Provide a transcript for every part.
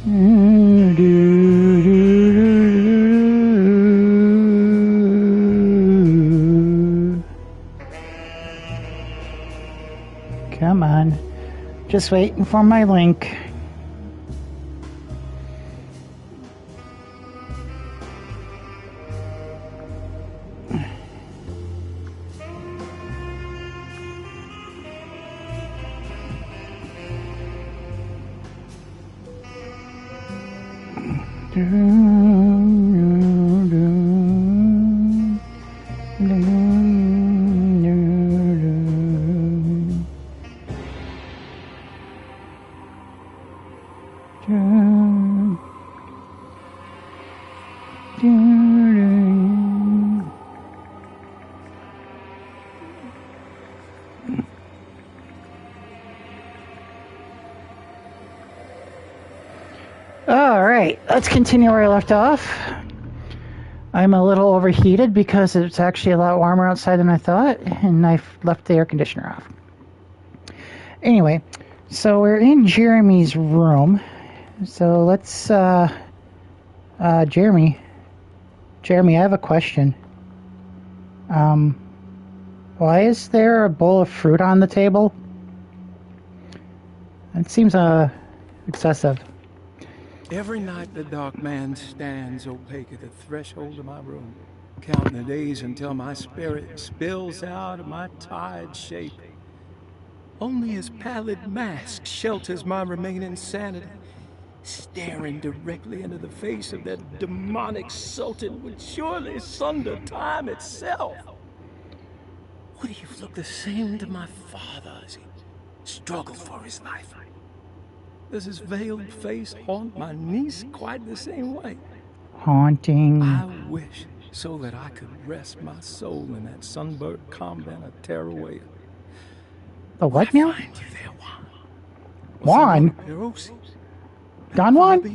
Come on. Just waiting for my link. All right, let's continue where I left off. I'm a little overheated because it's actually a lot warmer outside than I thought, and I left the air conditioner off. Anyway, so we're in Jeremy's room. So let's, Jeremy, I have a question. Why is there a bowl of fruit on the table? It seems, excessive. Every night the dark man stands opaque at the threshold of my room, counting the days until my spirit spills out of my tired shape. Only his pallid mask shelters my remaining sanity. Staring directly into the face of that demonic sultan would surely sunder time itself. Would he look the same to my father as he struggled for his life? Does his veiled face haunt my niece quite the same way? Haunting. I wish so that I could rest my soul in that sunburnt convent of Tarawea. The what now? Find you there, Juan? Don Juan?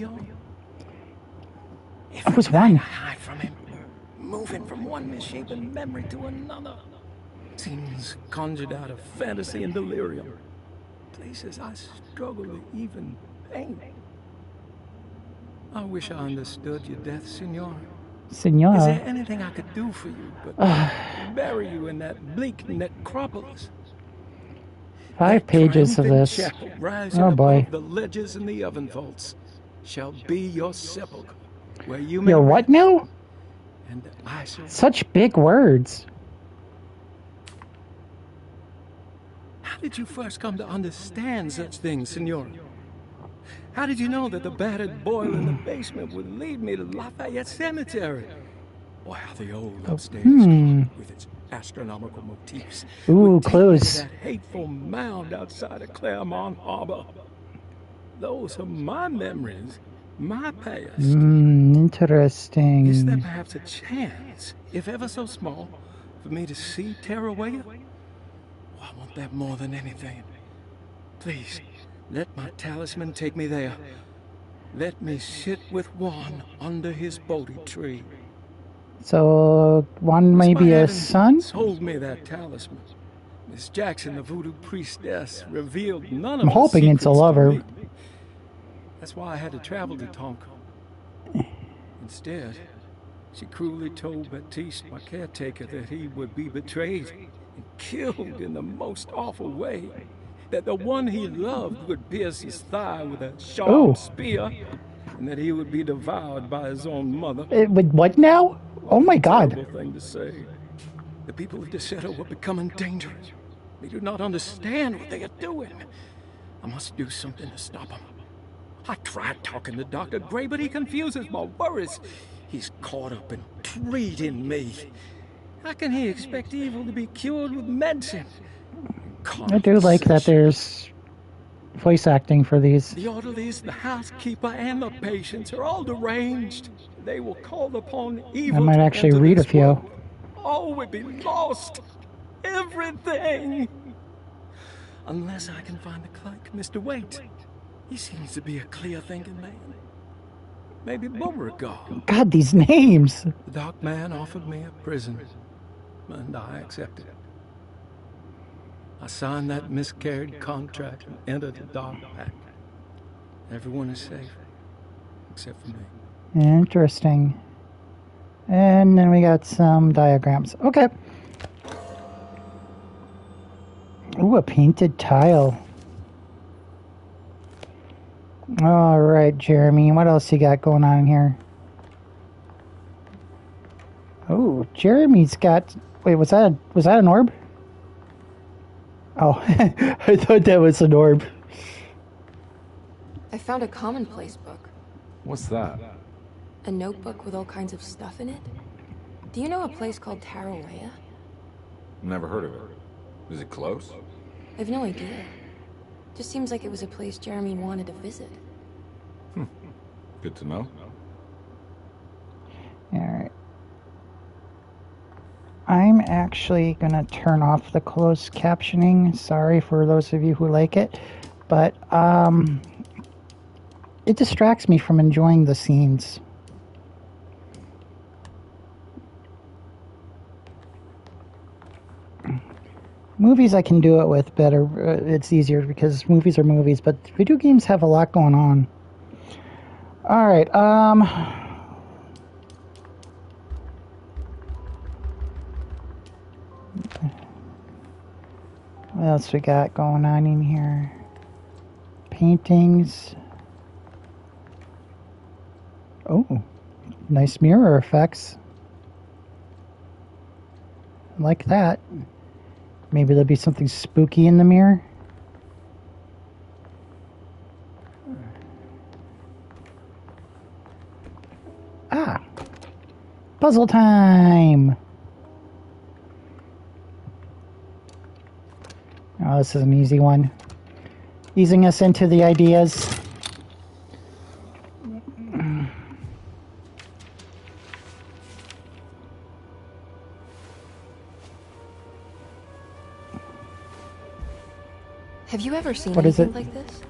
It was Juan. Hide from him, moving from one misshapen memory to another. Scenes conjured out of fantasy and delirium. Places I struggle to even paint. I wish I understood your death, Senora. Senora? Is there anything I could do for you but bury you in that bleak necropolis? 5 pages of this. Oh boy. The ledges and the oven vaults shall be your sepulcher, where you may Your what now? And I shall... Such big words. How did you first come to understand such things, Senora? How did you know that the battered boil in the basement would lead me to Lafayette Cemetery? Or how the old upstairs with its astronomical motifs Ooh, clues. to that hateful mound outside of Claremont Harbor? Those are my memories, my past. Interesting. Is there perhaps a chance, if ever so small, for me to see Tarawea? Oh, I want that more than anything. Please, let my talisman take me there. Let me sit with Juan under his Bodhi tree. So, Juan may be a son? Told me that talisman. Miss Jackson, the voodoo priestess, revealed none of I'm hoping it's a lover. That's why I had to travel to Tonka. Instead, she cruelly told Baptiste, my caretaker, that he would be betrayed and killed in the most awful way. That the one he loved would pierce his thigh with a sharp spear, and that he would be devoured by his own mother. With what now? Oh my God. Terrible thing to say. The people of Desero were becoming dangerous. They do not understand what they are doing. I must do something to stop them. I tried talking to Dr. Gray, but he confuses my worries. He's caught up in treating me. How can he expect evil to be cured with medicine? I do like that there's voice acting for these. The orderlies, the housekeeper, and the patients are all deranged. They will call upon evil. I might actually read a few. All would be lost. Everything. Unless I can find the clerk, Mr. Waite. He seems to be a clear-thinking man. Maybe Beauregard. God, these names. The dark man offered me a prison, and I accepted it. I signed that miscarried contract and entered the dark pact. Everyone is safe. except for me. Interesting. And then we got some diagrams. Okay. Ooh, a painted tile. All right, Jeremy. What else you got going on in here? Oh, Jeremy's got... Wait, was that an orb? Oh, I thought that was an orb. I found a commonplace book. What's that? A notebook with all kinds of stuff in it. Do you know a place called Tarawea? Never heard of it. Is it close? I've no idea. Just seems like it was a place Jeremy wanted to visit. Good to know. Alright. I'm actually going to turn off the closed captioning. Sorry for those of you who like it. But, it distracts me from enjoying the scenes. Movies I can do it with better. It's easier because movies are movies, but video games have a lot going on. Alright, what else we got going on in here? Paintings. Oh, nice mirror effects. Like that. Maybe there'll be something spooky in the mirror. Ah! Puzzle time! Oh, this is an easy one. Easing us into the ideas. Have you ever seen What is anything it? like this?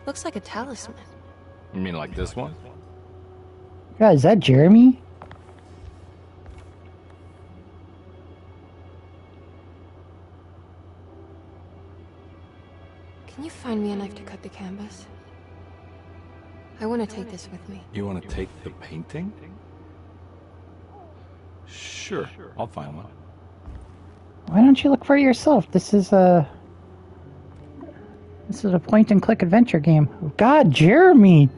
Looks like a talisman. You mean like this one? Yeah, is that Jeremy? Can you find me a knife to cut the canvas? I want to take this with me. You want to take the painting? Sure, I'll find one. Why don't you look for it yourself? This is a point-and-click adventure game. God, Jeremy!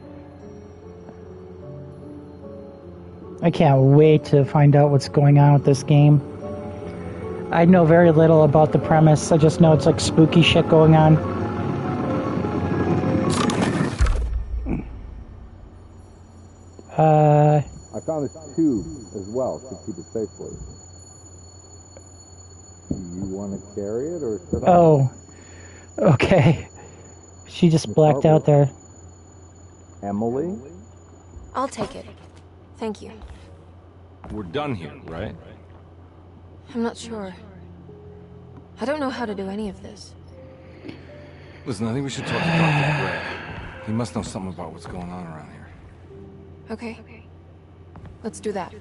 I can't wait to find out what's going on with this game. I know very little about the premise. I just know it's like spooky shit going on. I found this tube as well to keep it safe for you. Do you want to carry it or should I? Oh. Okay. She just blacked out there. Emily? I'll take it. Thank you. We're done here, right? I'm not sure. I don't know how to do any of this. Listen, I think we should talk to Dr. Gray. He must know something about what's going on around here. Okay. Let's do that.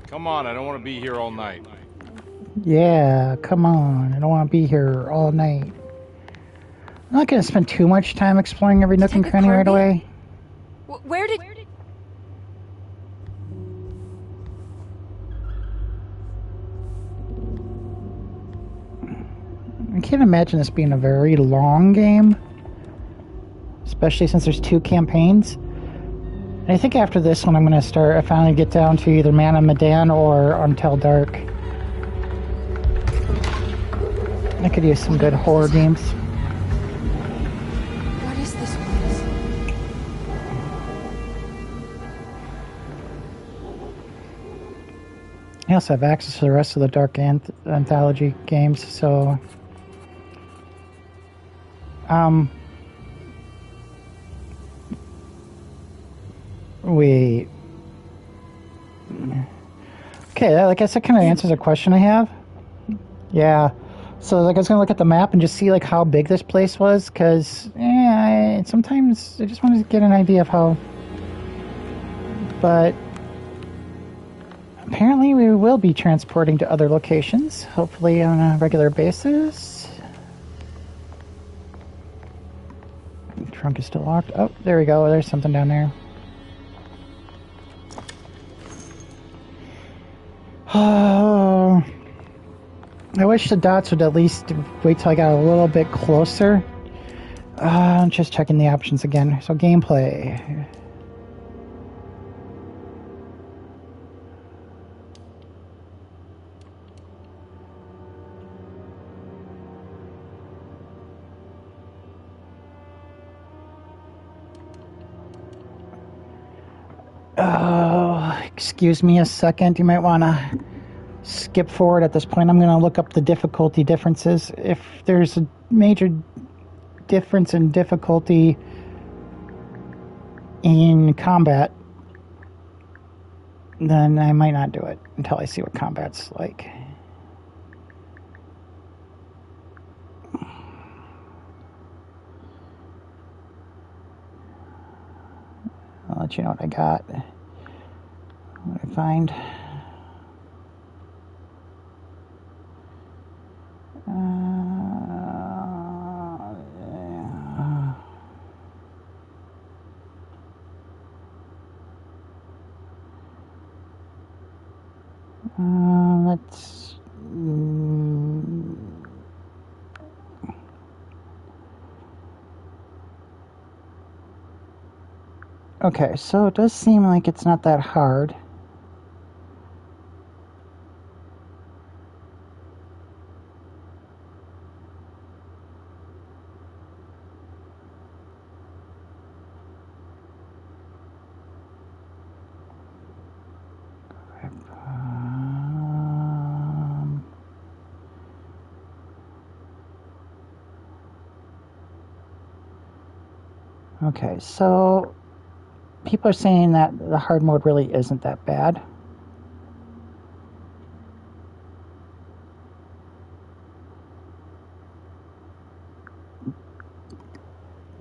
Come on, I don't want to be here all night. Yeah, come on. I don't want to be here all night. I'm not going to spend too much time exploring every nook and Take a cranny right Kirby? away. Where did... I can't imagine this being a very long game. Especially since there's 2 campaigns. And I think after this one I'm going to I finally get down to either Man of Medan or Until Dark. I could use some good horror games. What is this place? I also have access to the rest of the Dark Anthology games, so... Wait. Okay, I guess that kind of answers a question I have. Yeah. So, like, I was going to look at the map and just see, like, how big this place was, because, sometimes I just wanted to get an idea of how... But... Apparently we will be transporting to other locations, hopefully on a regular basis. trunk is still locked. Oh, there we go. There's something down there. Oh, I wish the dots would at least wait till I got a little bit closer. I'm just checking the options again. So gameplay. Oh, excuse me a second. You might want to skip forward at this point. I'm going to look up the difficulty differences. If there's a major difference in difficulty in combat, then I might not do it until I see what combat's like. I'll let you know what I got. What I find. Let's. Okay, so it does seem like it's not that hard. Okay, so people are saying that the hard mode really isn't that bad.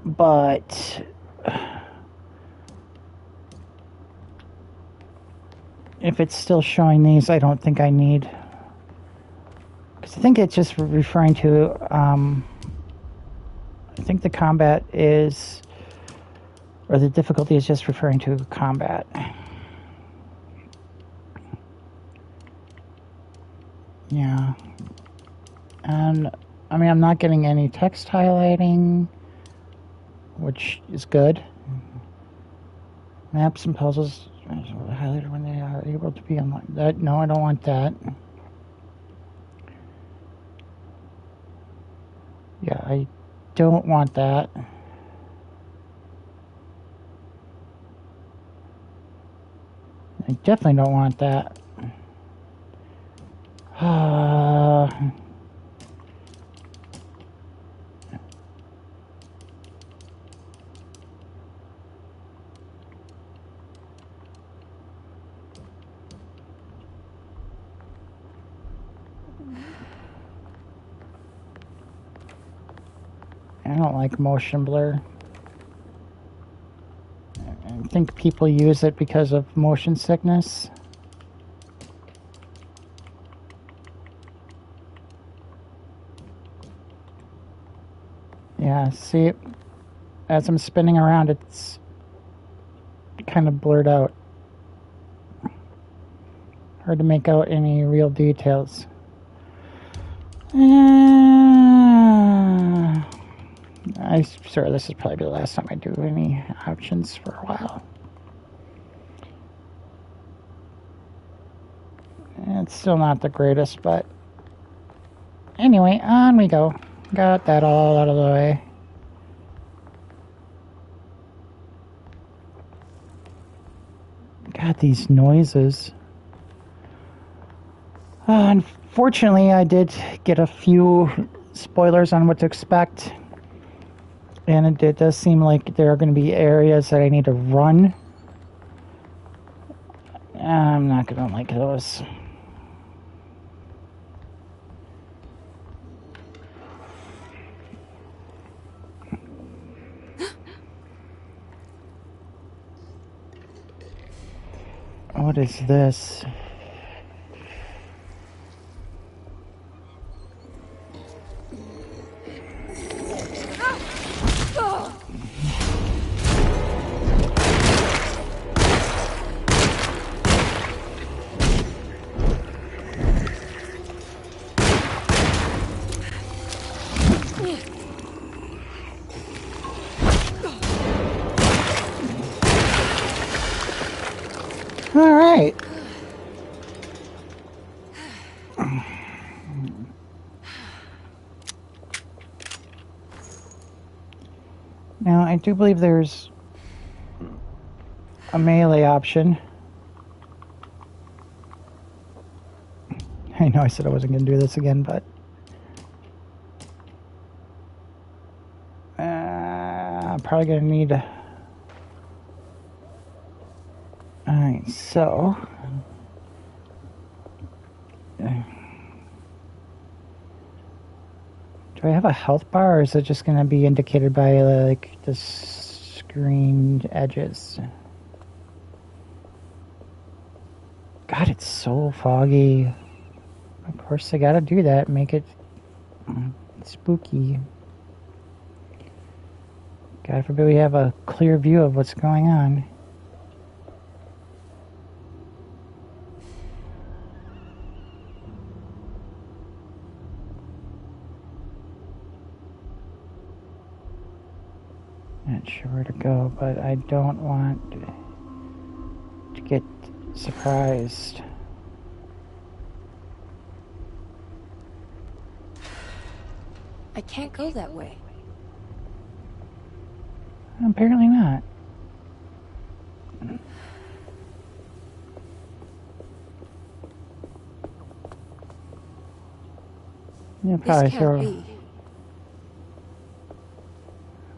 But if it's still showing these, I don't think I need. Because I think it's just referring to. I think the combat is. Or the difficulty is just referring to combat. Yeah. And, I mean, I'm not getting any text highlighting, which is good. Maps and puzzles highlighted when they are able to be unlocked. That, no, I don't want that. Yeah, I don't want that. I definitely don't want that. I don't like motion blur. I think people use it because of motion sickness. Yeah, see, as I'm spinning around, it's kind of blurred out. Hard to make out any real details. I'm sure this is probably the last time I do any options for a while. It's still not the greatest, but anyway, on we go. Got that all out of the way. God, these noises. Unfortunately, I did get a few spoilers on what to expect. And it does seem like there are going to be areas that I need to run. I'm not going to like those. What is this? All right. Now, I do believe there's a melee option. I know I said I wasn't going to do this again, but... I'm probably going to need... Alright, so... Do I have a health bar, or is it just going to be indicated by, like, the screen edges? God, it's so foggy. Of course, I gotta do that, make it spooky. God forbid we have a clear view of what's going on. Not sure where to go, but I don't want to get surprised. I can't go that way. Apparently not. Yeah, probably This can't be.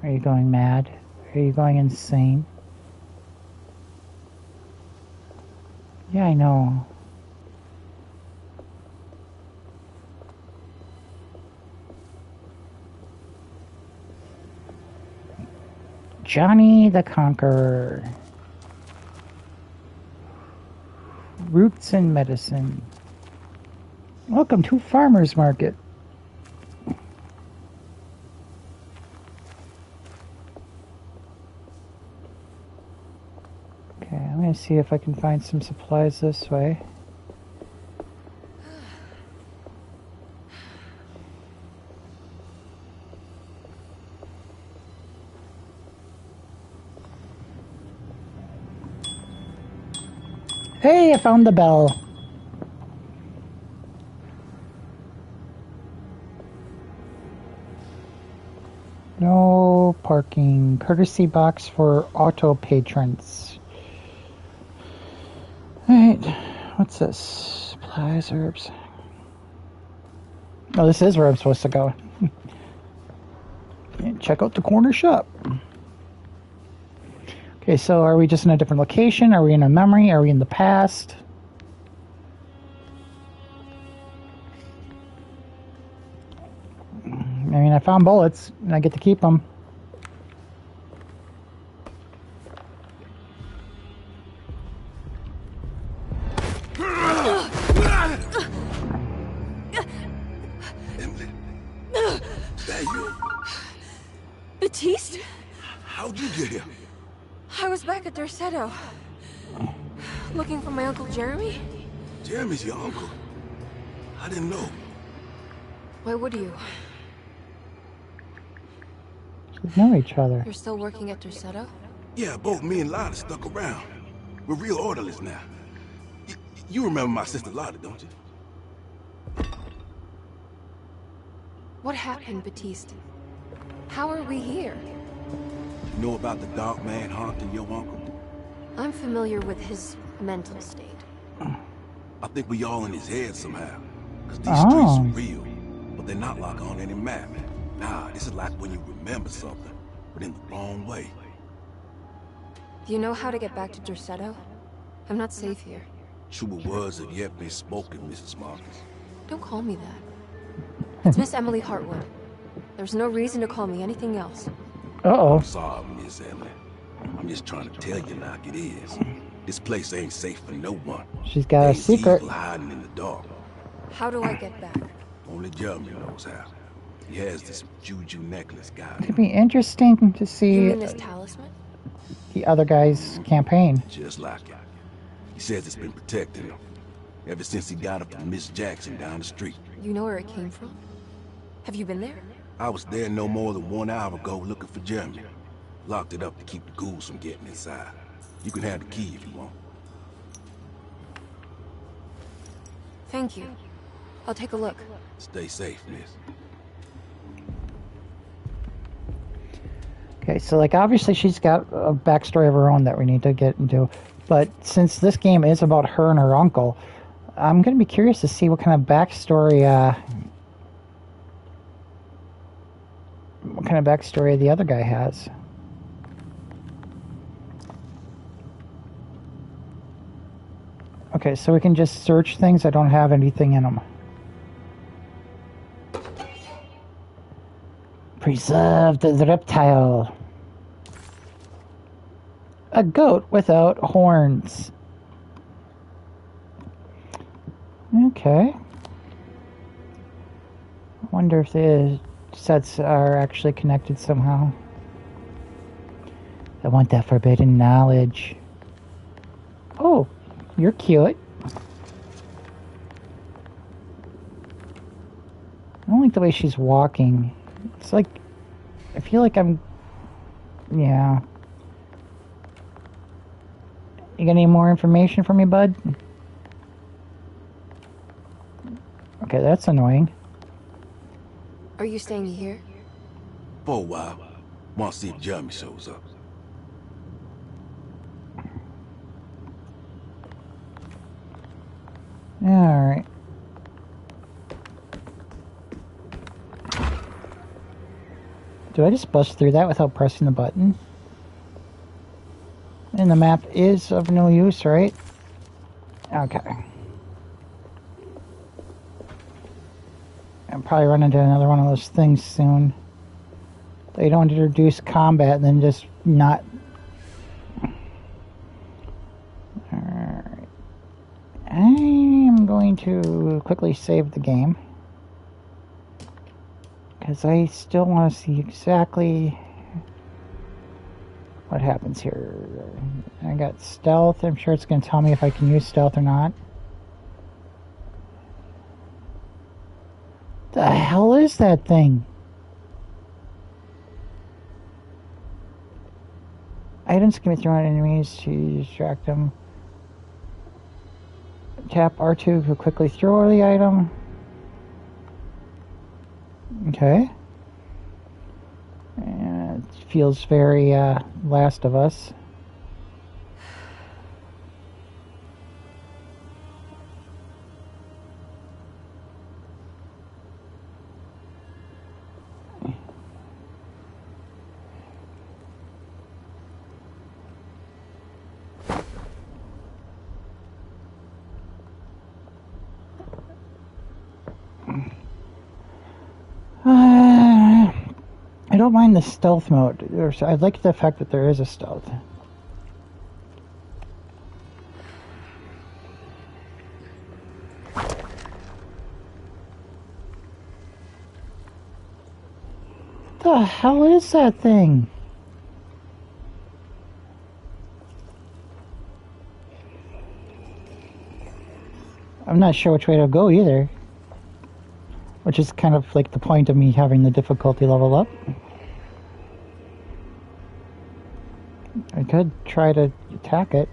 Are you going mad? Are you going insane? Yeah, I know. Johnny the Conqueror. Roots and medicine. Welcome to Farmer's Market. Okay, I'm going to see if I can find some supplies this way. Hey, I found the bell. No parking. Courtesy box for auto patrons. Alright, what's this? Supplies, herbs. Oh, this is where I'm supposed to go. Check out the corner shop. Okay, so are we just in a different location? Are we in a memory? Are we in the past? I mean, I found bullets, and I get to keep them. Batiste? How'd you get here? I was back at Derceto. Looking for my Uncle Jeremy? Jeremy's your uncle. I didn't know. Why would you? We know each other. You're still working at Derceto? Yeah, both me and Lotta stuck around. We're real orderlies now. You remember my sister Lotta, don't you? What happened, Batiste? How are we here? You know about the dark man haunting your uncle? I'm familiar with his mental state. I think we all in his head somehow. Cause these streets are real, but they're not like on any map. Nah, this is like when you remember something, but in the wrong way. Do you know how to get back to Derceto? I'm not safe here. Truer words have yet been spoken, Mrs. Marcus. Don't call me that. It's Miss Emily Hartwood. There's no reason to call me anything else. Uh-oh. I'm sorry, Miss Emily. I'm just trying to tell you like it is. This place ain't safe for no one. She's got a There's secret. evil hiding in the dark. How do I get back? Only Jeremy knows how. He has this juju necklace guy. It'd be interesting to You see mean this talisman? the other guy's campaign. Just like it. He says it's been protecting him ever since he got it from Miss Jackson down the street. You know where it came from? Have you been there? I was there no more than 1 hour ago looking for Jeremy. Locked it up to keep the ghouls from getting inside. You can have the key if you want. Thank you. I'll take a look. Stay safe, miss. Okay, so like obviously she's got a backstory of her own that we need to get into, but since this game is about her and her uncle, I'm going to be curious to see what kind of backstory the other guy has. Okay, so we can just search things. I don't have anything in them. Preserve the reptile. A goat without horns. Okay. I wonder if the sets are actually connected somehow. I want that forbidden knowledge. Oh, you're cute. I don't like the way she's walking. It's like, I feel like I'm, yeah. You got any more information for me, bud? Okay, that's annoying. Are you staying here? For a while. Want to see if Jeremy shows up. Alright. Do I just bust through that without pressing the button? And the map is of no use, right? Okay. I'll probably run into another one of those things soon. They don't introduce combat and then just not... Alright. I'm going to quickly save the game. Because I still want to see exactly what happens here. I got stealth. I'm sure it's going to tell me if I can use stealth or not. The hell is that thing? Items can be thrown at enemies to distract them. Tap R2 to quickly throw the item. Okay. And it feels very Last of Us. I don't mind the stealth mode. I like the fact that there is a stealth. The hell is that thing? I'm not sure which way to go either. Which is kind of like the point of me having the difficulty level up. I could try to attack it.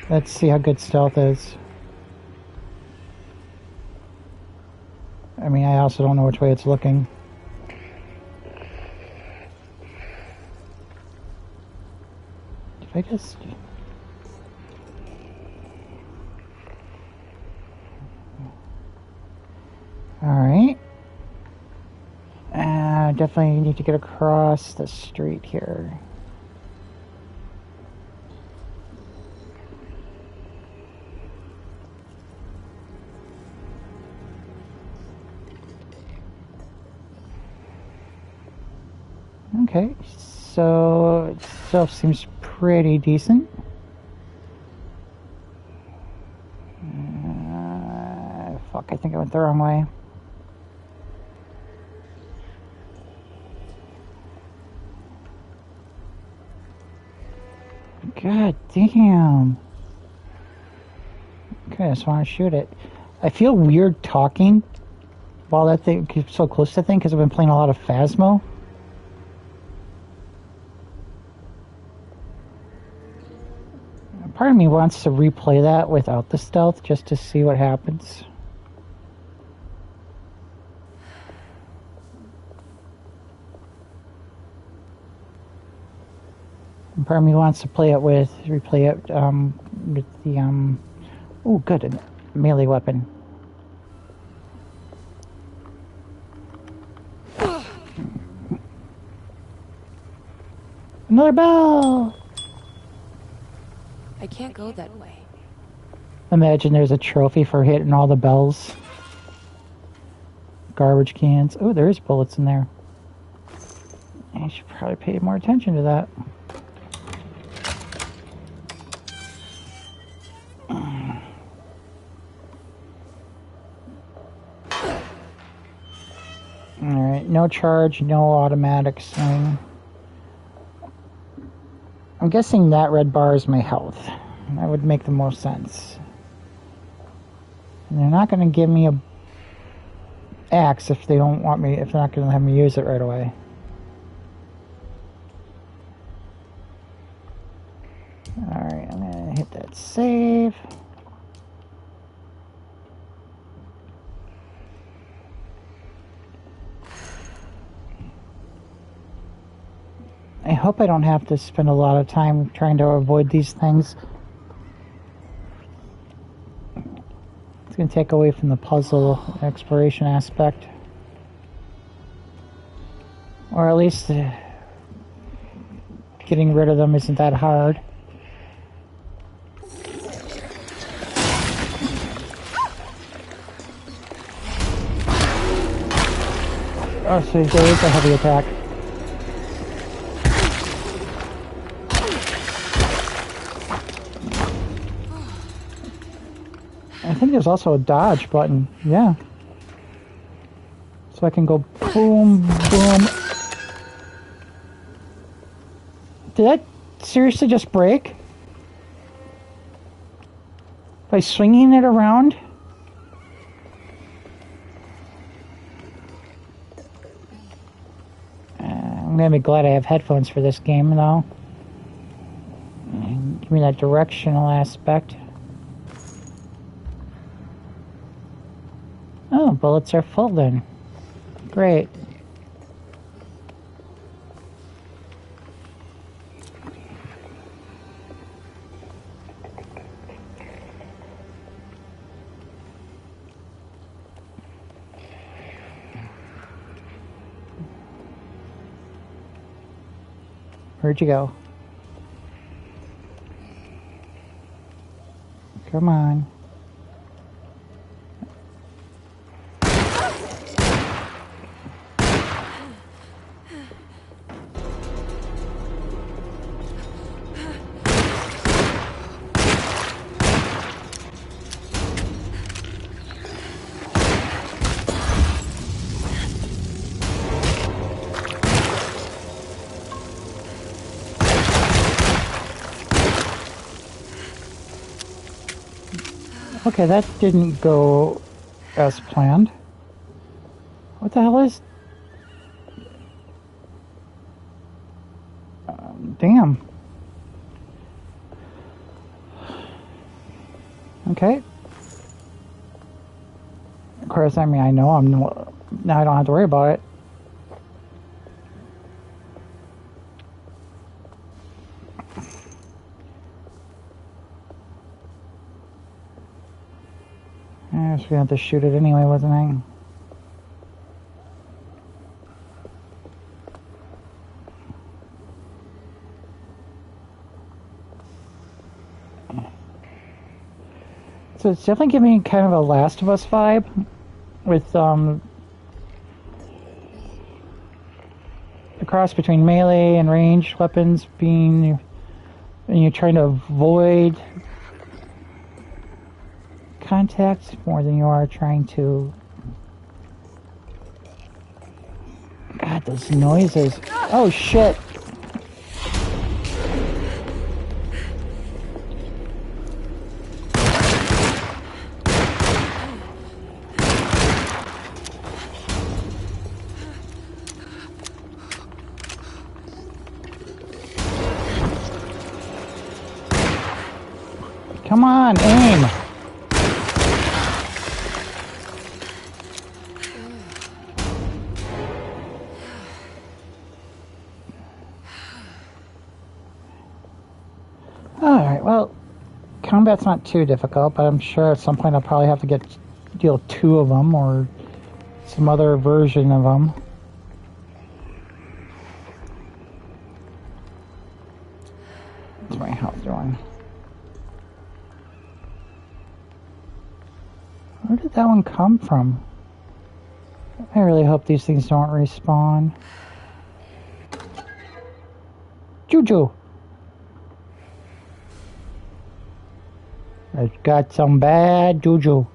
Let's see how good stealth is. I mean, I also don't know which way it's looking. If I just... Alright. Definitely need to get across the street here. Okay, so itself seems pretty decent. Fuck, I think I went the wrong way. God damn. Okay, I just want to shoot it. I feel weird talking while that thing keeps so close to the thing because I've been playing a lot of Phasmo. Part of me wants to replay that without the stealth just to see what happens. And part of me wants to replay it with the oh good, a melee weapon. Another bell! I can't go that way. Imagine there's a trophy for hitting all the bells. Garbage cans. Oh, there is bullets in there. I should probably pay more attention to that. Alright, no charge, no automatics. I'm guessing that red bar is my health. That would make the most sense. And they're not going to give me a axe if they don't want me, if they're not going to have me use it right away. Alright, I'm going to hit that save. I hope I don't have to spend a lot of time trying to avoid these things. It's going to take away from the puzzle exploration aspect. Or at least getting rid of them isn't that hard. Oh, so there is a heavy attack. I think there's also a dodge button, yeah. So I can go boom, boom. Did that seriously just break? By swinging it around? I'm gonna be glad I have headphones for this game, though. And give me that directional aspect. Oh, bullets are full then. Great. Where'd you go? Come on. Okay, that didn't go as planned. What the hell is... damn. Okay. Of course, I mean, I know now I don't have to worry about it. I was gonna have to shoot it anyway, wasn't I? So it's definitely giving me kind of a Last of Us vibe with the cross between melee and ranged weapons being, and you're trying to avoid contact more than you are trying to... God, those noises. Oh shit. Come on, aim! Alright, well, combat's not too difficult, but I'm sure at some point I'll probably have to deal 2 of them, or some other version of them. What's my health doing? Where did that one come from? I really hope these things don't respawn. Juju! I've got some bad juju.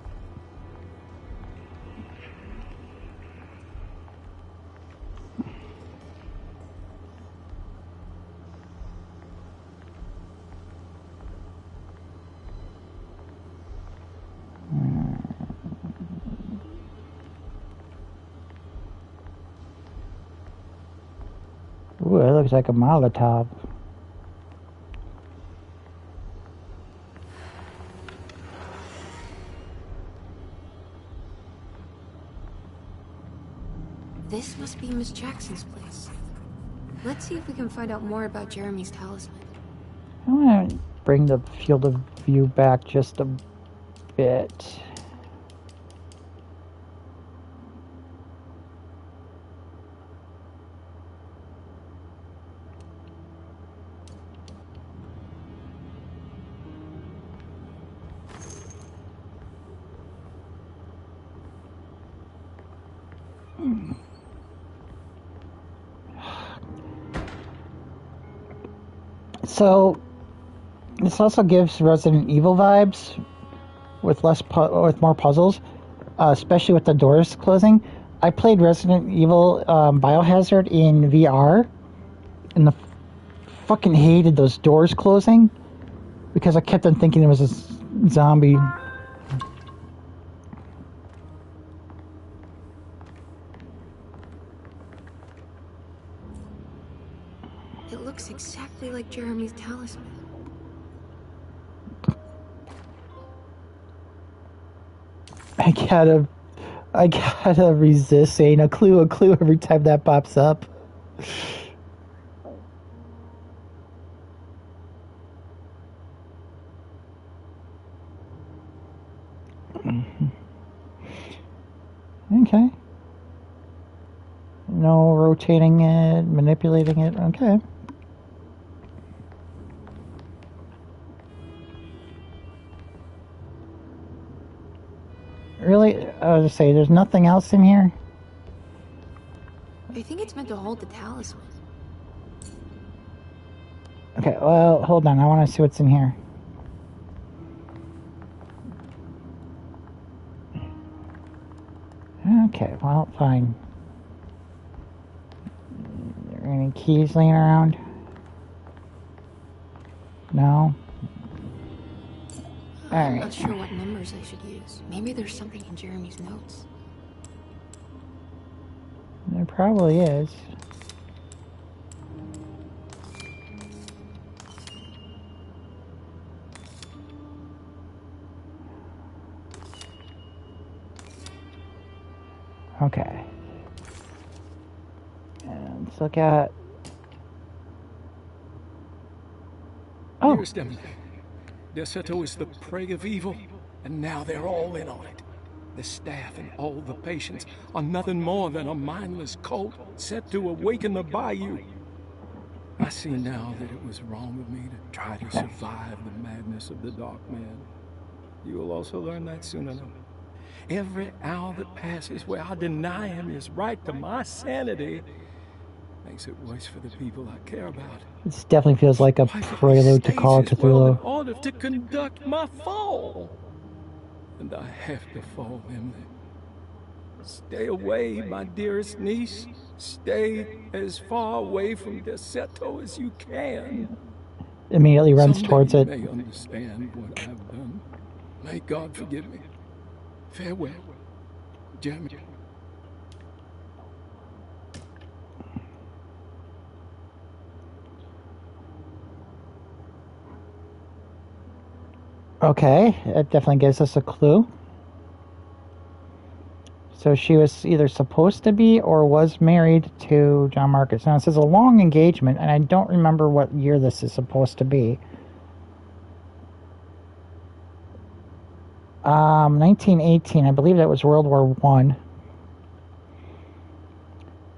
Ooh, that looks like a Molotov. This must be Miss Jackson's place. Let's see if we can find out more about Jeremy's talisman. I want to bring the field of view back just a bit. So, this also gives Resident Evil vibes with with more puzzles, especially with the doors closing. I played Resident Evil Biohazard in VR, and fucking hated those doors closing because I kept on thinking there was a zombie. It looks exactly like Jeremy's talisman. I gotta resist saying a clue every time that pops up. Okay. No rotating it, manipulating it. Okay. Really? I was just saying, there's nothing else in here? I think it's meant to hold the talisman. Okay, well, hold on. I want to see what's in here. Okay, well, fine. Are there any keys laying around? No? I'm not Alright. sure what numbers I should use. Maybe there's something in Jeremy's notes. There probably is. Okay. And let's look at... Oh! Here's them. Deseto is the prey of evil, and now they're all in on it. The staff and all the patients are nothing more than a mindless cult set to awaken the bayou. I see now that it was wrong of me to try to survive the madness of the Dark Man. You will also learn that soon enough. Every hour that passes where I deny him his right to my sanity makes it worse for the people I care about. This definitely feels like a prelude to Call of Cthulhu. In order to conduct my fall. And I have to fall in there. Stay away, my dearest niece. Stay as far away from Deseto as you can. Immediately runs Someday towards you it. may understand what I've done. May God forgive me. Farewell, Jeremy. Okay, that definitely gives us a clue. So she was either supposed to be or was married to John Marcus. Now it says a long engagement, and I don't remember what year this is supposed to be. 1918, I believe that was World War I.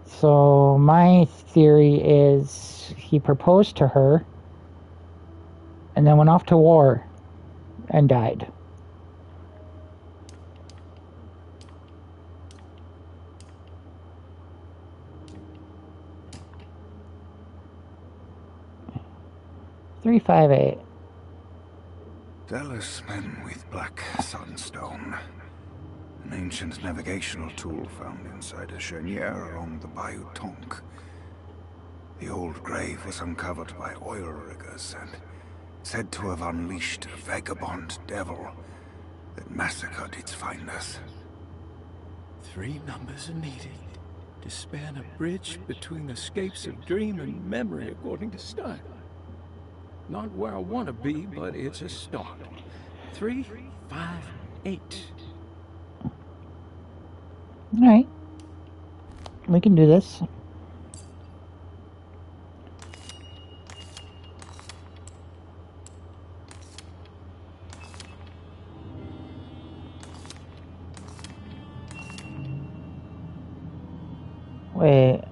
So my theory is he proposed to her and then went off to war and died. $358. Zealous men with black sunstone. An ancient navigational tool found inside a cheniere along the Bayou Tonk. The old grave was uncovered by oil riggers and said to have unleashed a vagabond devil that massacred its finders. 3 numbers are needed to span a bridge between escapes of dream and memory, according to Stein. Not where I want to be, but it's a start. 358. All right, we can do this. Wait.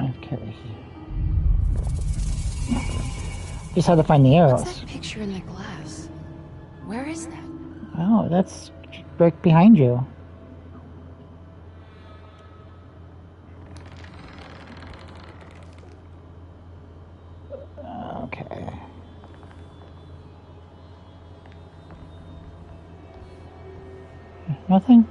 Okay. Just had to find the arrows. What's that picture in the glass? Where is that? Oh, that's right behind you. Okay. Nothing?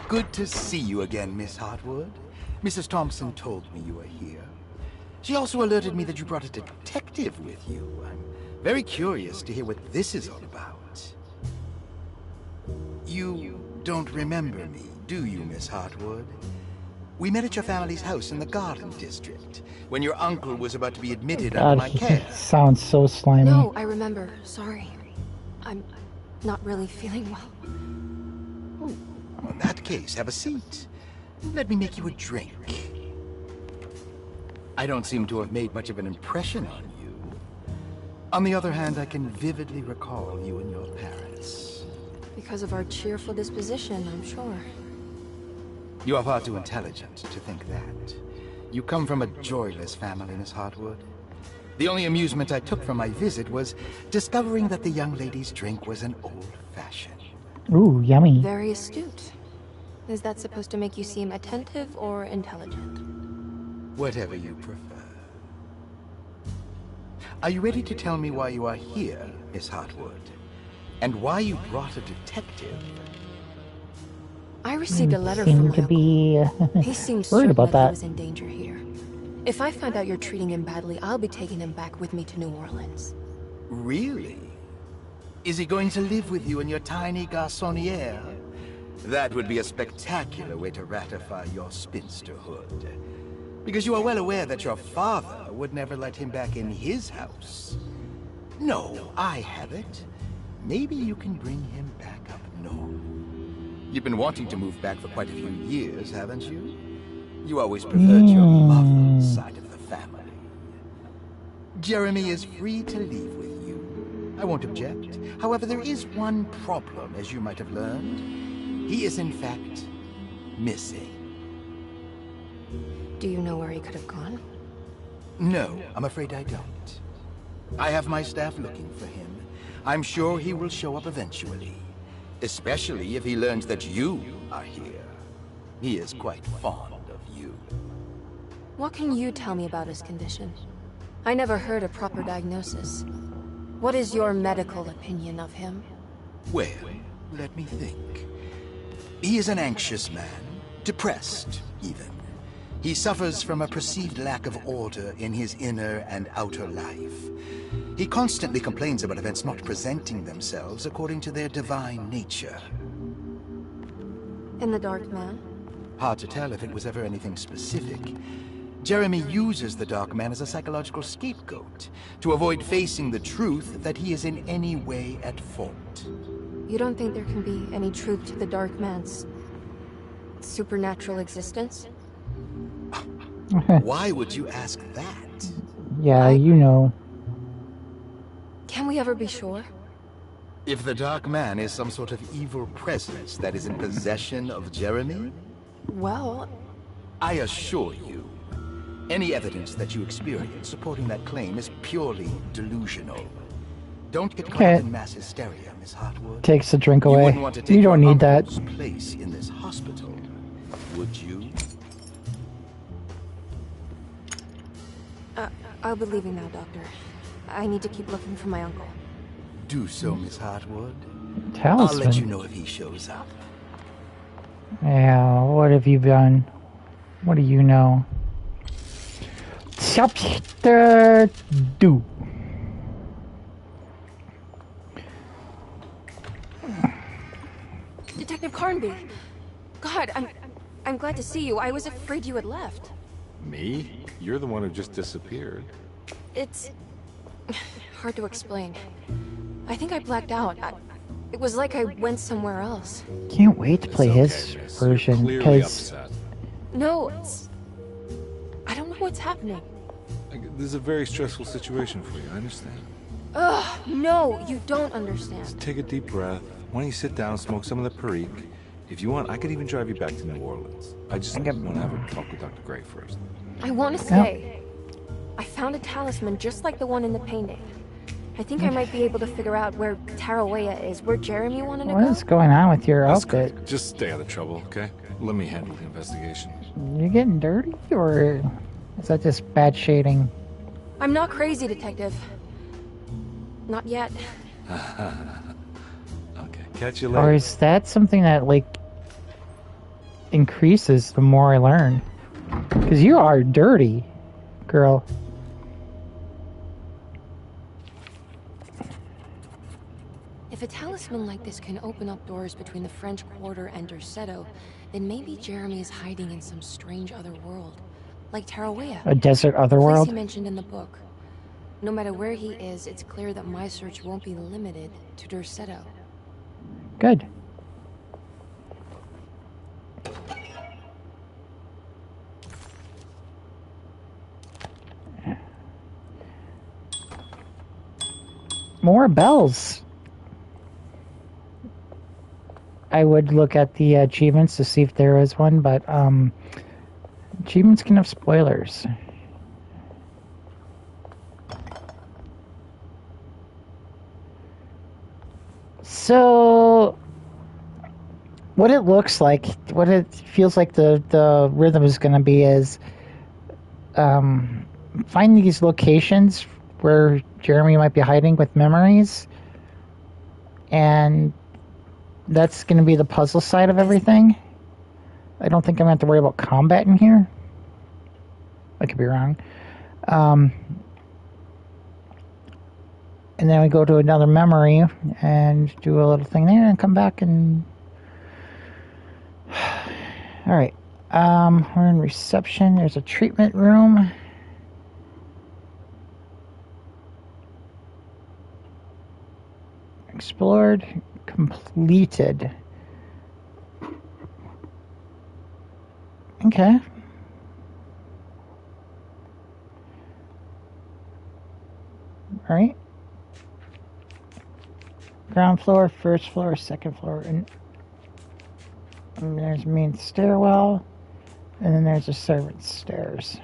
Good to see you again, Miss Hartwood. Mrs. Thompson told me you were here. She also alerted me that you brought a detective with you. I'm very curious to hear what this is all about. You don't remember me, do you, Miss Hartwood? We met at your family's house in the Garden District, when your uncle was about to be admitted under my care. Sounds so slimy. No, I remember. Sorry. I'm not really feeling well. Well, in that case, have a seat. Let me make you a drink. I don't seem to have made much of an impression on you. On the other hand, I can vividly recall you and your parents. Because of our cheerful disposition, I'm sure. You are far too intelligent to think that. You come from a joyless family, Miss Hartwood. The only amusement I took from my visit was discovering that the young lady's drink was an old-fashioned. Ooh, yummy. Very astute. Is that supposed to make you seem attentive or intelligent? Whatever you prefer. Are you ready to tell me why you are here, Miss Hartwood? And why you brought a detective? I received a letter from my uncle. He seems worried certain about that he that. was in danger here. If I find out you're treating him badly, I'll be taking him back with me to New Orleans. Really? Is he going to live with you in your tiny garçonniere? That would be a spectacular way to ratify your spinsterhood. Because you are well aware that your father would never let him back in his house. No, I have it. Maybe you can bring him back up north. You've been wanting to move back for quite a few years, haven't you? You always preferred your mother's side of the family. Jeremy is free to leave with you. I won't object. However, there is one problem, as you might have learned. He is, in fact, missing. Do you know where he could have gone? No, I'm afraid I don't. I have my staff looking for him. I'm sure he will show up eventually. Especially if he learns that you are here. He is quite fond of you. What can you tell me about his condition? I never heard a proper diagnosis. What is your medical opinion of him? Well, let me think. He is an anxious man, depressed, even. He suffers from a perceived lack of order in his inner and outer life. He constantly complains about events not presenting themselves according to their divine nature. And the Dark Man? Hard to tell if it was ever anything specific. Jeremy uses the Dark Man as a psychological scapegoat to avoid facing the truth that he is in any way at fault. You don't think there can be any truth to the Dark Man's supernatural existence? Why would you ask that? Yeah, you know. Can we ever be sure? If the Dark Man is some sort of evil presence that is in possession of Jeremy, Well, I assure you, any evidence that you experience supporting that claim is purely delusional. Don't get caught Okay. up in mass hysteria, Miss Hartwood. Takes a drink You away. wouldn't want to take You don't your need that. uncle's place in this hospital, would you? I'll be leaving now, Doctor. I need to keep looking for my uncle. Do so, Miss Hartwood. I'll Talisman. let you know if he shows up. Yeah, what have you done? What do you know? Chapter 2. Detective Carnby! God, I'm glad to see you. I was afraid you had left. Me? You're the one who just disappeared. It's hard to explain. I think I blacked out. It was like I went somewhere else. Can't wait to play his Okay, miss. You're version clearly because upset. No, I don't know what's happening. This is a very stressful situation for you, I understand. Ugh, no, you don't understand. Take a deep breath. Why don't you sit down, smoke some of the Perique? If you want, I could even drive you back to New Orleans. I just want to have a talk with Dr. Gray first. I want to stay. I found a talisman just like the one in the painting. I think I might be able to figure out where Tarawea is, where Jeremy wanted to what go. is going on with your That's outfit? good. Just stay out of trouble, okay? Let me handle the investigation. You getting dirty, or is that just bad shading? I'm not crazy, Detective. Not yet. Okay, catch you Or later. is that something that, like, increases the more I learn? Because you are dirty, girl. If a talisman like this can open up doors between the French Quarter and Derceto, then maybe Jeremy is hiding in some strange other world, like Tarawea, A desert place otherworld? he mentioned in the book. No matter where he is, it's clear that my search won't be limited to Derceto. Good. More bells. I would look at the achievements to see if there is one, but achievements can have spoilers. So, what it looks like, what it feels like the rhythm is going to be is find these locations where Jeremy might be hiding with memories, and that's going to be the puzzle side of everything. I don't think I'm going to have to worry about combat in here. I could be wrong. And then we go to another memory and do a little thing there and come back and... Alright. We're in reception. There's a treatment room. Explored. Completed. Okay. Alright. Ground floor, first floor, second floor, and there's main stairwell, and then there's the servants' stairs.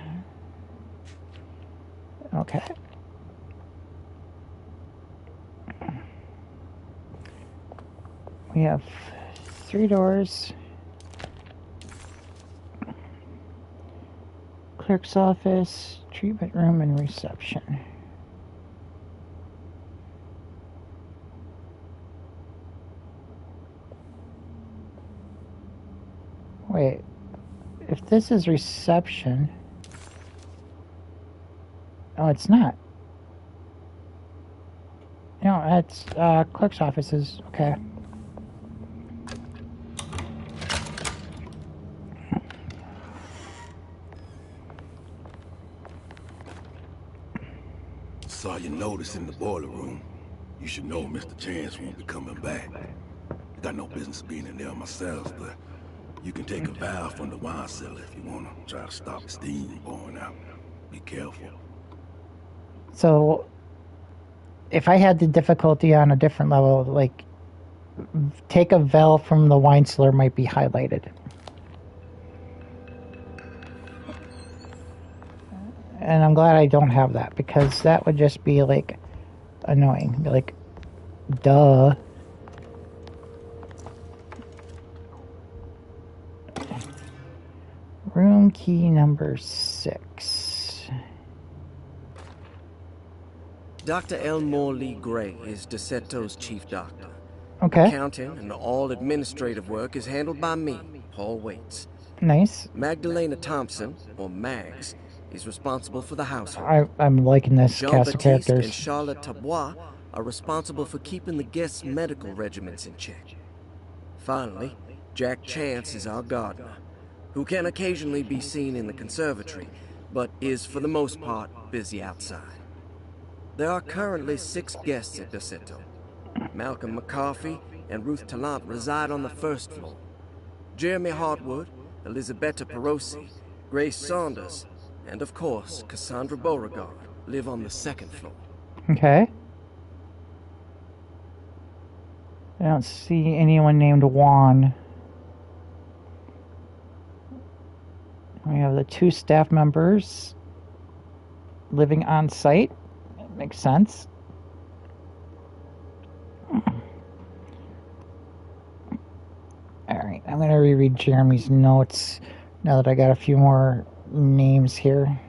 Okay. We have 3 doors. Clerk's office, treatment room, and reception. Wait. If this is reception... Oh, it's not. No, it's clerk's offices. Okay. Saw your notice in the boiler room. You should know Mr. Chance won't be coming back. I got no business being in there myself, but you can take a valve from the wine cellar if you want to try to stop the steam pouring out. Be careful. So, if I had the difficulty on a different level, like, take a valve from the wine cellar might be highlighted. And I'm glad I don't have that, because that would just be, like, annoying. Like, duh. Room key number 6. Dr. Elmore Lee Gray is DeSeto's chief doctor. Okay. Accounting and all administrative work is handled by me, Paul Waits. Nice. Magdalena Thompson, or Mags, is responsible for the household. I'm liking this cast of Jean-Baptiste characters. and Charlotte Tabois are responsible for keeping the guests' medical regimens in check. Finally, Jack Chance is our gardener, who can occasionally be seen in the conservatory, but is for the most part busy outside. There are currently 6 guests at DeSeto. Malcolm McCarthy and Ruth Tallant reside on the first floor. Jeremy Hartwood, Elisabetta Perosi, Grace Saunders, and of course, Cassandra Beauregard live on the second floor. Okay. I don't see anyone named Juan. We have the 2 staff members living on site. That makes sense. Alright, I'm going to reread Jeremy's notes now that I got a few more names here.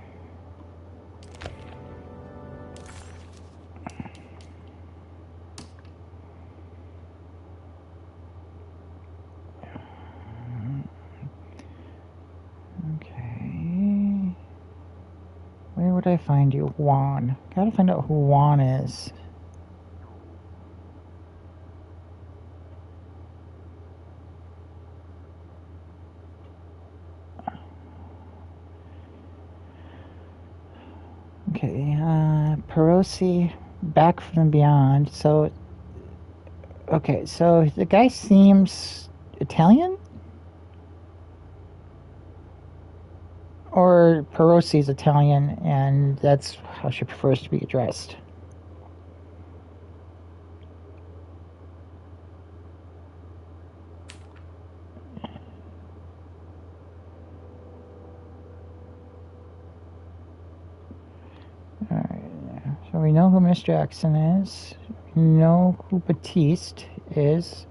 Okay. Where would I find you? Juan. Gotta find out who Juan is. Okay, Perosi, Back from Beyond. So, okay, so the guy seems Italian? Or Perosi's Italian, and that's how she prefers to be addressed. So we know who Miss Jackson is. We know who Batiste is.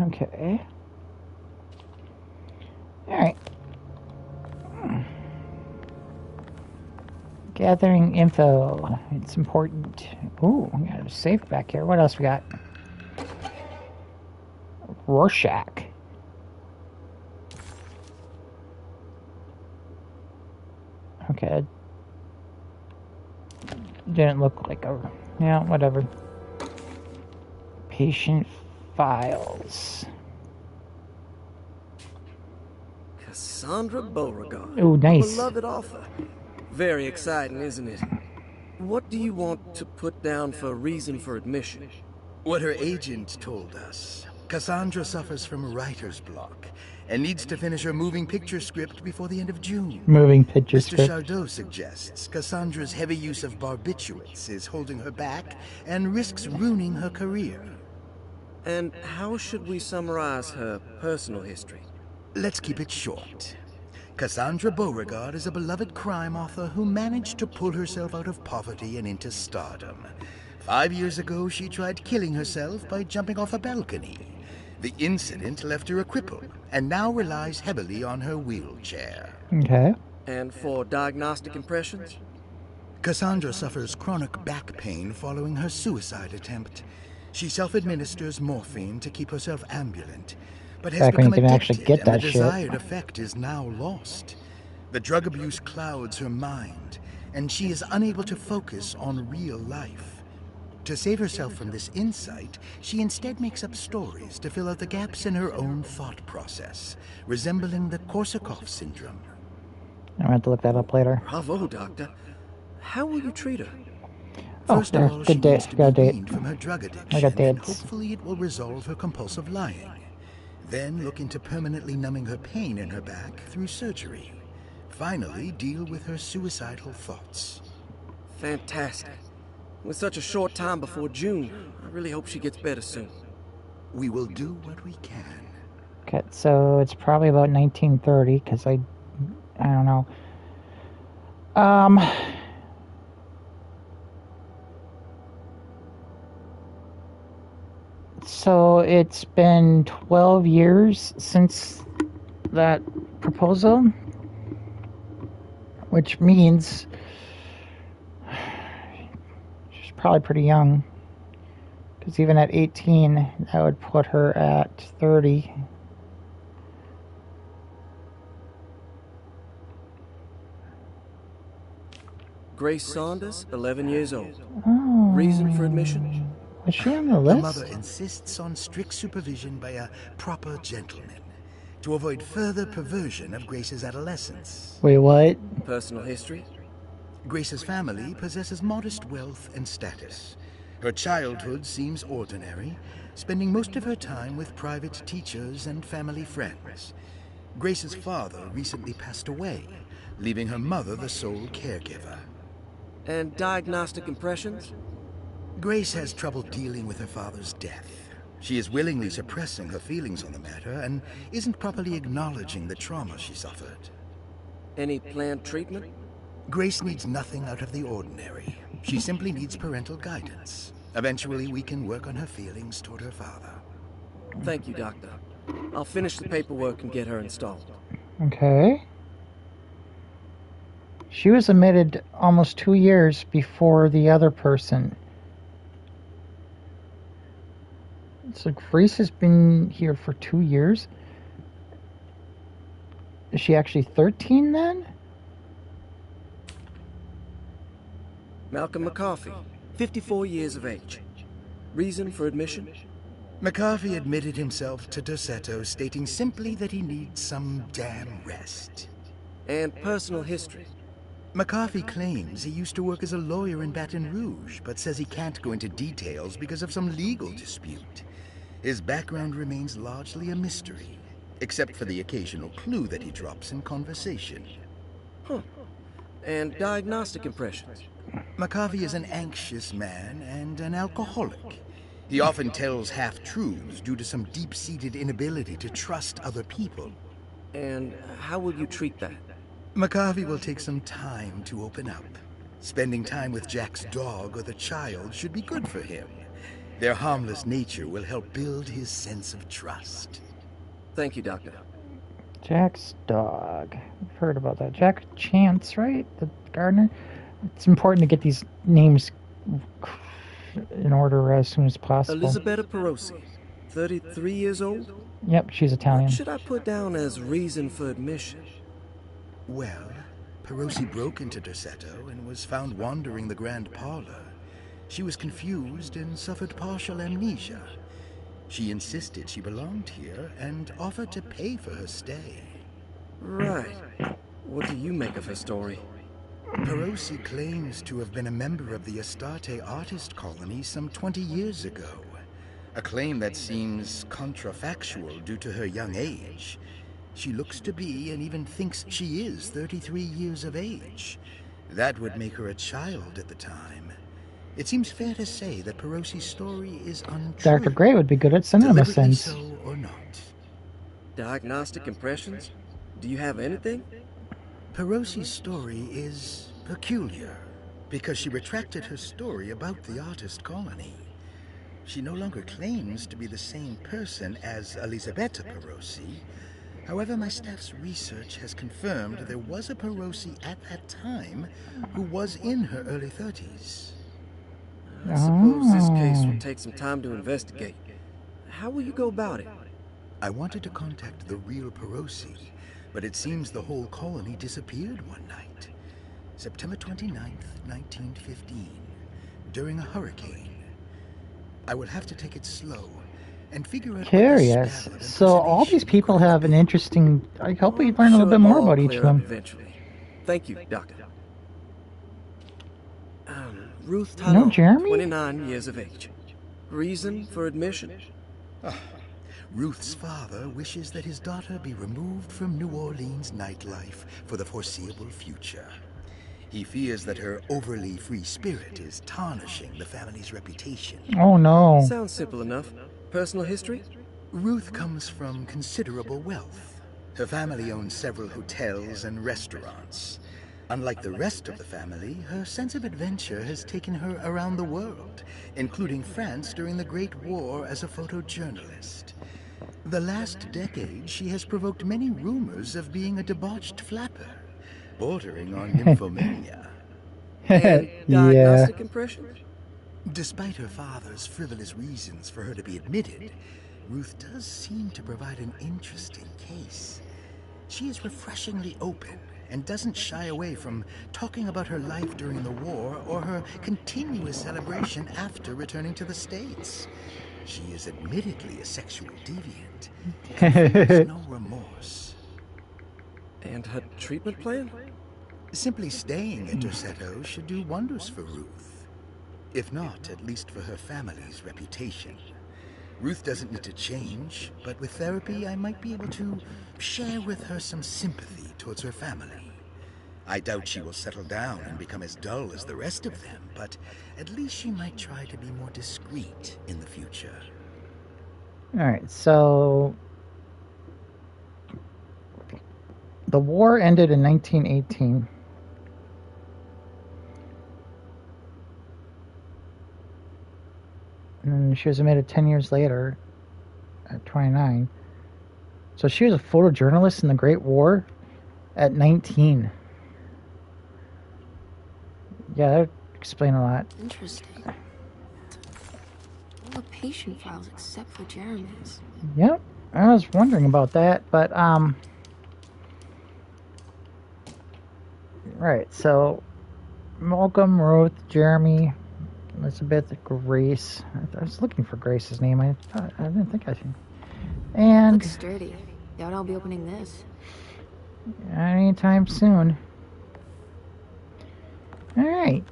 Okay. Alright. Gathering info. It's important. Ooh, we got a safe back here. What else we got? Rorschach. Okay. Didn't look like a... Yeah, whatever. Patient files. Cassandra Beauregard. Oh, nice. A beloved author. Very exciting, isn't it? What do you want to put down for reason for admission? What her agent told us. Cassandra suffers from writer's block and needs to finish her moving picture script before the end of June. Moving picture Mr. script. Chardot suggests Cassandra's heavy use of barbiturates is holding her back and risks ruining her career. And how should we summarize her personal history? Let's keep it short. Cassandra Beauregard is a beloved crime author who managed to pull herself out of poverty and into stardom. 5 years ago, she tried killing herself by jumping off a balcony. The incident left her a cripple, and now relies heavily on her wheelchair. Okay. And for diagnostic impressions? Cassandra suffers chronic back pain following her suicide attempt. She self-administers morphine to keep herself ambulant, but has Back when you become can actually addicted, get and that the shit. desired effect is now lost. The drug abuse clouds her mind, and she is unable to focus on real life. To save herself from this insight, she instead makes up stories to fill out the gaps in her own thought process, resembling the Korsakoff syndrome. I'm going to have to look that up later. Bravo, Doctor. How will you treat her? Oh, First there. of all, Good she day. needs to Got a be date. weaned from her drug I got addiction, and dates. hopefully it will resolve her compulsive lying. Then look into permanently numbing her pain in her back through surgery. Finally, deal with her suicidal thoughts. Fantastic. With such a short time before June, I really hope she gets better soon. We will do what we can. Okay, so it's probably about 1930, because I don't know. So it's been 12 years since that proposal, which means she's probably pretty young, because even at 18, that would put her at 30. Grace Saunders, 11 years old. Oh. Reason for admission? Was she on the Her list? mother insists on strict supervision by a proper gentleman to avoid further perversion of Grace's adolescence. Wait, what? Personal history? Grace's family possesses modest wealth and status. Her childhood seems ordinary, spending most of her time with private teachers and family friends. Grace's father recently passed away, leaving her mother the sole caregiver. And diagnostic impressions? Grace has trouble dealing with her father's death. She is willingly suppressing her feelings on the matter and isn't properly acknowledging the trauma she suffered. Any planned treatment? Grace needs nothing out of the ordinary. She simply needs parental guidance. Eventually, we can work on her feelings toward her father. Thank you, Doctor. I'll finish the paperwork and get her installed. Okay. She was admitted almost 2 years before the other person. So Grace has been here for 2 years. Is she actually 13 then? Malcolm McCarthy, 54 years of age. Reason for admission? McCarthy admitted himself to Dorsetto, stating simply that he needs some damn rest. And personal history? McCarthy claims he used to work as a lawyer in Baton Rouge, but says he can't go into details because of some legal dispute. His background remains largely a mystery, except for the occasional clue that he drops in conversation. Huh. And diagnostic impressions? McCarthy is an anxious man and an alcoholic. He often tells half-truths due to some deep-seated inability to trust other people. And how will you treat that? McCarthy will take some time to open up. Spending time with Jack's dog or the child should be good for him. Their harmless nature will help build his sense of trust. Thank you, Doctor. Jack's dog. I've heard about that. Jack Chance, right? The gardener? It's important to get these names in order as soon as possible. Elisabetta Perosi, 33 years old? Yep, she's Italian. What should I put down as reason for admission? Well, Perosi broke into Dorsetto and was found wandering the grand parlor. She was confused and suffered partial amnesia. She insisted she belonged here and offered to pay for her stay. Right. What do you make of her story? Perosi claims to have been a member of the Astarte artist colony some 20 years ago. A claim that seems contrafactual due to her young age. She looks to be and even thinks she is 33 years of age. That would make her a child at the time. It seems fair to say that Perosi's story is untrue. Dr. Gray would be good at cinema Deliberately sense. so or not. Diagnostic impressions? Do you have anything? Perosi's story is peculiar because she retracted her story about the artist colony. She no longer claims to be the same person as Elisabetta Perosi. However, my staff's research has confirmed there was a Perosi at that time who was in her early 30s. I suppose this case will take some time to investigate. How will you go about it? I wanted to contact the real Perosi, but it seems the whole colony disappeared one night. September 29th, 1915, during a hurricane. I will have to take it slow and figure out. Curious. So all these people have an interesting. I hope we learn a little bit more about each of them. Eventually. Thank you, Doctor. Ruth Talon, No, Jeremy? 29 years of age. Reason for admission? Ruth's father wishes that his daughter be removed from New Orleans nightlife for the foreseeable future. He fears that her overly free spirit is tarnishing the family's reputation. Oh no. Sounds simple enough. Personal history? Ruth comes from considerable wealth. Her family owns several hotels and restaurants. Unlike the rest of the family, her sense of adventure has taken her around the world, including France during the Great War as a photojournalist. The last decade, she has provoked many rumors of being a debauched flapper, bordering on nymphomania. And diagnostic impression? Despite her father's frivolous reasons for her to be admitted, Ruth does seem to provide an interesting case. She is refreshingly open and doesn't shy away from talking about her life during the war or her continuous celebration after returning to the States. She is admittedly a sexual deviant and feels no remorse. And her treatment plan? Simply staying at Derceto should do wonders for Ruth. If not, at least for her family's reputation. Ruth doesn't need to change, but with therapy I might be able to share with her some sympathy towards her family. I doubt she will settle down and become as dull as the rest of them, but at least she might try to be more discreet in the future. Alright, so the war ended in 1918. And then she was admitted 10 years later at 29. So she was a photojournalist in the Great War at 19. Yeah, that would explain a lot. Interesting. All the patient files except for Jeremy's. Yep, I was wondering about that, but right, so Malcolm, Ruth, Jeremy, Elizabeth, Grace. I was looking for Grace's name. I didn't think I should. And Looks sturdy. Doubt I'll be opening this. anytime soon. Alright.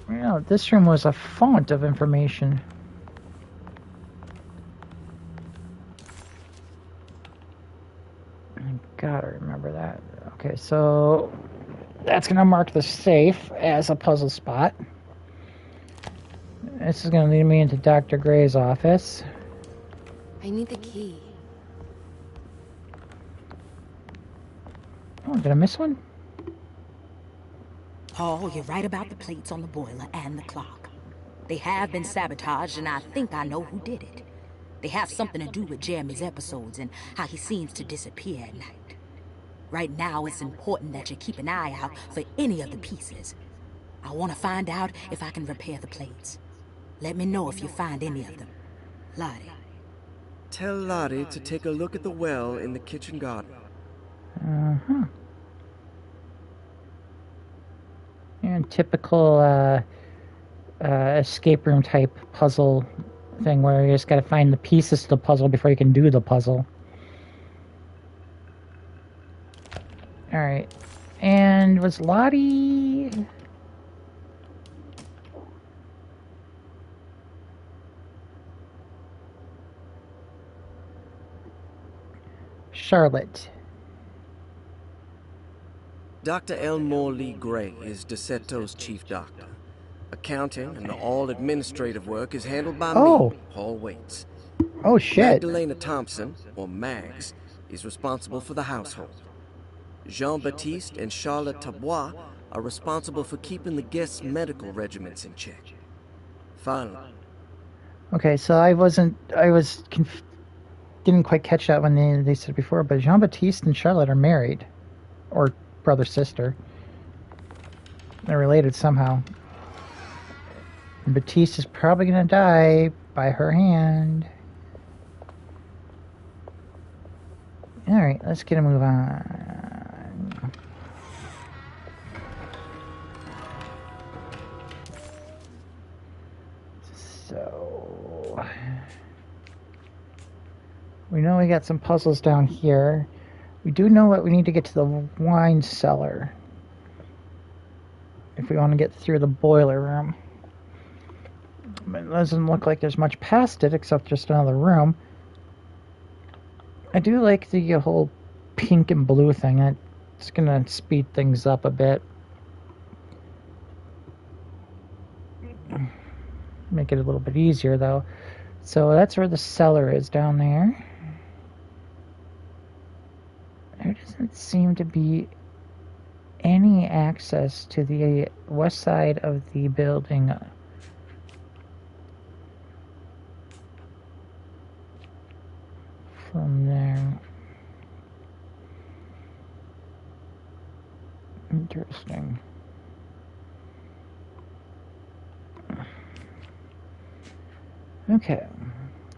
Well, this room was a font of information. I gotta remember that. Okay, so that's gonna mark the safe as a puzzle spot. This is gonna lead me into Dr. Gray's office. I need the key. Oh, did I miss one? Paul, you're right about the plates on the boiler and the clock. They have been sabotaged, and I think I know who did it. They have something to do with Jeremy's episodes and how he seems to disappear at night. Right now, it's important that you keep an eye out for any of the pieces. I want to find out if I can repair the plates. Let me know if you find any of them. Lottie. Tell Lottie to take a look at the well in the kitchen garden. Uh-huh. And typical escape room type puzzle thing where you just gotta find the pieces to the puzzle before you can do the puzzle. Alright. And was Lottie... Charlotte. Dr. Elmore Lee Gray is Derceto's chief doctor. Accounting and all administrative work is handled by me, Paul Waits. Oh, shit. Magdalena Thompson, or Mags, is responsible for the household. Jean-Baptiste and Charlotte Tabois are responsible for keeping the guests' medical regimens in check. Finally, Okay, so didn't quite catch that when they said before, but Jean-Baptiste and Charlotte are married. Or brother-sister. They're related somehow. And Baptiste is probably going to die by her hand. Alright, let's get a move on. So... we know we got some puzzles down here. We do know that we need to get to the wine cellar. If we want to get through the boiler room. It doesn't look like there's much past it except just another room. I do like the whole pink and blue thing. It's going to speed things up a bit. Make it a little bit easier though. So that's where the cellar is down there. There doesn't seem to be any access to the west side of the building. From there. Interesting. Okay.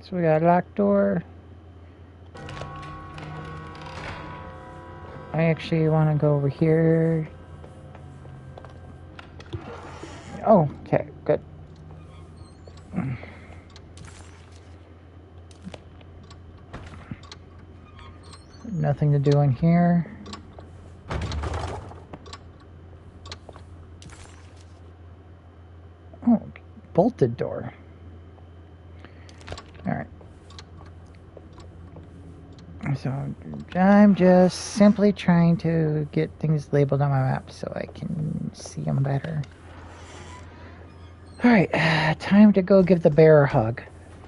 So we got a locked door. I actually want to go over here. Oh, okay, good. Nothing to do in here. Oh, bolted door. Alright. So, I'm just simply trying to get things labeled on my map so I can see them better. Alright, time to go give the bear a hug.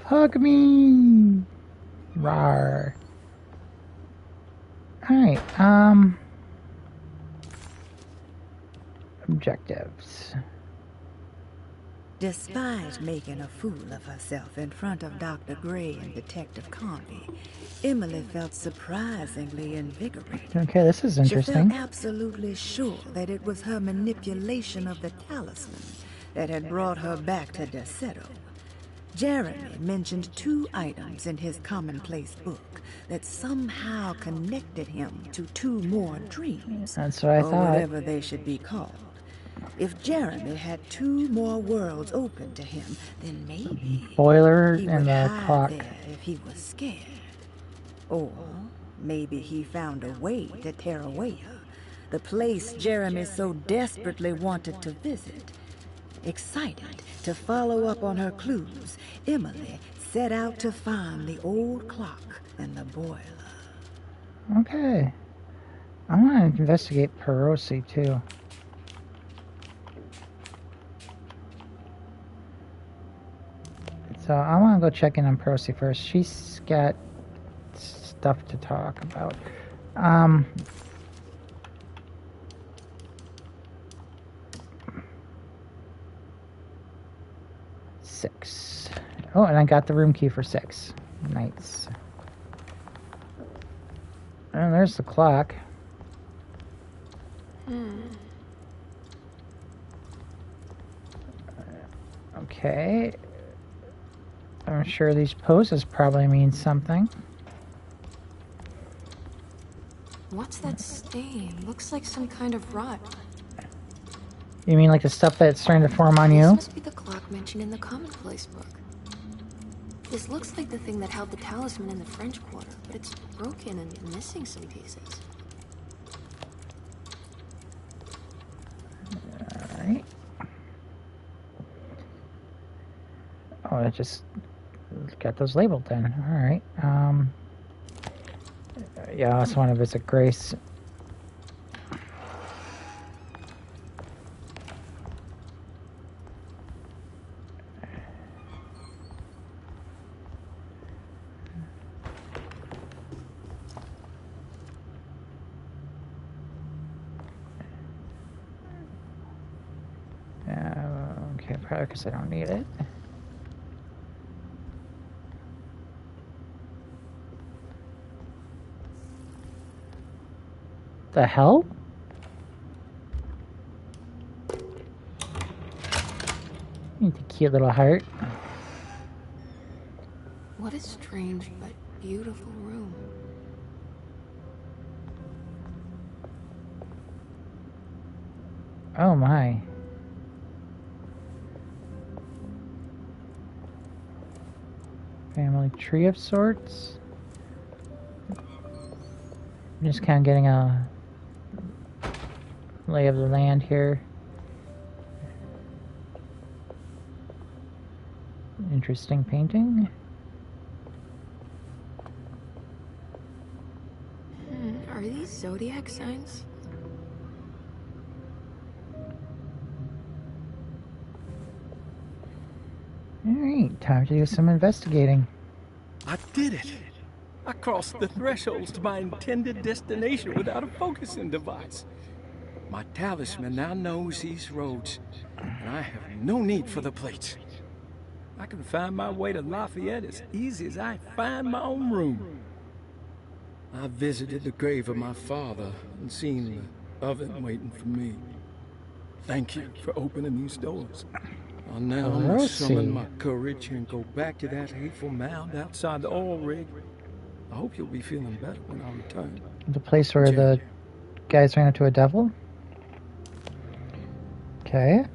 Hug me! Rawr. Alright, objectives. Despite making a fool of herself in front of Dr. Gray and Detective Conby, Emily felt surprisingly invigorated. Okay, this is interesting. She felt absolutely sure that it was her manipulation of the talisman that had brought her back to Derceto. Jeremy mentioned 2 items in his commonplace book that somehow connected him to 2 more dreams. That's what I thought. Or whatever they should be called. If Jeremy had 2 more worlds open to him, then maybe boiler he and would the hide clock. there if he was scared. Or maybe he found a way to Tarawea, the place Jeremy so desperately wanted to visit. Excited to follow up on her clues, Emily set out to find the old clock and the boiler. Okay. I want to investigate Perosi too. So I want to go check in on Perosi first. She's got stuff to talk about. 6. Oh, and I got the room key for 6. Nice. And there's the clock. Okay. I'm sure these poses probably mean something. What's that stain? Looks like some kind of rot. You mean like the stuff that's starting to form on you? This must be the clock mentioned in the commonplace book. This looks like the thing that held the talisman in the French Quarter, but it's broken and missing some pieces. Alright. Oh, I just got those labeled then. Alright. Yeah, I also want to visit Grace. Okay, probably because I don't need it. The hell? The cute little heart. What a strange but beautiful room. Oh my. Family tree of sorts. I'm just kind of getting a lay of the land here. Interesting painting. Are these zodiac signs? Alright, time to do some investigating. I did it! I crossed the thresholds to my intended destination without a focusing device. My talisman now knows these roads, and I have no need for the plates. I can find my way to Lafayette as easy as I find my own room. I visited the grave of my father and seen the oven waiting for me. Thank you for opening these doors. I'll now summon my courage and go back to that hateful mound outside the oil rig. I hope you'll be feeling better when I return. The place where the guys ran into a devil? Okay.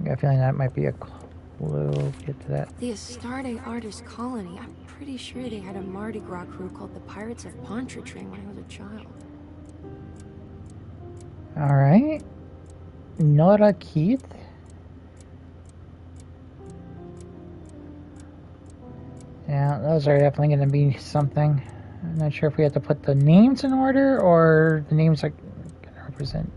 I got a feeling that might be a clue. Get to that. The Astarte Artist Colony. I'm pretty sure they had a Mardi Gras crew called the Pirates of Pontchartrain when I was a child. Alright. Nora Keith. Yeah, those are definitely going to be something. I'm not sure if we have to put the names in order or the names are going to represent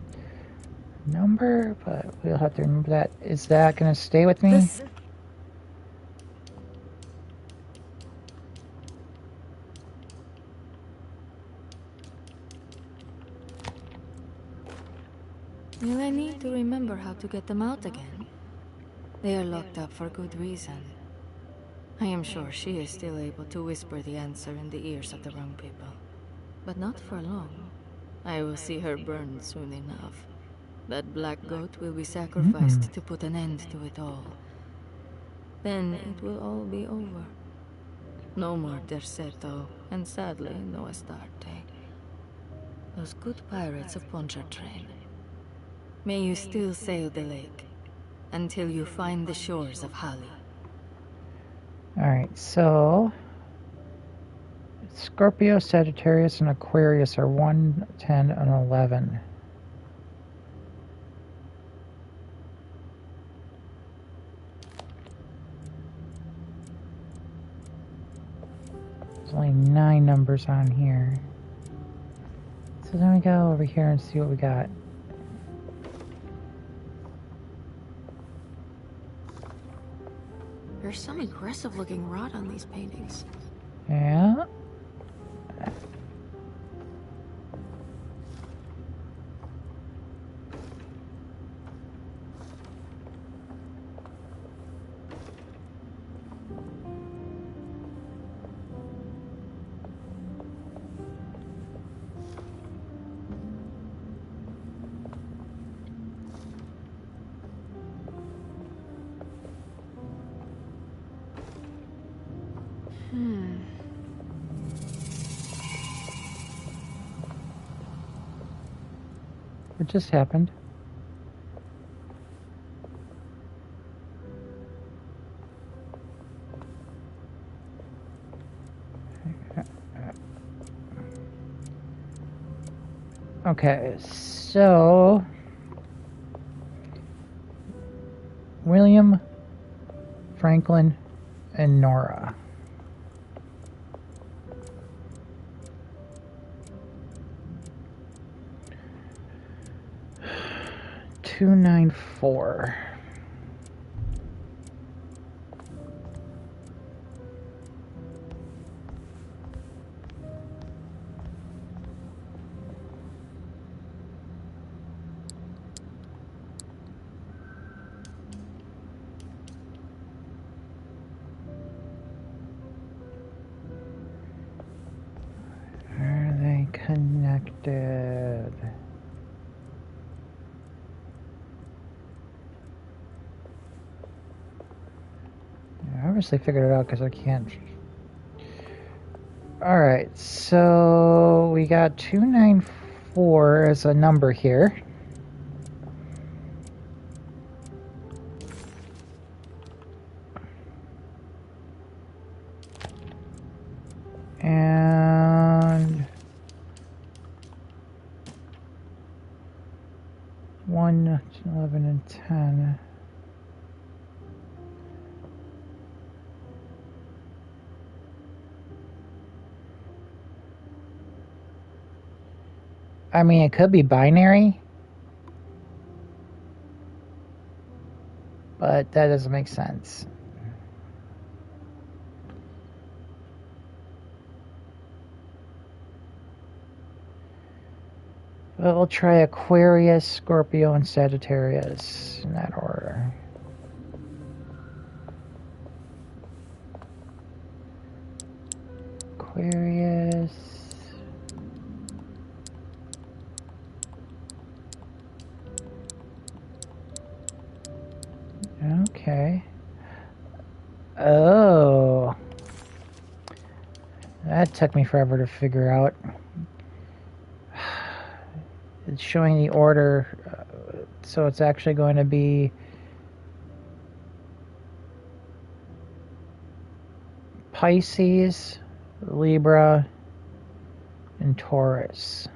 number, but we'll have to remember that. Is that going to stay with me? Will I need to remember how to get them out again? They are locked up for good reason. I am sure she is still able to whisper the answer in the ears of the wrong people. But not for long. I will see her burned soon enough. That black goat will be sacrificed to put an end to it all. Then it will all be over. No more Derceto, and sadly, no Astarte. Those good pirates of Pontchartrain. May you still sail the lake, until you find the shores of Hali. Alright, so Scorpio, Sagittarius, and Aquarius are 1, 10, and 11. There's only 9 numbers on here. So then we go over here and see what we got. There's some aggressive looking rot on these paintings. Yeah. What just happened? Okay, so William, Franklin, and Nora. $294. Are they connected. I obviously figured it out because I can't. Alright, so we got 294 as a number here. And 1, 11, and 10. I mean, it could be binary, but that doesn't make sense. But we'll try Aquarius, Scorpio, and Sagittarius in that order. Aquarius. Okay. Oh. That took me forever to figure out. It's showing the order, so it's actually going to be Pisces, Libra, and Taurus.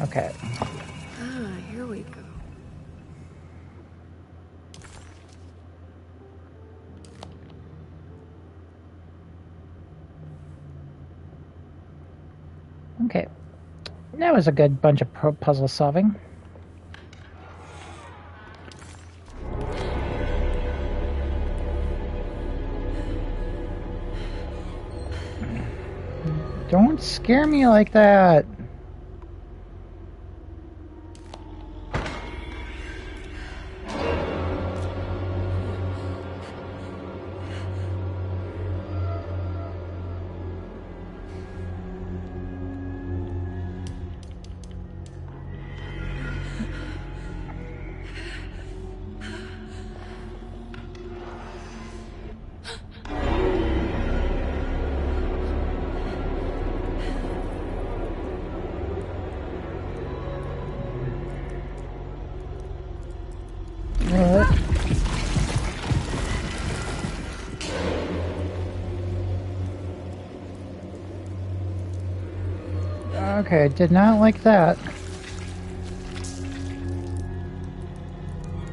Okay. Here we go. Okay. That was a good bunch of puzzle solving. Don't scare me like that. Okay, did not like that.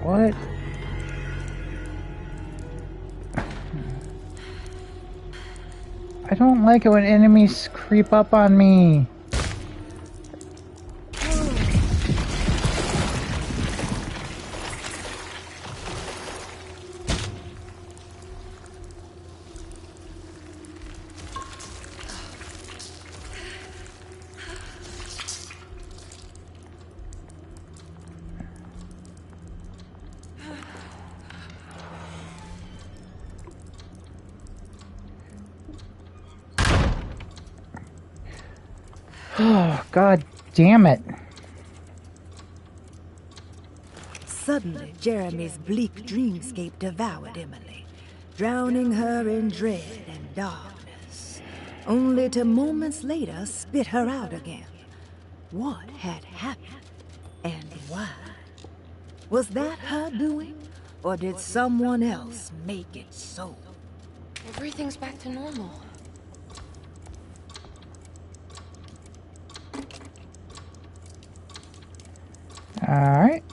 What? I don't like it when enemies creep up on me. Oh, God damn it. Suddenly, Jeremy's bleak dreamscape devoured Emily, drowning her in dread and darkness, only to moments later spit her out again. What had happened, and why? Was that her doing, or did someone else make it so? Everything's back to normal. Alright.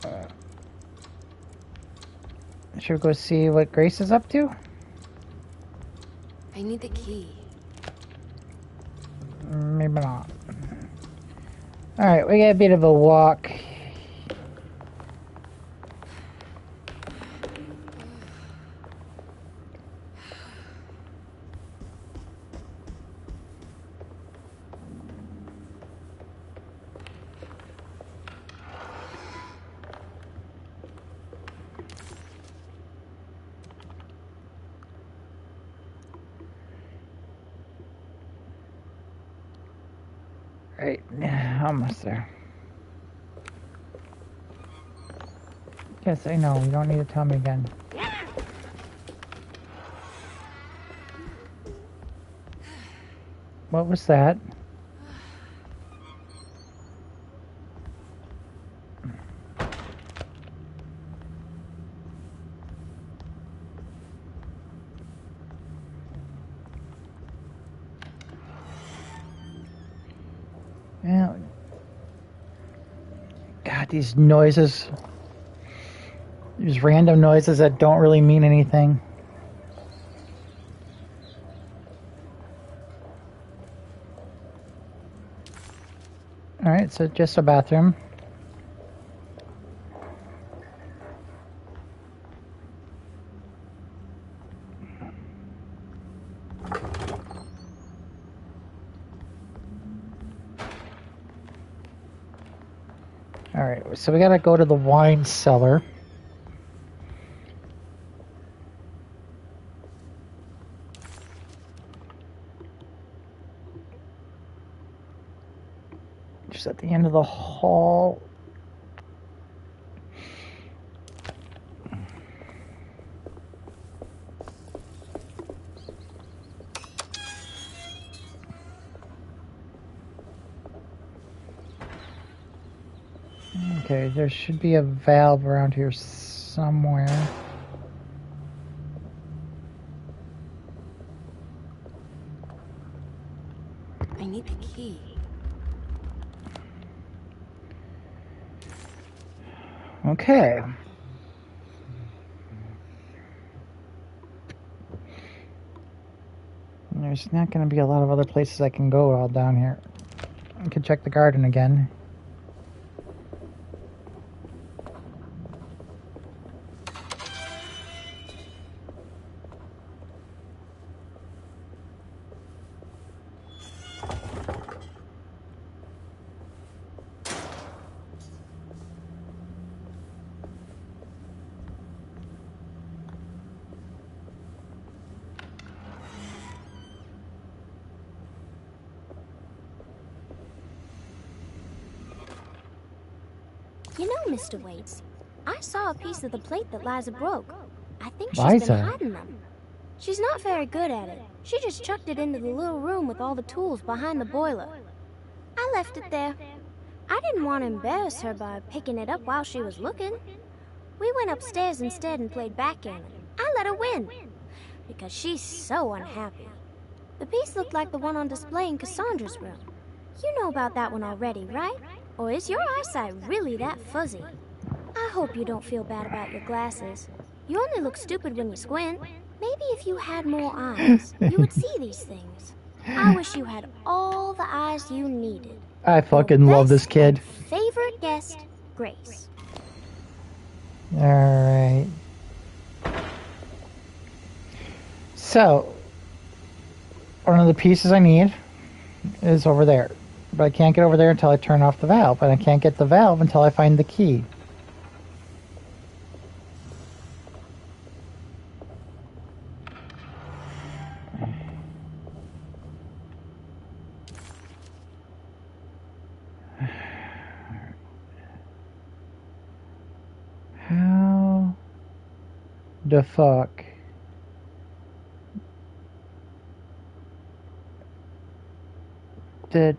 Should we go see what Grace is up to? I need the key. Maybe not. Alright, we got a bit of a walk. Alright, almost there. Yes, I know. You don't need to tell me again. What was that? Yeah. God, these noises. These random noises that don't really mean anything. Alright, so just a bathroom. Alright, so we gotta go to the wine cellar. Just at the end of the hall. Okay, there should be a valve around here somewhere. I need the key. Okay. There's not going to be a lot of other places I can go all down here. I could check the garden again. You know, Mr. Waits, I saw a piece of the plate that Liza broke. I think she's Liza? been hiding them. She's not very good at it. She just chucked it into the little room with all the tools behind the boiler. I left it there. I didn't want to embarrass her by picking it up while she was looking. We went upstairs instead and played backgammon. I let her win, because she's so unhappy. The piece looked like the one on display in Cassandra's room. You know about that one already, right? Or is your eyesight really that fuzzy? I hope you don't feel bad about your glasses. You only look stupid when you squint. Maybe if you had more eyes, you would see these things. I wish you had all the eyes you needed. I fucking love this kid. Favorite guest, Grace. Alright. So, one of the pieces I need is over there. But I can't get over there until I turn off the valve. And I can't get the valve until I find the key. How the fuck? Did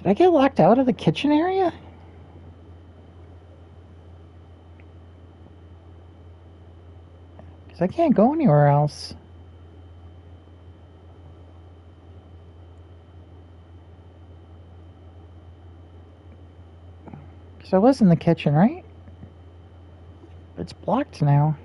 I get locked out of the kitchen area? Because I can't go anywhere else. Because I was in the kitchen, right? It's blocked now.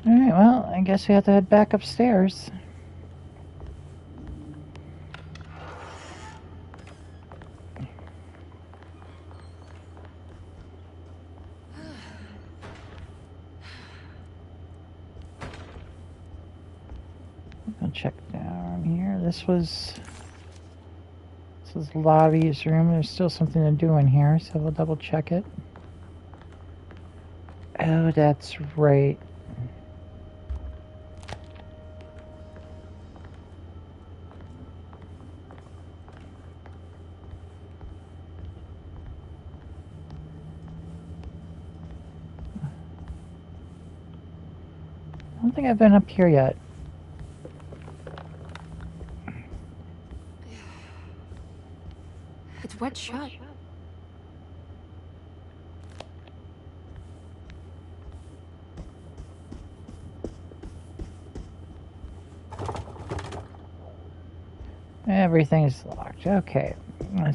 Alright, well, I guess we have to head back upstairs. I'll check down here. This was This is Lottie's room. There's still something to do in here, so we'll double check it. Oh, that's right. I don't think I've been up here yet. It's wet shut. Everything's locked. Okay.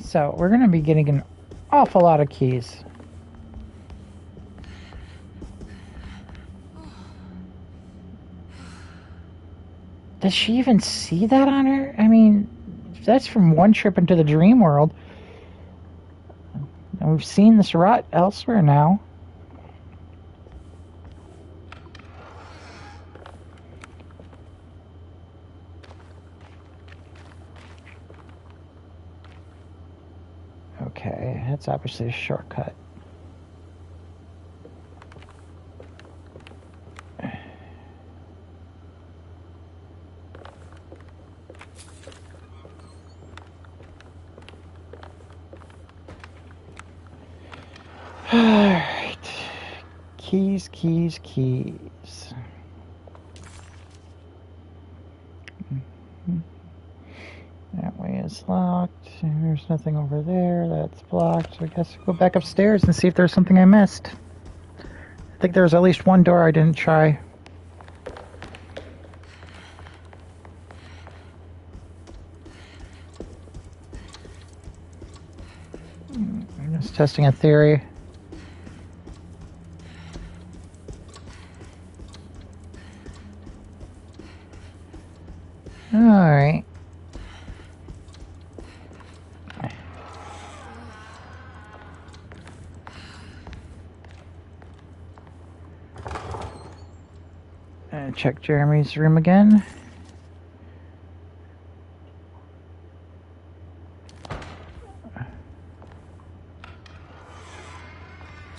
So we're going to be getting an awful lot of keys. Does she even see that on her? I mean, that's from one trip into the dream world. And we've seen this rot elsewhere now. Okay, that's obviously a shortcut. Alright. Keys, keys, keys. That way is locked. There's nothing over there. That's blocked. So I guess I'll go back upstairs and see if there's something I missed. I think there's at least one door I didn't try. I'm just testing a theory. Alright. Check Jeremy's room again.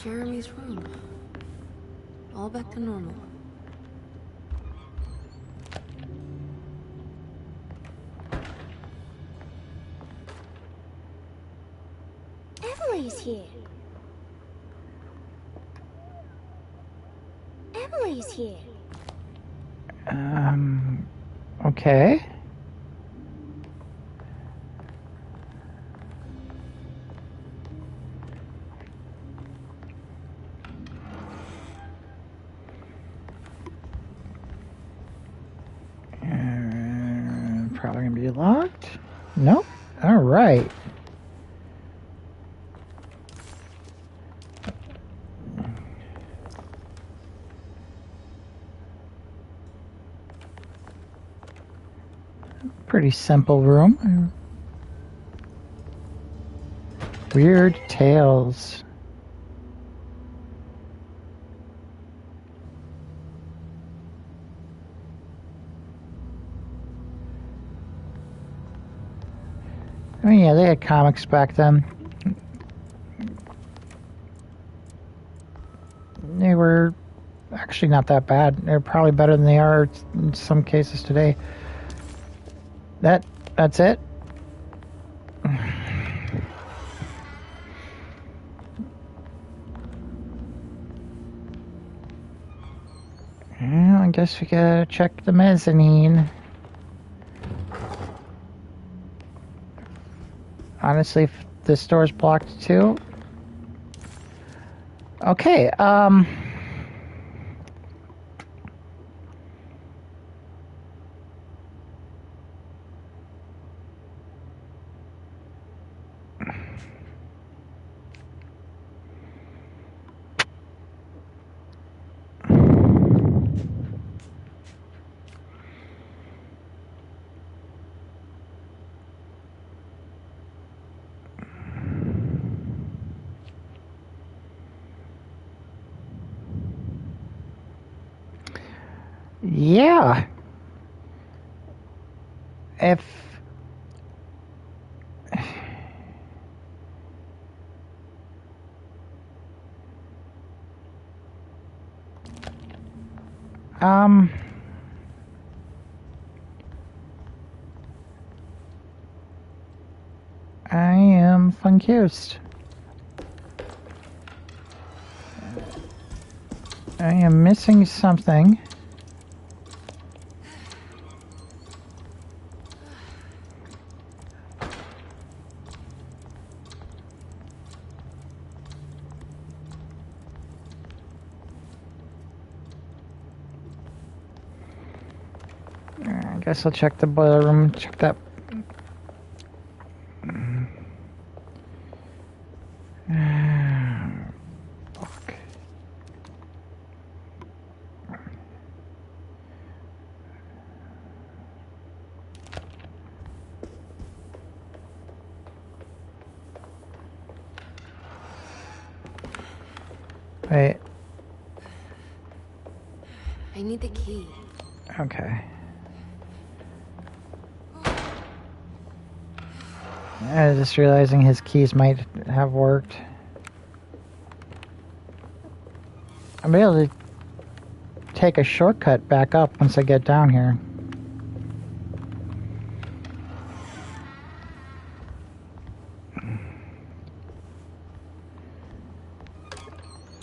Jeremy's room. All back to normal. Emily's here. Emily's here. Okay. Probably gonna be locked. Nope. All right. Pretty simple room. Weird tales. I mean, yeah, they had comics back then. They were actually not that bad. They're probably better than they are in some cases today. That's it. Well, I guess we gotta check the mezzanine. Honestly, if this door's blocked too. Okay, yeah. I am confused. I am missing something. I guess I'll check the boiler room, check that. Fuck. Wait. I need the key. Okay. I was just realizing his keys might have worked. I'll be able to take a shortcut back up once I get down here.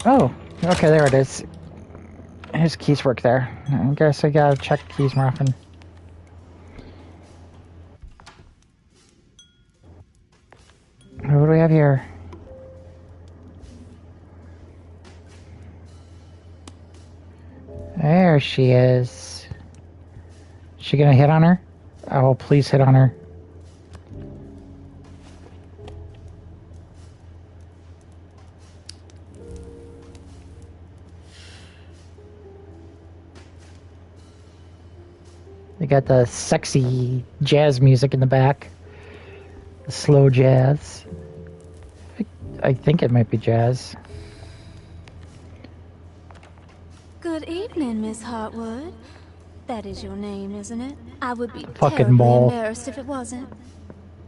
Oh, okay, there it is. His keys work there. I guess I gotta check keys more often. What do we have here? There she is. Is she gonna hit on her? Oh, please hit on her. They got the sexy jazz music in the back. The slow jazz. I think it might be jazz. Good evening, Miss Hartwood. That is your name, isn't it? I would be Fucking terribly mole. embarrassed if it wasn't.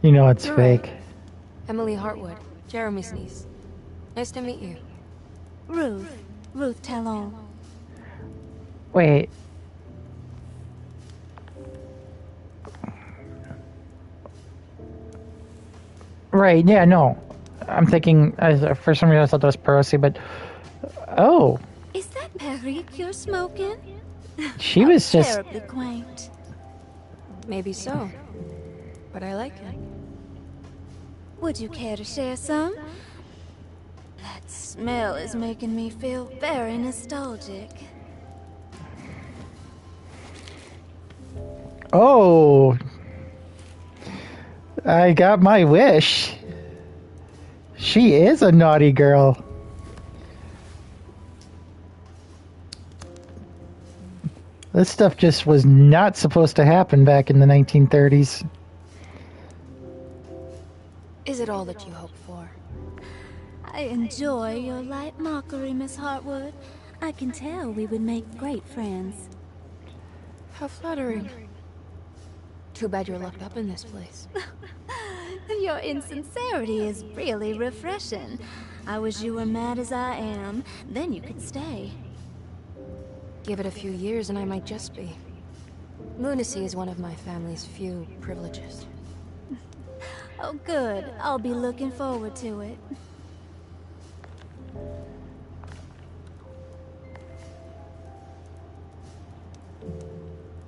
You know it's You're fake. right. Emily Hartwood, Jeremy's niece. Nice to meet you. Ruth Talon. Wait. Right, yeah, no. I'm thinking, for some reason I thought that was Percy, but... Oh, Is that Perique you're smoking? she was just... Terribly quaint. Maybe so. But I like it. Would you care to share some? That smell is making me feel very nostalgic. Oh. I got my wish. She is a naughty girl. This stuff just was not supposed to happen back in the 1930s. Is it all that you hoped for? I enjoy your light mockery, Miss Hartwood. I can tell we would make great friends. How flattering. Too bad you're locked up in this place. Your insincerity is really refreshing. I wish you were mad as I am. Then you could stay. Give it a few years and I might just be. Lunacy is one of my family's few privileges. Oh, good. I'll be looking forward to it.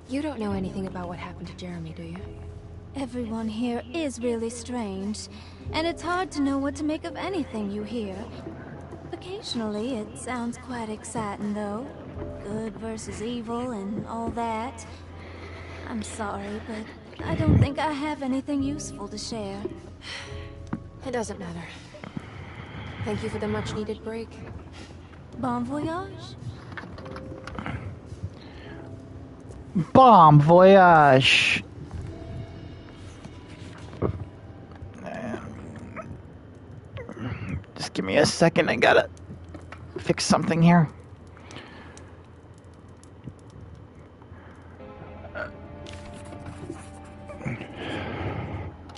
You don't know anything about what happened to Jeremy, do you? Everyone here is really strange, and it's hard to know what to make of anything you hear. Occasionally, it sounds quite exciting, though. Good versus evil and all that. I'm sorry, but I don't think I have anything useful to share. It doesn't matter. Thank you for the much-needed break. Bon voyage? Bon voyage. Just give me a second. I gotta fix something here.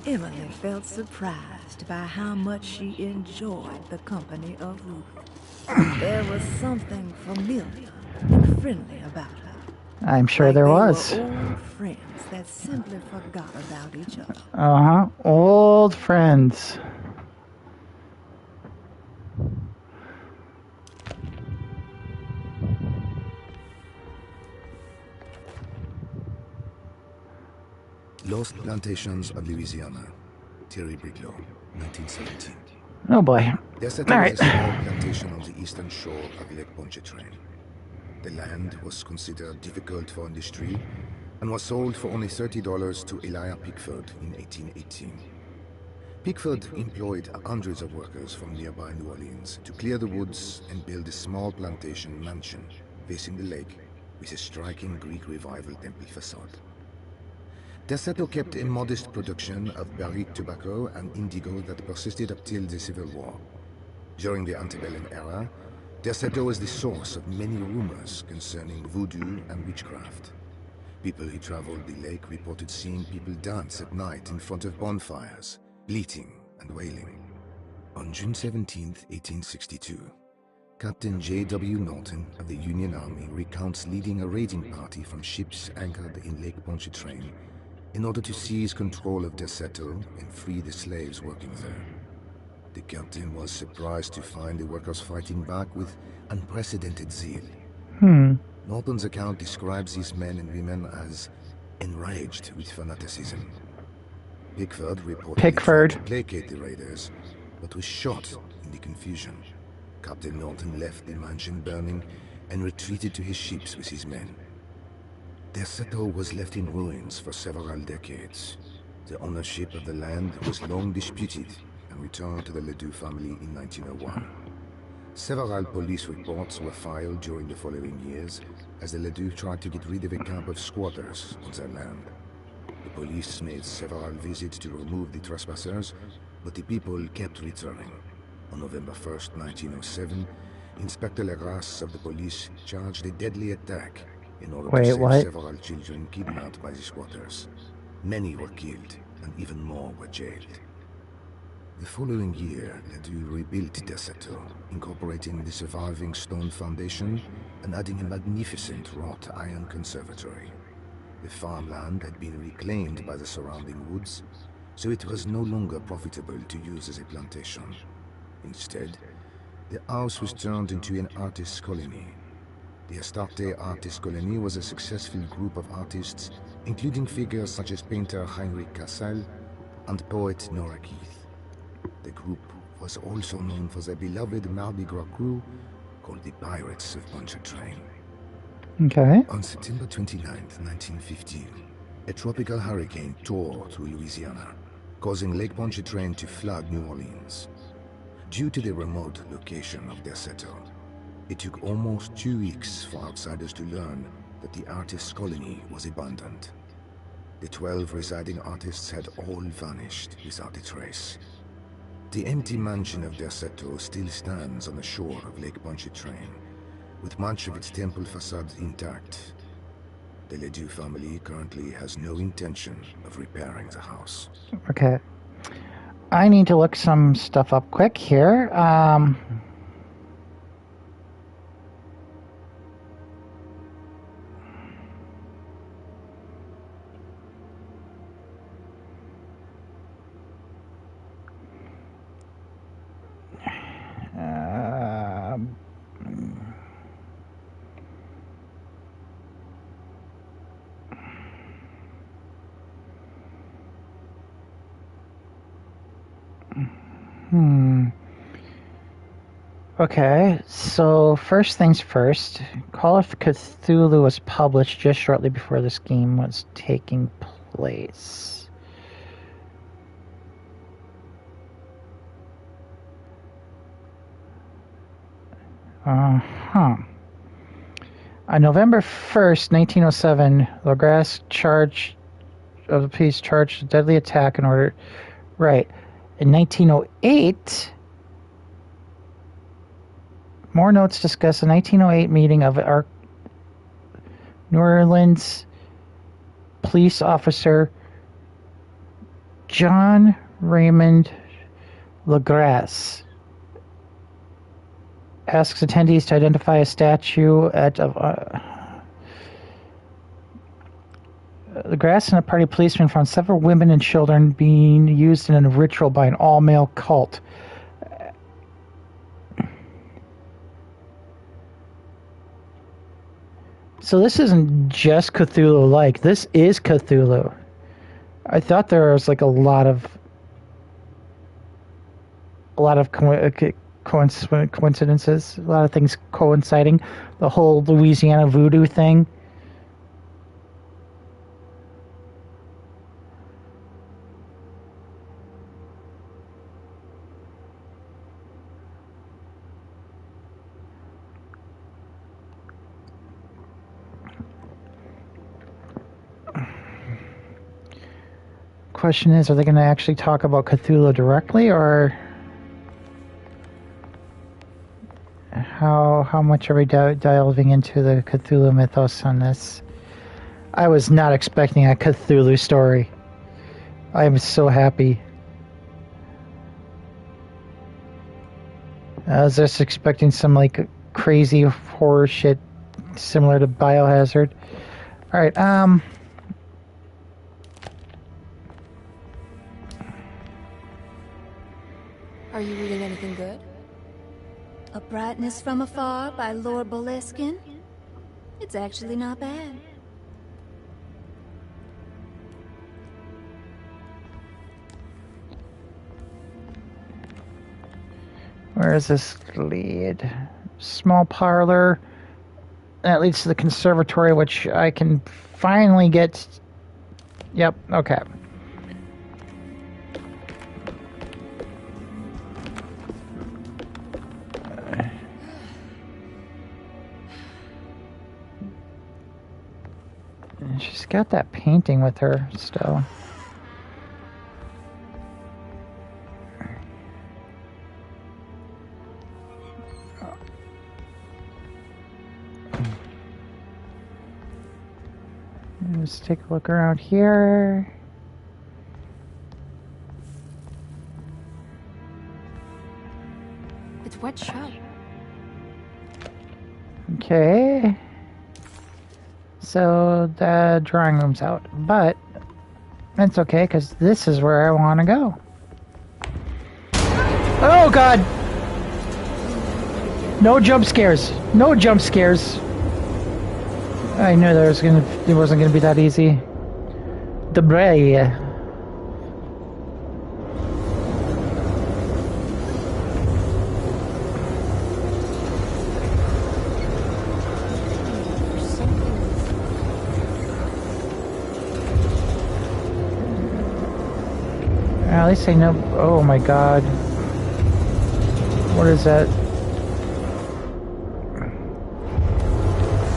Emily felt surprised by how much she enjoyed the company of Ruth. There was something familiar and friendly about her. I'm sure Like there they was. were old friends that simply forgot about each other. Uh-huh. Old friends. Lost Plantations of Louisiana. Terry Briglow, 1917. Oh boy. Deseto All was right. a small plantation on the eastern shore of Lake Pontchartrain. The land was considered difficult for industry and was sold for only $30 to Elijah Pickford in 1818. Pickford employed hundreds of workers from nearby New Orleans to clear the woods and build a small plantation mansion facing the lake with a striking Greek Revival temple facade. Deseto kept a modest production of barrique tobacco and indigo that persisted up till the Civil War. During the antebellum era, Deseto was the source of many rumors concerning voodoo and witchcraft. People who traveled the lake reported seeing people dance at night in front of bonfires, bleating and wailing. On June 17, 1862, Captain J.W. Norton of the Union Army recounts leading a raiding party from ships anchored in Lake Pontchartrain in order to seize control of Deseto and free the slaves working there. The captain was surprised to find the workers fighting back with unprecedented zeal. Norton's account describes these men and women as enraged with fanaticism. Pickford reportedly tried to placate the raiders, but was shot in the confusion. Captain Norton left the mansion burning and retreated to his ships with his men. Deseto was left in ruins for several decades. The ownership of the land was long disputed and returned to the Ledoux family in 1901. Several police reports were filed during the following years as the Ledoux tried to get rid of a camp of squatters on their land. The police made several visits to remove the trespassers, but the people kept returning. On November 1st, 1907, Inspector Legrasse of the police charged a deadly attack in order to save several children kidnapped by the squatters. Many were killed, and even more were jailed. The following year, Ledoux rebuilt Deseto, incorporating the surviving stone foundation and adding a magnificent wrought iron conservatory. The farmland had been reclaimed by the surrounding woods, so it was no longer profitable to use as a plantation. Instead, the house was turned into an artist's colony. The Astarte Artist Colony was a successful group of artists, including figures such as painter Heinrich Cassel and poet Nora Keith. The group was also known for their beloved Mardi Gras crew called the Pirates of Pontchartrain. Okay. On September 29, 1915, a tropical hurricane tore through Louisiana, causing Lake Pontchartrain to flood New Orleans. Due to the remote location of Deseto, it took almost 2 weeks for outsiders to learn that the artist's colony was abandoned. The 12 residing artists had all vanished without a trace. The empty mansion of Deseto still stands on the shore of Lake Pontchartrain, with much of its temple facade intact. The Ledoux family currently has no intention of repairing the house. Okay. I need to look some stuff up quick here. Okay, so first things first, Call of Cthulhu was published just shortly before this game was taking place. On November 1st, 1907, Legrasse charged of the police charged a deadly attack in order... Right. In 1908... More notes discuss a 1908 meeting of New Orleans police officer John Raymond Legrasse. Asks attendees to identify a statue The Grassland Party policeman found several women and children being used in a ritual by an all-male cult. So this isn't just Cthulhu-like. This is Cthulhu. I thought there was like a lot of coincidences, a lot of things coinciding. The whole Louisiana voodoo thing. Question is, are they going to actually talk about Cthulhu directly, or how much are we delving into the Cthulhu mythos on this? I was not expecting a Cthulhu story. I am so happy. I was just expecting some like crazy horror shit similar to Biohazard. All right, Are you reading anything good? A Brightness from Afar by Lord Boleskine? It's actually not bad. where is this lead? Small parlor. That leads to the conservatory, which I can finally get. Yep, okay. She's got that painting with her still. Let's take a look around here. It's wet shut. Okay. So the drawing room's out, but that's okay because this is where I want to go. Oh God! No jump scares. No jump scares. I knew it wasn't gonna be that easy. Debray. At least I know. Oh my God. What is that?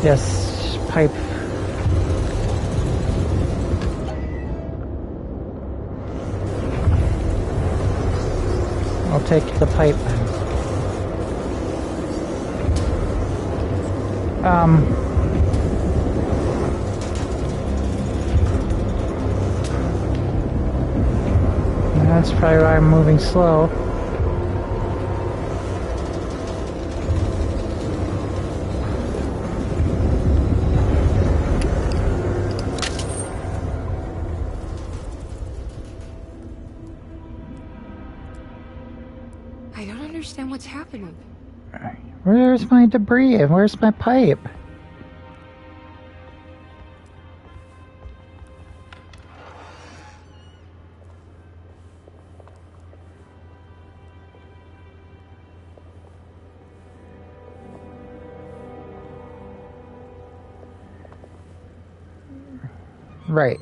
Yes, pipe. I'll take the pipe. That's probably why I'm moving slow. I don't understand what's happening. Where's my debris and where's my pipe? Right.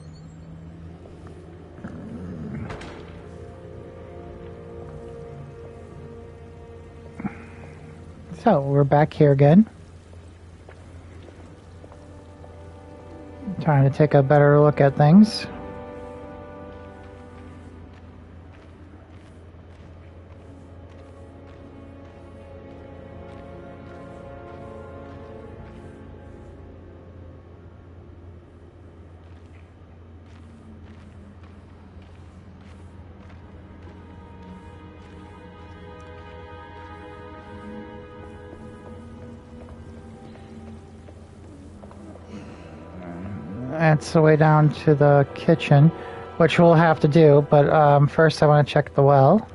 So, we're back here again. Trying to take a better look at things. That's the way down to the kitchen, which we'll have to do, but first I want to check the well.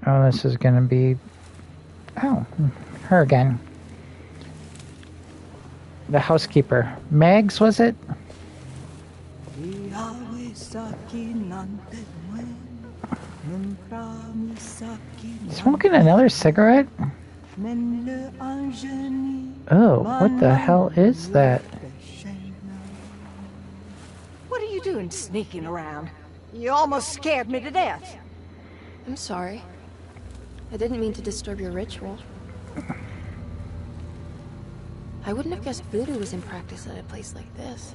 Oh, this is going to be... Oh, her again. The housekeeper. Megs, was it? Smoking another cigarette? Oh, what the hell is that? What are you doing sneaking around? You almost scared me to death. I'm sorry. I didn't mean to disturb your ritual. I wouldn't have guessed voodoo was in practice at a place like this.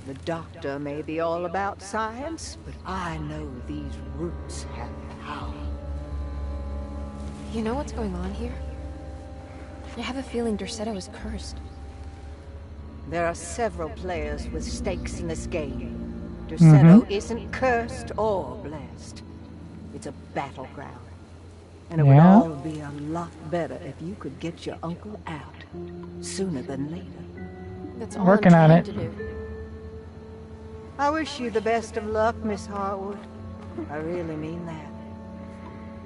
The doctor may be all about science, but I know these roots have power. You know what's going on here? I have a feeling Derceto is cursed. There are several players with stakes in this game. Derceto isn't cursed or blessed. It's a battleground. And it would all be a lot better if you could get your uncle out sooner than later. That's all working I'm on it. trying to do. I wish you the best of luck, Miss Harwood. I really mean that.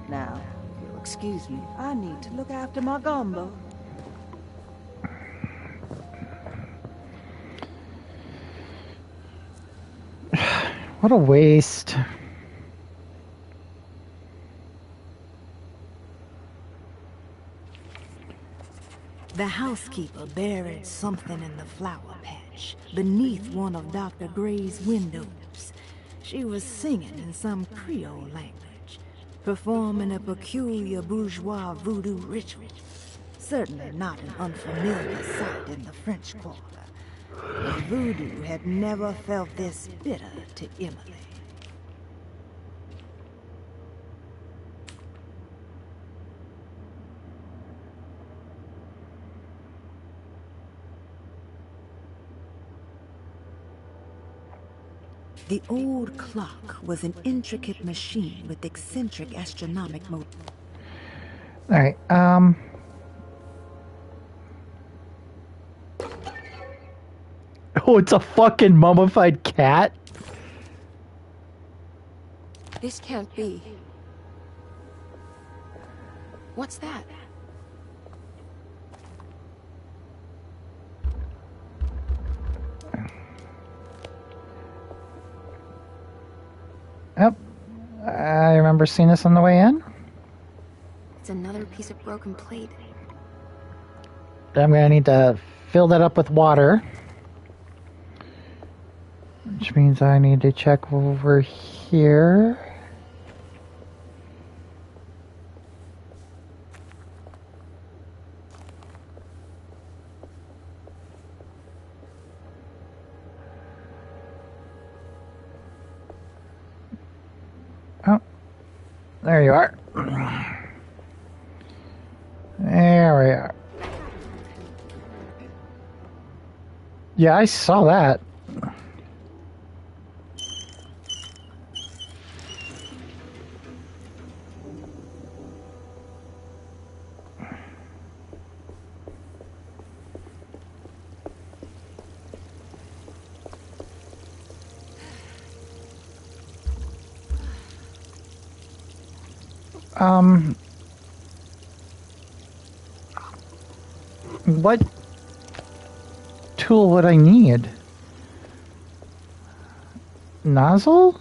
Now, if you'll excuse me, I need to look after my gumbo. What a waste. The housekeeper buried something in the flower patch beneath one of Dr. Gray's windows. She was singing in some Creole language, performing a peculiar bourgeois voodoo ritual. Certainly not an unfamiliar sight in the French Quarter. But voodoo had never felt this bitter to Emily. The old clock was an intricate machine with eccentric astronomic motion. Alright, Oh, it's a fucking mummified cat? This can't be. What's that? Yep. I remember seeing this on the way in. It's another piece of broken plate. I'm gonna need to fill that up with water. Which means I need to check over here. Oh, there you are. There we are. Yeah, I saw that. What tool would I need? Nozzle?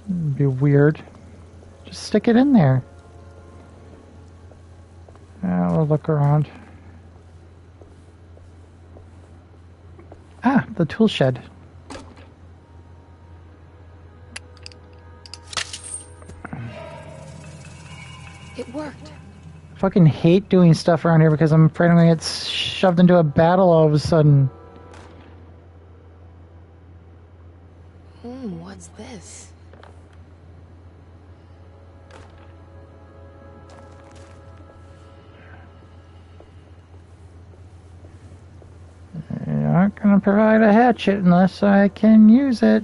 It'd be weird. Just stick it in there. We'll look around. Ah, the tool shed. It worked. Fucking hate doing stuff around here because I'm afraid I'm gonna get shoved into a battle all of a sudden. What's this? You're not gonna provide a hatchet unless I can use it.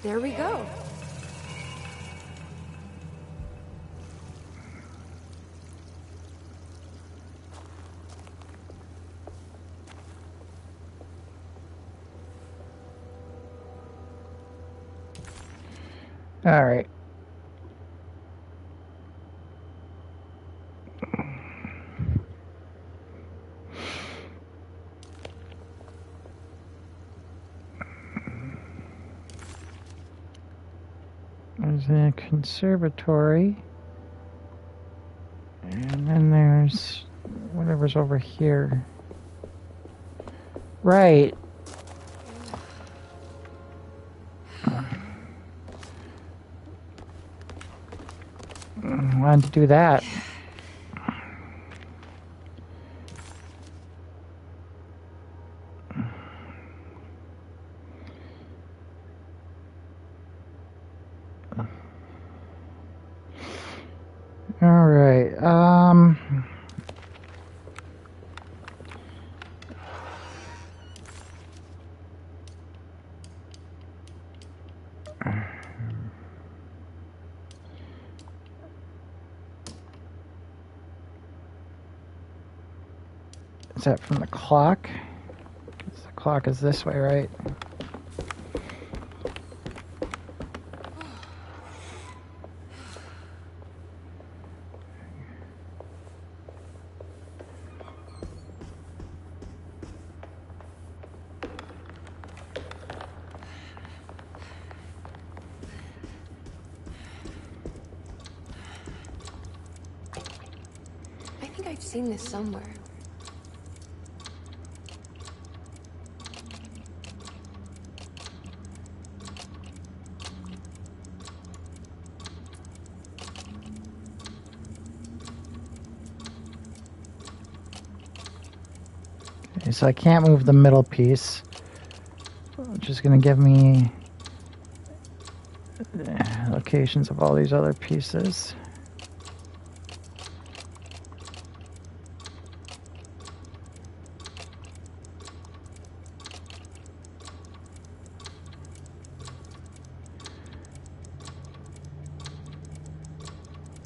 There we go. All right. There's a conservatory. And then there's whatever's over here. Right. Wanted to do that. All right. Is that from the clock? 'Cause the clock is this way, right? I think I've seen this somewhere. Okay, so I can't move the middle piece, which is going to give me the locations of all these other pieces.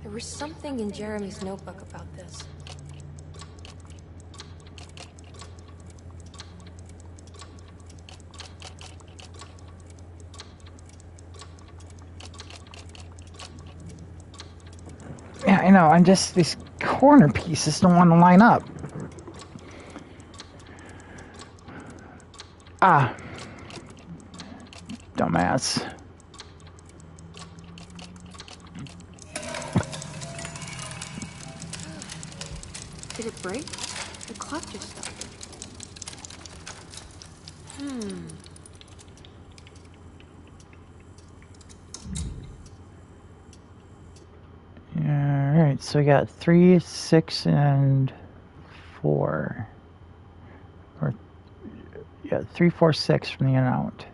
There was something in Jeremy's notebook about this. Yeah, I know. I'm just, these corner pieces don't want to line up. Ah. Dumbass. Did it break? The clock just stopped. Alright, so we got 3, 6, and 4. Or, yeah, 3, 4, 6 from the amount.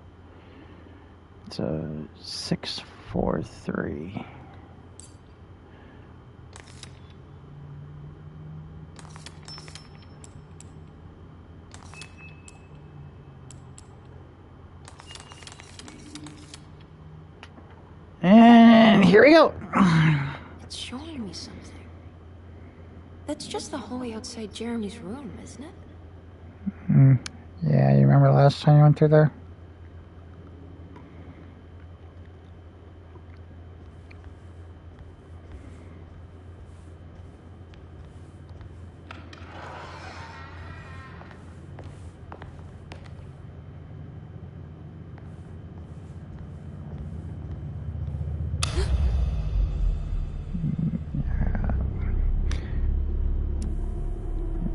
So 6, 4, 3. And here we go. It's showing me something. That's just the hallway outside Jeremy's room, isn't it? Yeah, you remember last time you went through there?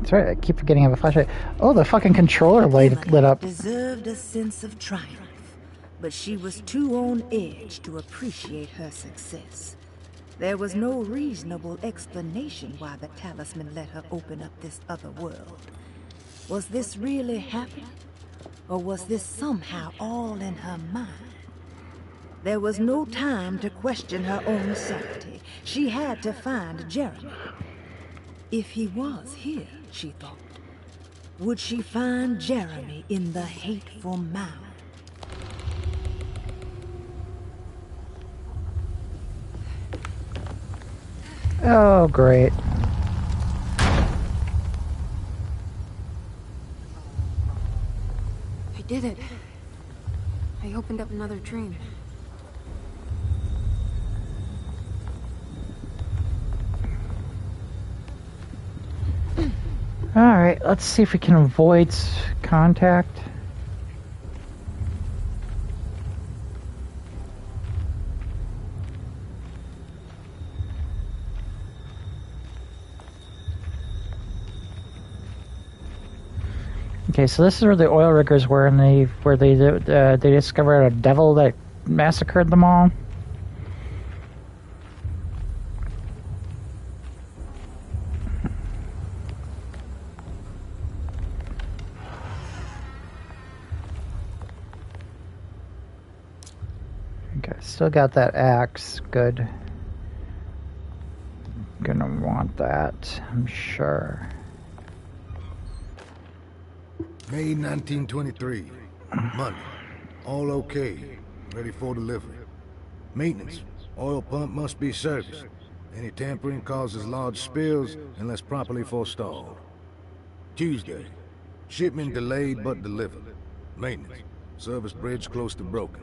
That's right, I keep forgetting I have a flashlight. Oh, the fucking controller light lit up. Deserved a sense of triumph, but she was too on edge to appreciate her success. There was no reasonable explanation why the talisman let her open up this other world. Was this really happening? Or was this somehow all in her mind? There was no time to question her own sanity. She had to find Jeremy. If he was here, she thought, would she find Jeremy in the hateful mound? Oh, great. I did it. I opened up another dream. Alright, let's see if we can avoid contact. Okay, so this is where the oil riggers were, and they discovered a devil that massacred them all. Okay, still got that axe. Good. Gonna want that, I'm sure. May 1923. Monday. All okay. Ready for delivery. Maintenance. Oil pump must be serviced. Any tampering causes large spills unless properly forestalled. Tuesday. Shipment delayed but delivered. Maintenance. Service bridge close to broken.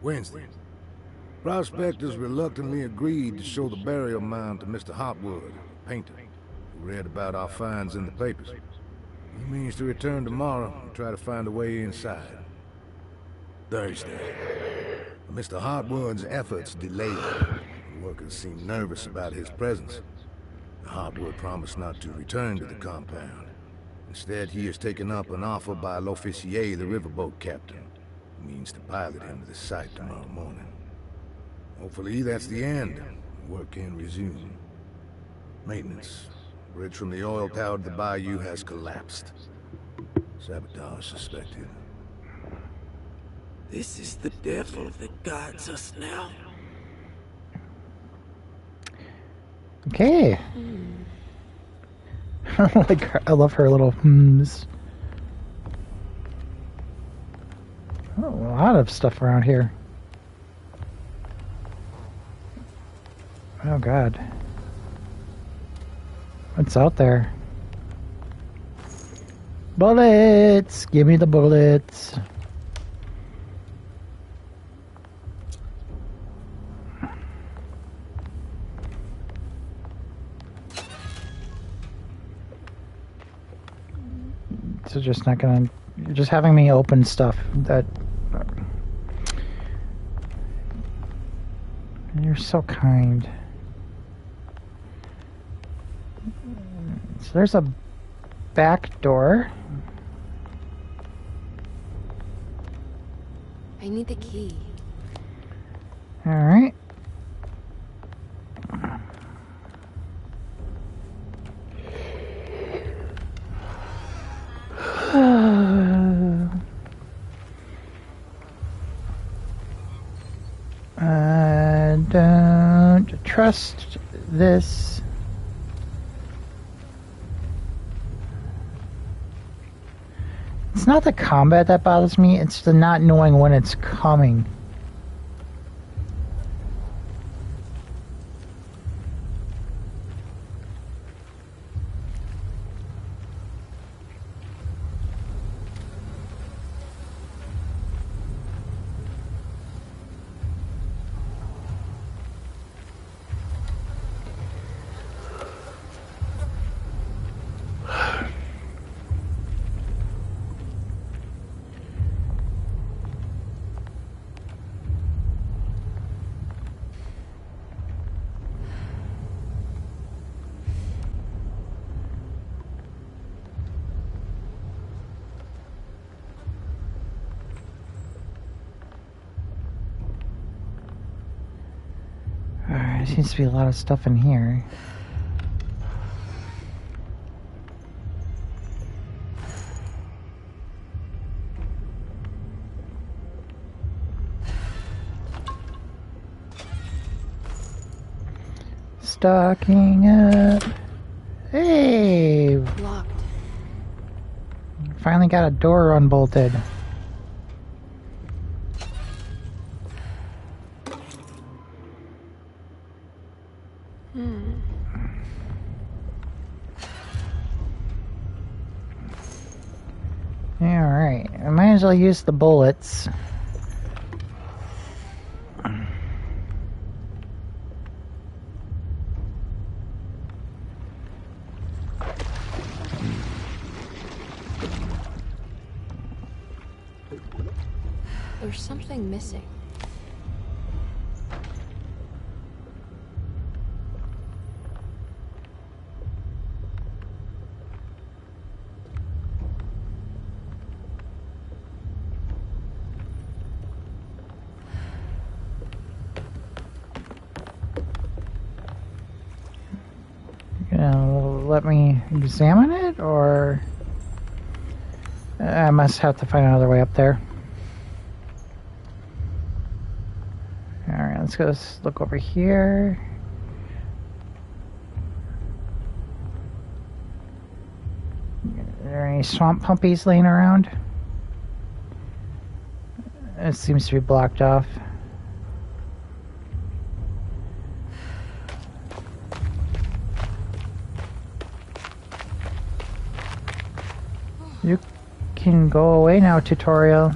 Wednesday. Prospectors reluctantly agreed to show the burial mound to Mr. Hotwood, painter, who read about our finds in the papers. He means to return tomorrow and try to find a way inside. Thursday. Mr. Hotwood's efforts delayed. The workers seemed nervous about his presence. Hotwood promised not to return to the compound. Instead, he has taken up an offer by L'Officier, the riverboat captain, who means to pilot him to the site tomorrow morning. Hopefully that's the end. Work can resume. Maintenance. Bridge from the oil tower to the bayou has collapsed. Sabotage suspected. This is the devil that guides us now. Okay. I love her little hmms. Oh, a lot of stuff around here. Oh God. What's out there? Bullets! Give me the bullets. So just not gonna... You're just having me open stuff that... You're so kind. So there's a back door. I need the key. All right. I don't trust this. It's not the combat that bothers me, it's the not knowing when it's coming. There seems to be a lot of stuff in here. Stocking up. Hey! Locked. Finally got a door unbolted. Alright, I might as well use the bullets. There's something missing. Let me examine it, or I must have to find another way up there. Alright, let's go look over here. Are there any swamp pumpies laying around? It seems to be blocked off. You can go away now, tutorial.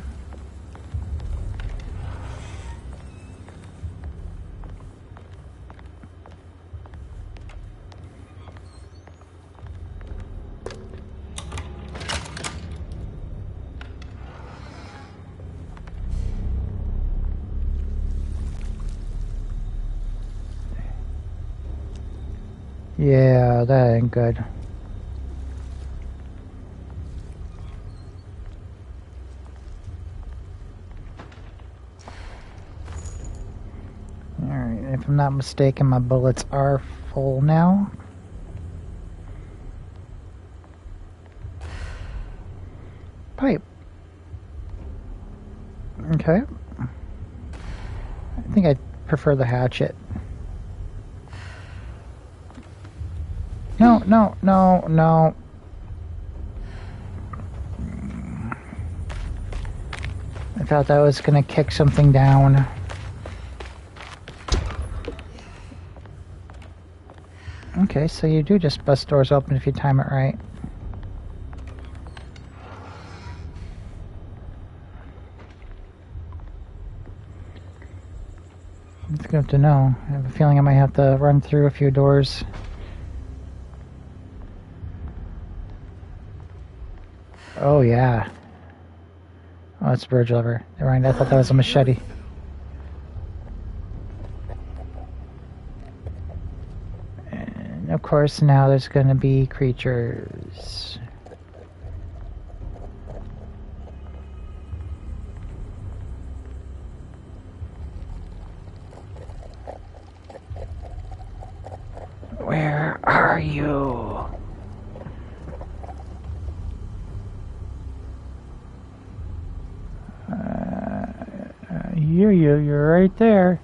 Yeah, that ain't good. If I'm not mistaken, my bullets are full now. Pipe. Okay. I think I prefer the hatchet. No. I thought that was gonna kick something down. Okay, so you do just bust doors open if you time it right. It's good to know. I have a feeling I might have to run through a few doors. Oh yeah. Oh, it's a bridge lever. Never mind, I thought that was a machete. Of course, now there's going to be creatures. Where are you? You're right there.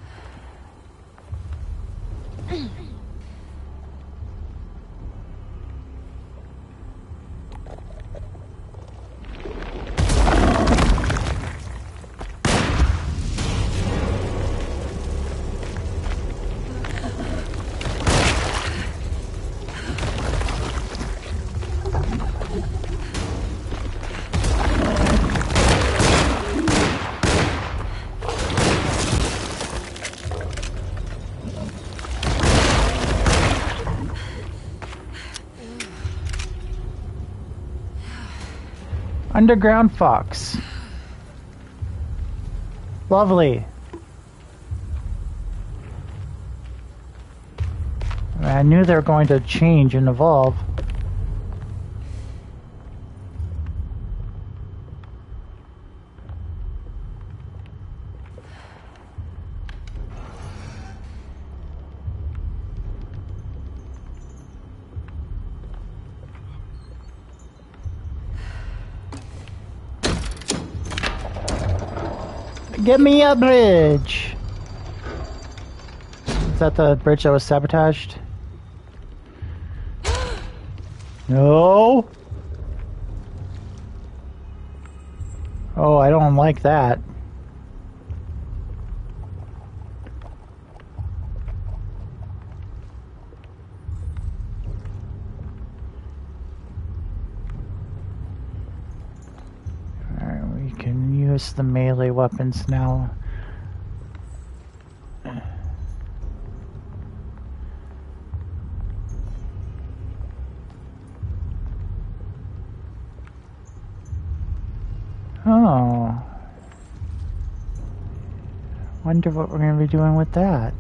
Underground fox. Lovely. I knew they were going to change and evolve. Give me a bridge! Is that the bridge that was sabotaged? No! Oh, I don't like that. use the melee weapons now. Oh. Wonder what we're going to be doing with that.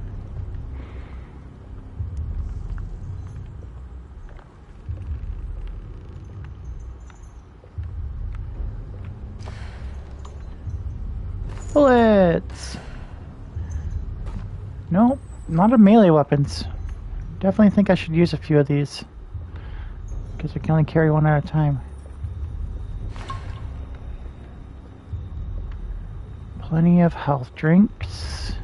Bullets! Nope, not a melee weapons. Definitely think I should use a few of these, because I can only carry one at a time. Plenty of health drinks.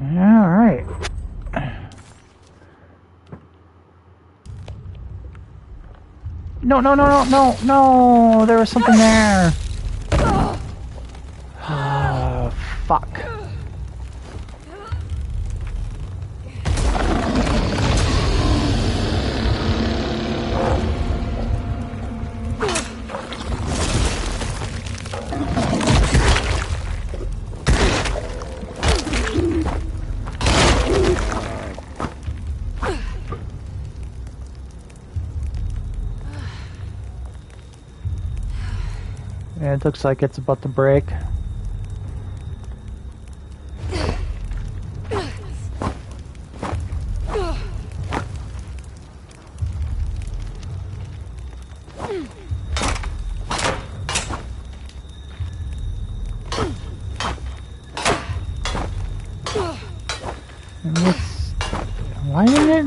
Alright. No, no, no, no, no, no! There was something there! Oh, fuck. It looks like it's about to break. Why did it?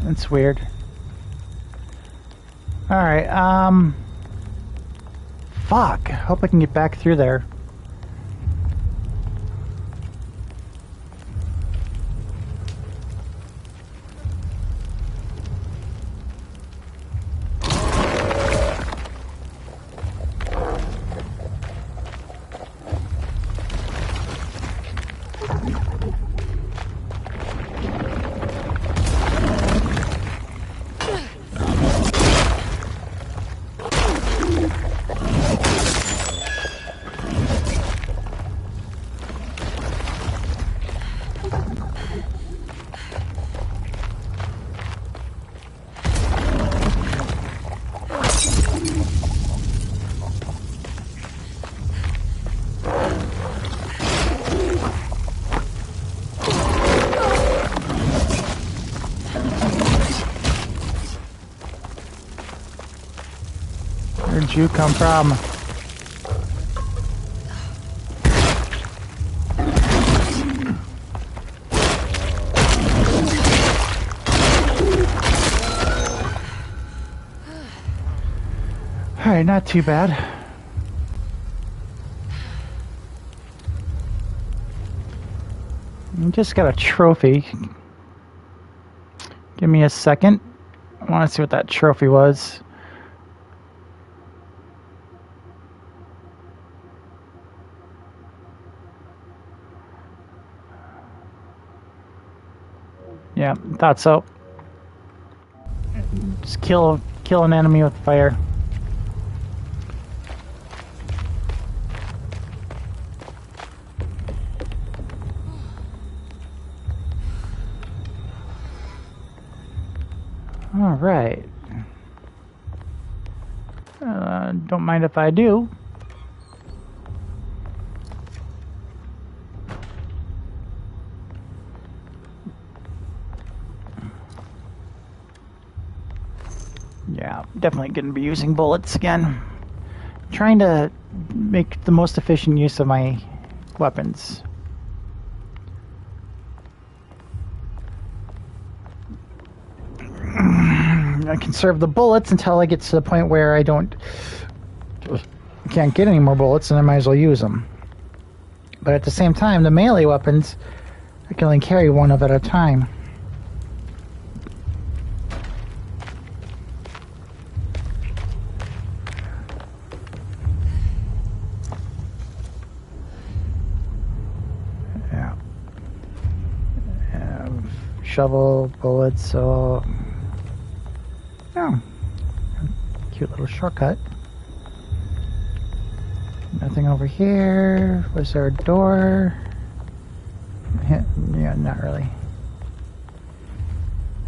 That's weird. Alright, fuck. Hope I can get back through there. Where'd you come from? Alright, not too bad. I just got a trophy. Give me a second. I want to see what that trophy was. Yeah, thought so. Just kill an enemy with fire. All right. Don't mind if I do. Yeah, definitely going to be using bullets again. Trying to make the most efficient use of my weapons. I conserve the bullets until I get to the point where I can't get any more bullets, and I might as well use them. But at the same time, the melee weapons, I can only carry one of at a time. shovel, bullets, so... Oh. Cute little shortcut. Nothing over here. Was there a door? Yeah, not really.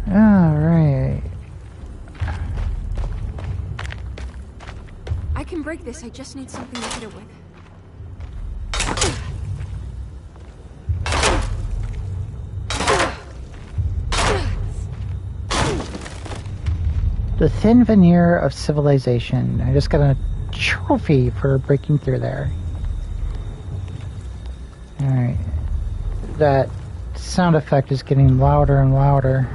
Alright. I can break this, I just need something to hit it with. The thin veneer of civilization. I just got a trophy for breaking through there. Alright. That sound effect is getting louder and louder.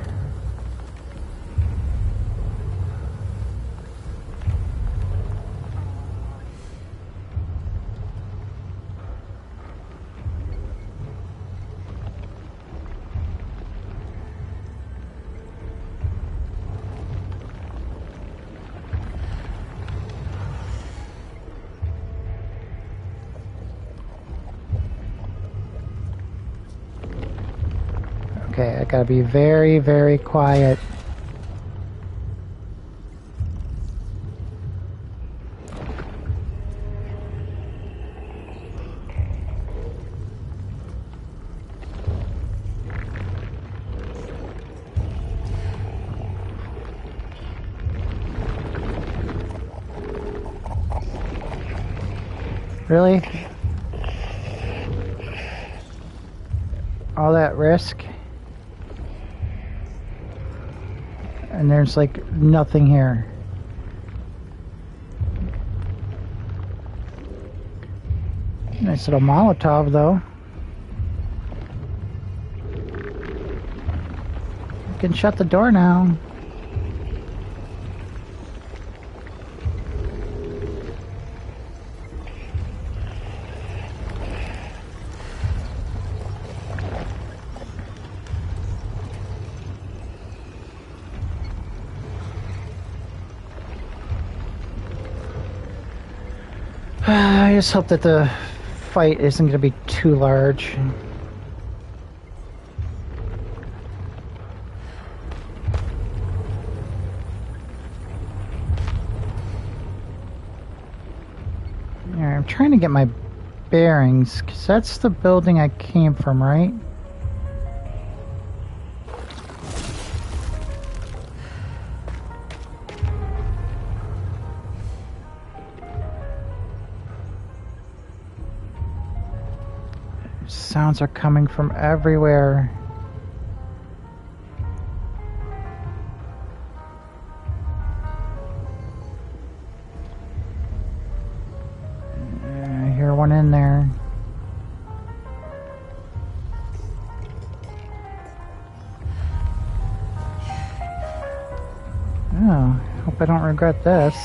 Okay, I gotta be very, very quiet. Really? All that risk? And there's like nothing here. Nice little Molotov though. You can shut the door now. I just hope that the fight isn't going to be too large. Yeah, I'm trying to get my bearings, because that's the building I came from, right? Sounds are coming from everywhere. I hear one in there. Oh, hope I don't regret this.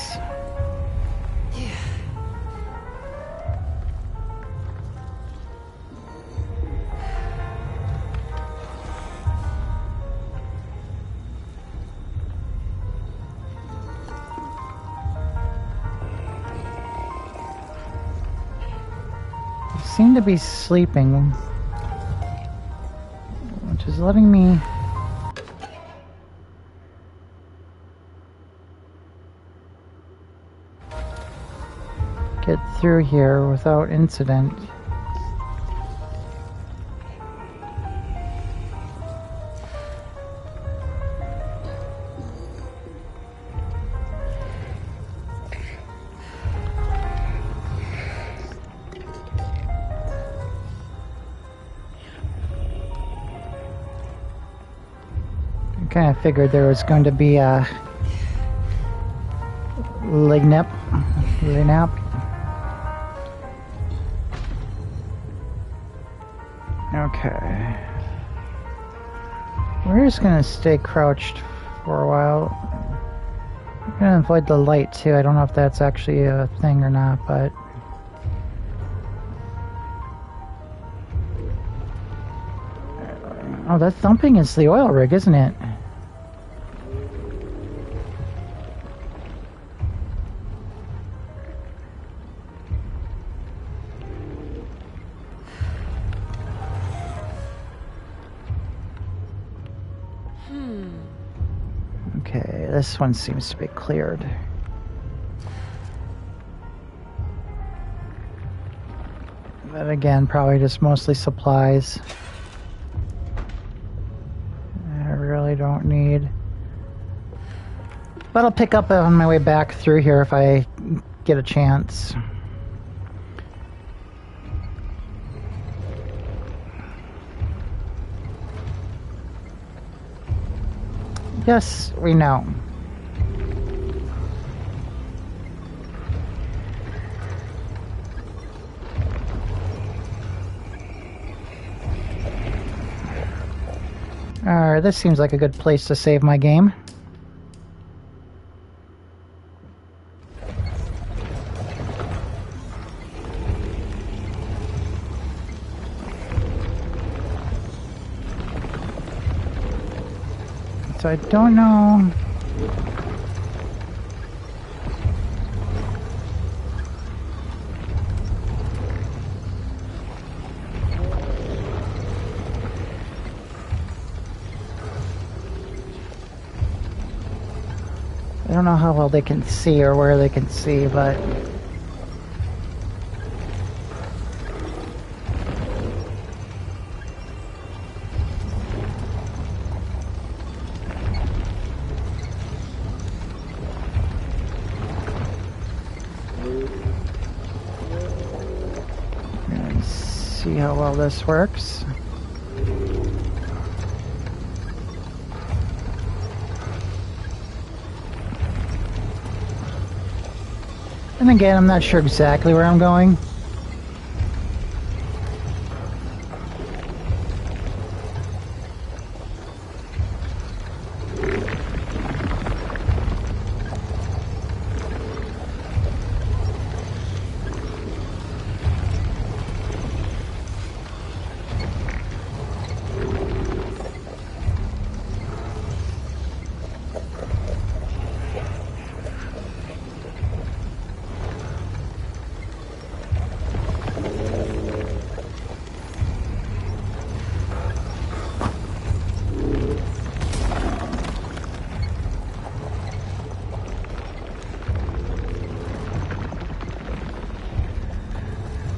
Seem to be sleeping, which is letting me get through here without incident. Okay, I figured there was going to be a Lignap. Okay. We're just gonna stay crouched for a while. I'm gonna avoid the light too. I don't know if that's actually a thing or not, but... Oh, that thumping is the oil rig, isn't it? Okay, this one seems to be cleared. But again, probably just mostly supplies. I really don't need. But I'll pick up on my way back through here if I get a chance. Yes, we know. Alright, this seems like a good place to save my game. So I don't know. I don't know how well they can see or where they can see, but see how well this works. And again, I'm not sure exactly where I'm going.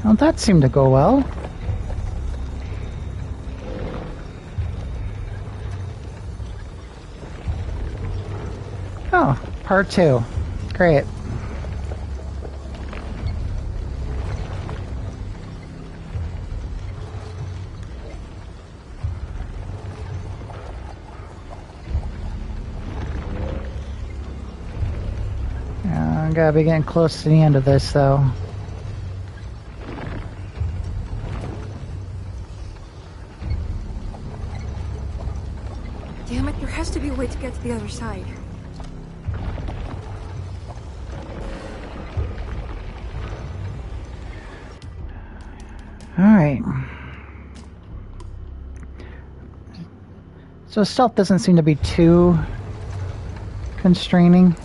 Well, that seemed to go well. Oh, part 2. Great. I gotta be getting close to the end of this, though. Damn it, there has to be a way to get to the other side. Alright. So stealth doesn't seem to be too constraining.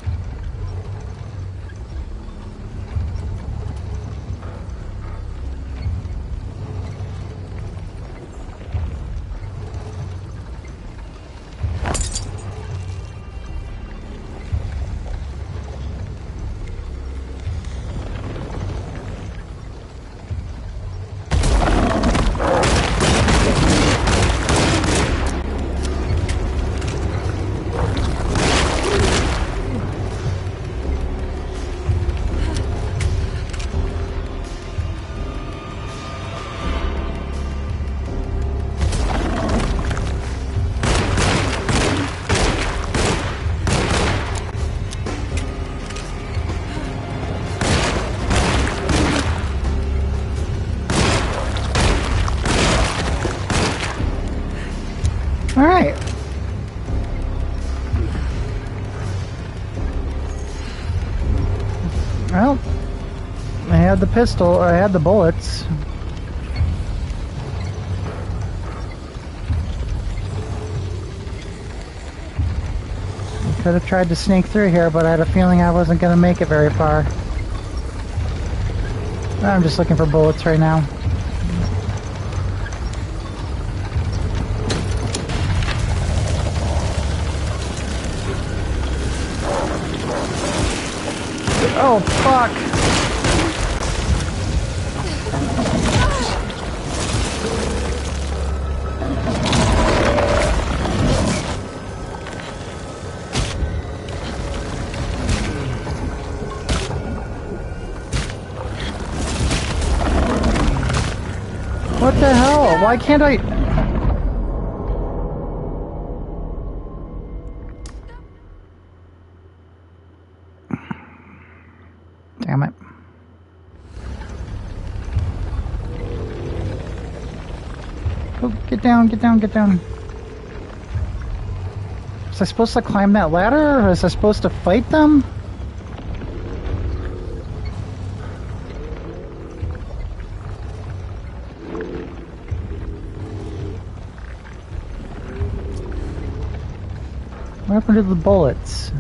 Alright. Well, I had the pistol, or I had the bullets. I could have tried to sneak through here, but I had a feeling I wasn't going to make it very far. I'm just looking for bullets right now. Oh, fuck. What the hell? Why can't I... Damn it. Oh, get down, get down, get down. Was I supposed to climb that ladder, or was I supposed to fight them? What happened to the bullets?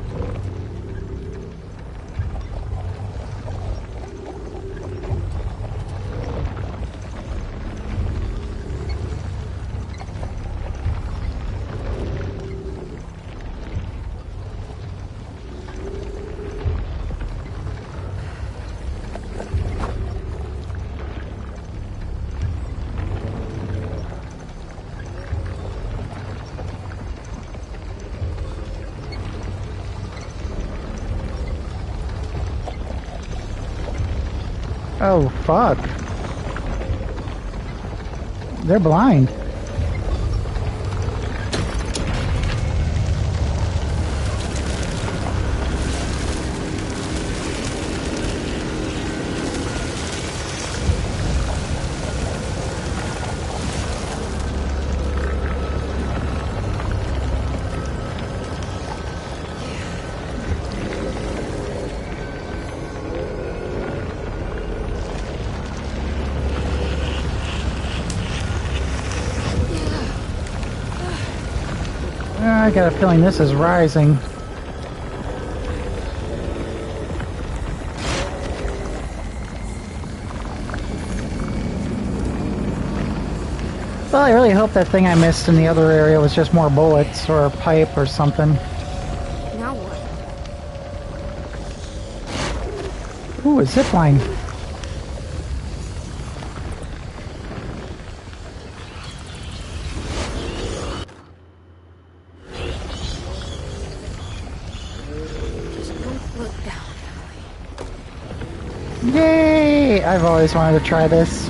Oh, fuck. They're blind. I got a feeling this is rising. Well, I really hope that thing I missed in the other area was just more bullets or a pipe or something. Now what? Ooh, a zip line. Yay! I've always wanted to try this.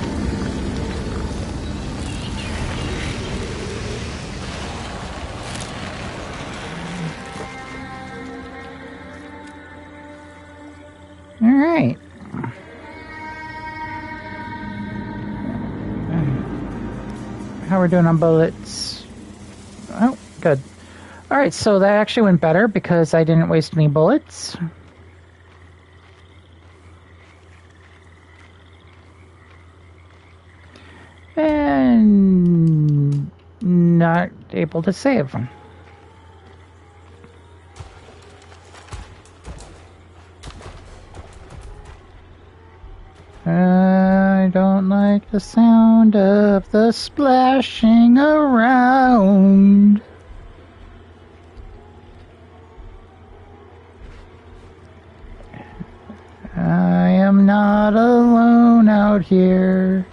Alright. How are we doing on bullets? Oh, good. Alright, so that actually went better because I didn't waste any bullets. And not able to save them. I don't like the sound of the splashing around. I am not alone out here.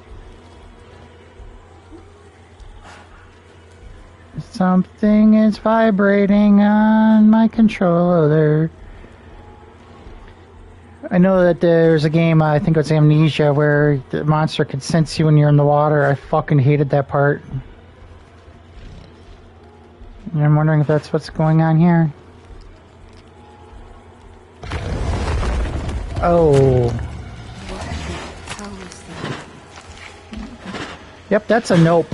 Something is vibrating on my controller. I know that there's a game, I think it's Amnesia, where the monster could sense you when you're in the water. I fucking hated that part. And I'm wondering if that's what's going on here. Oh. Yep, that's a nope.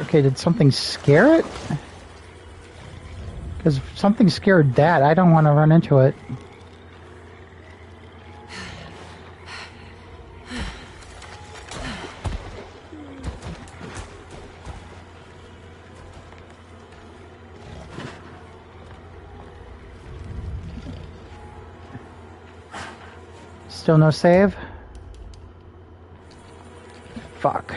Okay, did something scare it? Because if something scared that, I don't want to run into it. Still no save? Fuck.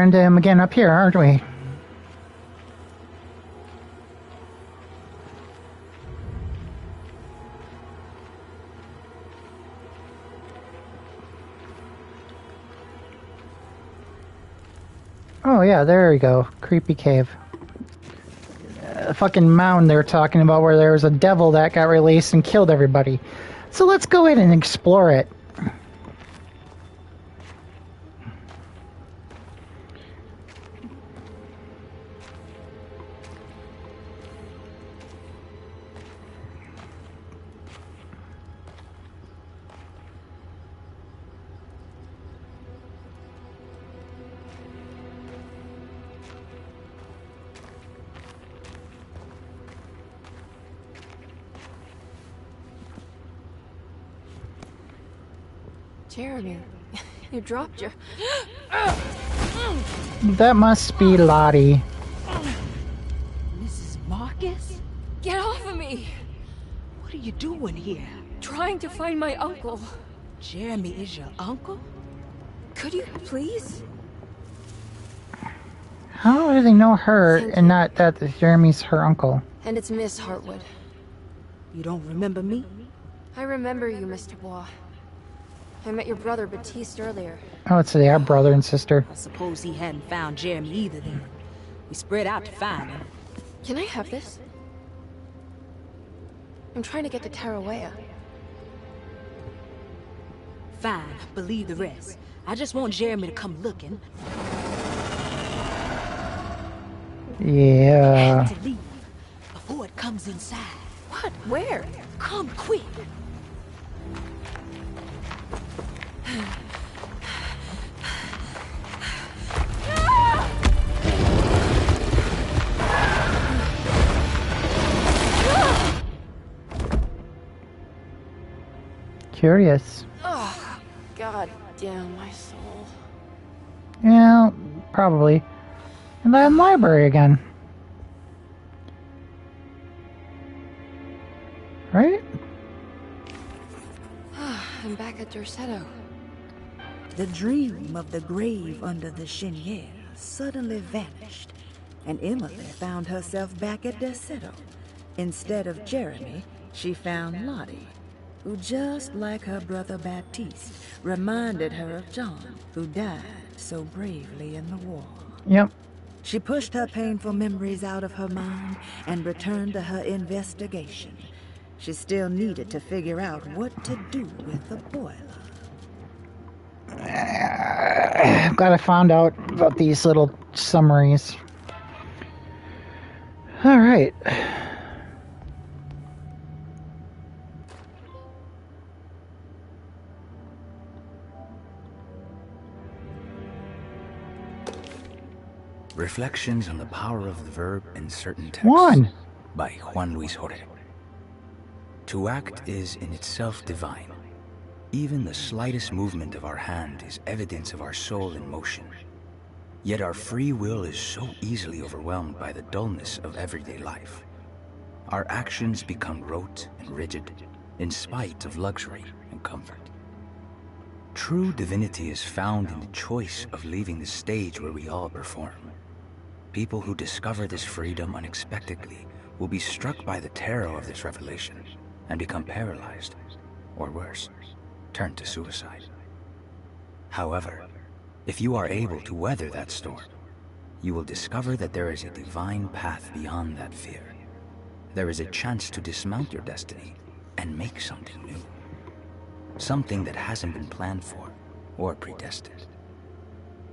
into him again up here, aren't we? Oh yeah, there we go. Creepy cave. Fucking mound they're talking about where there was a devil that got released and killed everybody. So let's go in and explore it. Jeremy, you dropped your... That must be Lottie. Mrs. Marcus? Get off of me! What are you doing here? Trying to find my uncle. Jeremy is your uncle? Could you please? How do they know her and not that Jeremy's her uncle? And it's Miss Hartwood. You don't remember me? I remember you, Mr. Bois. I met your brother, Baptiste, earlier. Oh, it's their brother and sister. I suppose he hadn't found Jeremy either then. We spread out to find him. Can I have this? I'm trying to get to Tarawea. Fine, believe the rest. I just want Jeremy to come looking. Yeah. To leave before it comes inside. What? Where? Come quick. Curious. Oh, God damn my soul. Yeah, probably. And then library again. Right? I'm back at Derceto. The dream of the grave under the cheniere suddenly vanished, and Emily found herself back at Derceto. Instead of Jeremy, she found Lottie, who, just like her brother Baptiste, reminded her of John, who died so bravely in the war. Yep. She pushed her painful memories out of her mind and returned to her investigation. She still needed to figure out what to do with the boiler. I'm glad I found out about these little summaries. All right. Reflections on the Power of the Verb in Certain Texts. One. By Juan Luis Jorge. To act is in itself divine. Even the slightest movement of our hand is evidence of our soul in motion. Yet our free will is so easily overwhelmed by the dullness of everyday life. Our actions become rote and rigid, in spite of luxury and comfort. True divinity is found in the choice of leaving the stage where we all perform. People who discover this freedom unexpectedly will be struck by the terror of this revelation and become paralyzed, or worse, turn to suicide. However, if you are able to weather that storm, you will discover that there is a divine path beyond that fear. There is a chance to dismount your destiny and make something new. Something that hasn't been planned for or predestined.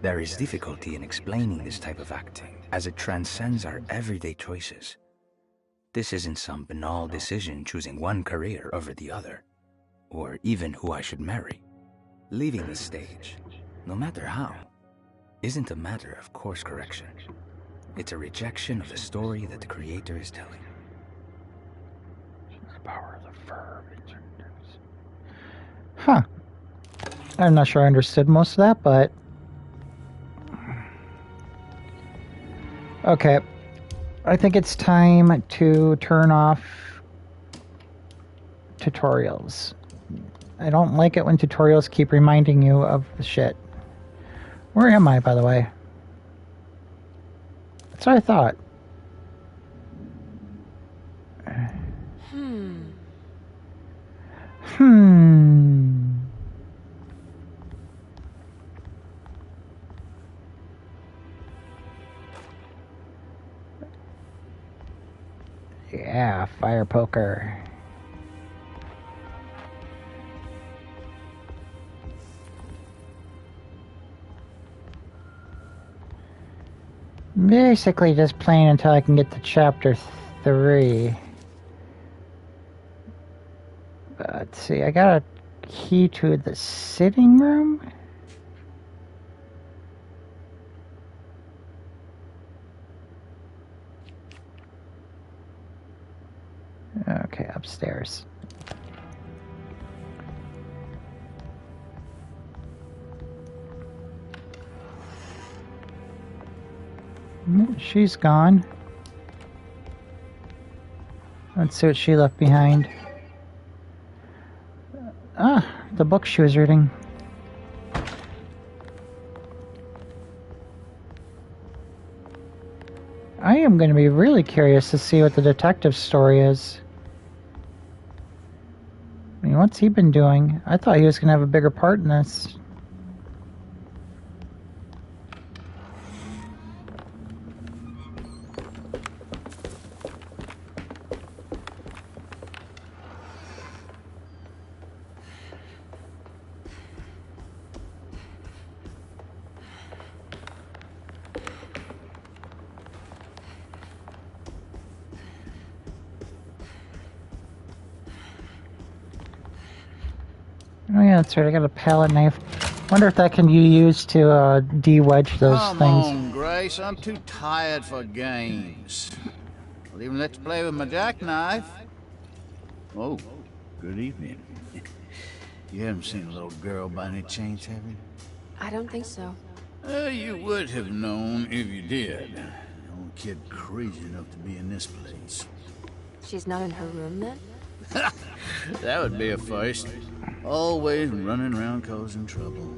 There is difficulty in explaining this type of acting, as it transcends our everyday choices. This isn't some banal decision choosing one career over the other, or even who I should marry. Leaving the stage, no matter how, isn't a matter of course correction. It's a rejection of the story that the Creator is telling. The power of the verb. Huh. I'm not sure I understood most of that, but... Okay. I think it's time to turn off tutorials. I don't like it when tutorials keep reminding you of the shit. Where am I, by the way? That's what I thought. Yeah, fire poker. Basically just playing until I can get to chapter 3. Let's see, I got a key to the sitting room? Okay, upstairs. She's gone. Let's see what she left behind. Ah, the book she was reading. I am going to be really curious to see what the detective story is. I mean, what's he been doing? I thought he was going to have a bigger part in this. Oh yeah, that's right. I got a palette knife. Wonder if that can be used to de-wedge those Come things. on, Grace. I'm too tired for games. I'll even let you play with my jackknife. Oh, good evening. You haven't seen a little girl by any chance, have you? I don't think so. You would have known if you did. No kid crazy enough to be in this place. She's not in her room then? That would be a first. Always running around causing trouble.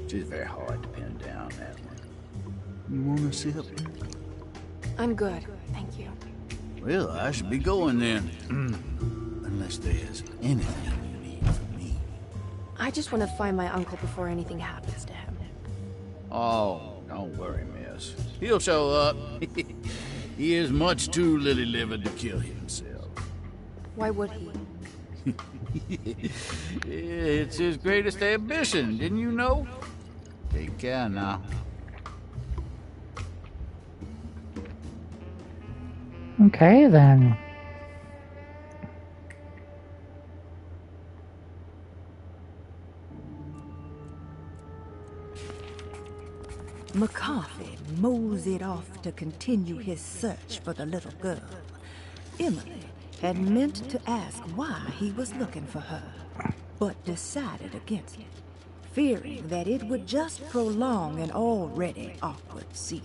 She's very hard to pin down, that one. You want to sip? I'm good, thank you. Well, I should be going then. Unless there's anything you need from me. I just want to find my uncle before anything happens to him. Oh, don't worry, miss. He'll show up. He is much too lily-livered to kill himself. Why would he? It's his greatest ambition, didn't you know? Take care now. Okay, then. McCarthy moseyed off to continue his search for the little girl. Emily had meant to ask why he was looking for her, but decided against it, fearing that it would just prolong an already awkward scene.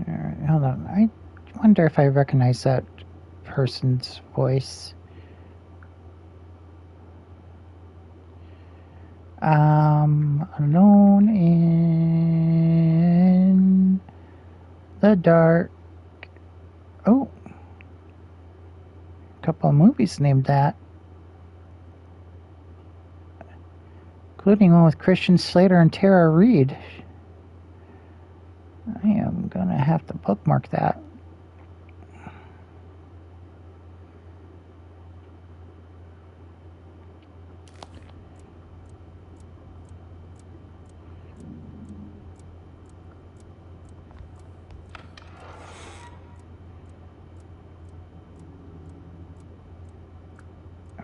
Alright, hold on. I wonder if I recognize that person's voice. Alone in the dark. Oh. A couple of movies named that. Including one with Christian Slater and Tara Reid. I am gonna have to bookmark that.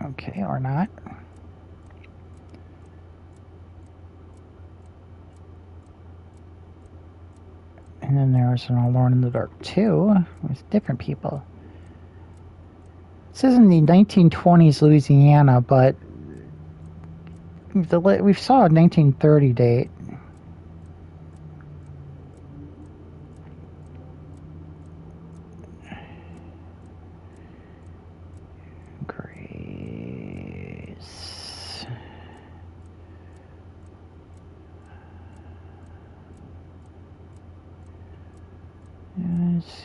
Okay, or not. And then there was an Alone in the Dark 2 with different people. This is in the 1920s Louisiana, but we saw a 1930 date. Grace.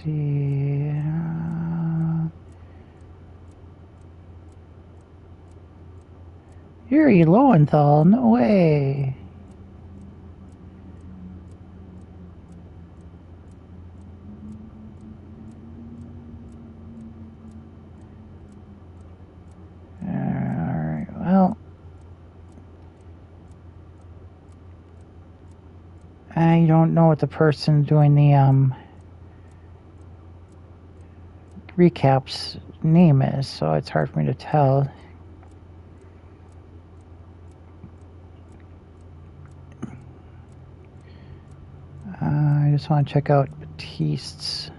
see. Yuri Lowenthal, no way. Alright, well. I don't know what the person doing the recaps name is, so it's hard for me to tell. I just want to check out Batiste's.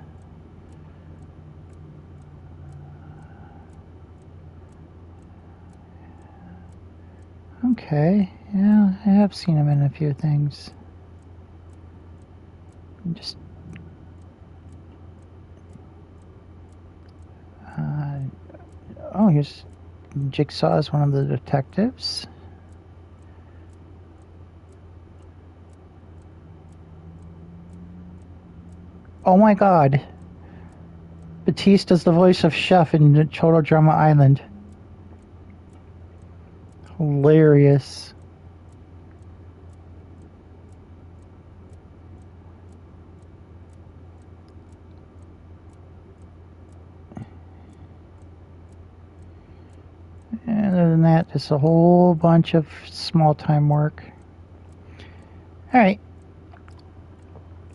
Okay, yeah, I have seen him in a few things. Just oh, here's Jigsaw as one of the detectives. Oh my God, Batiste is the voice of Chef in Total Drama Island. Hilarious. And other than that, just a whole bunch of small time work. Alright.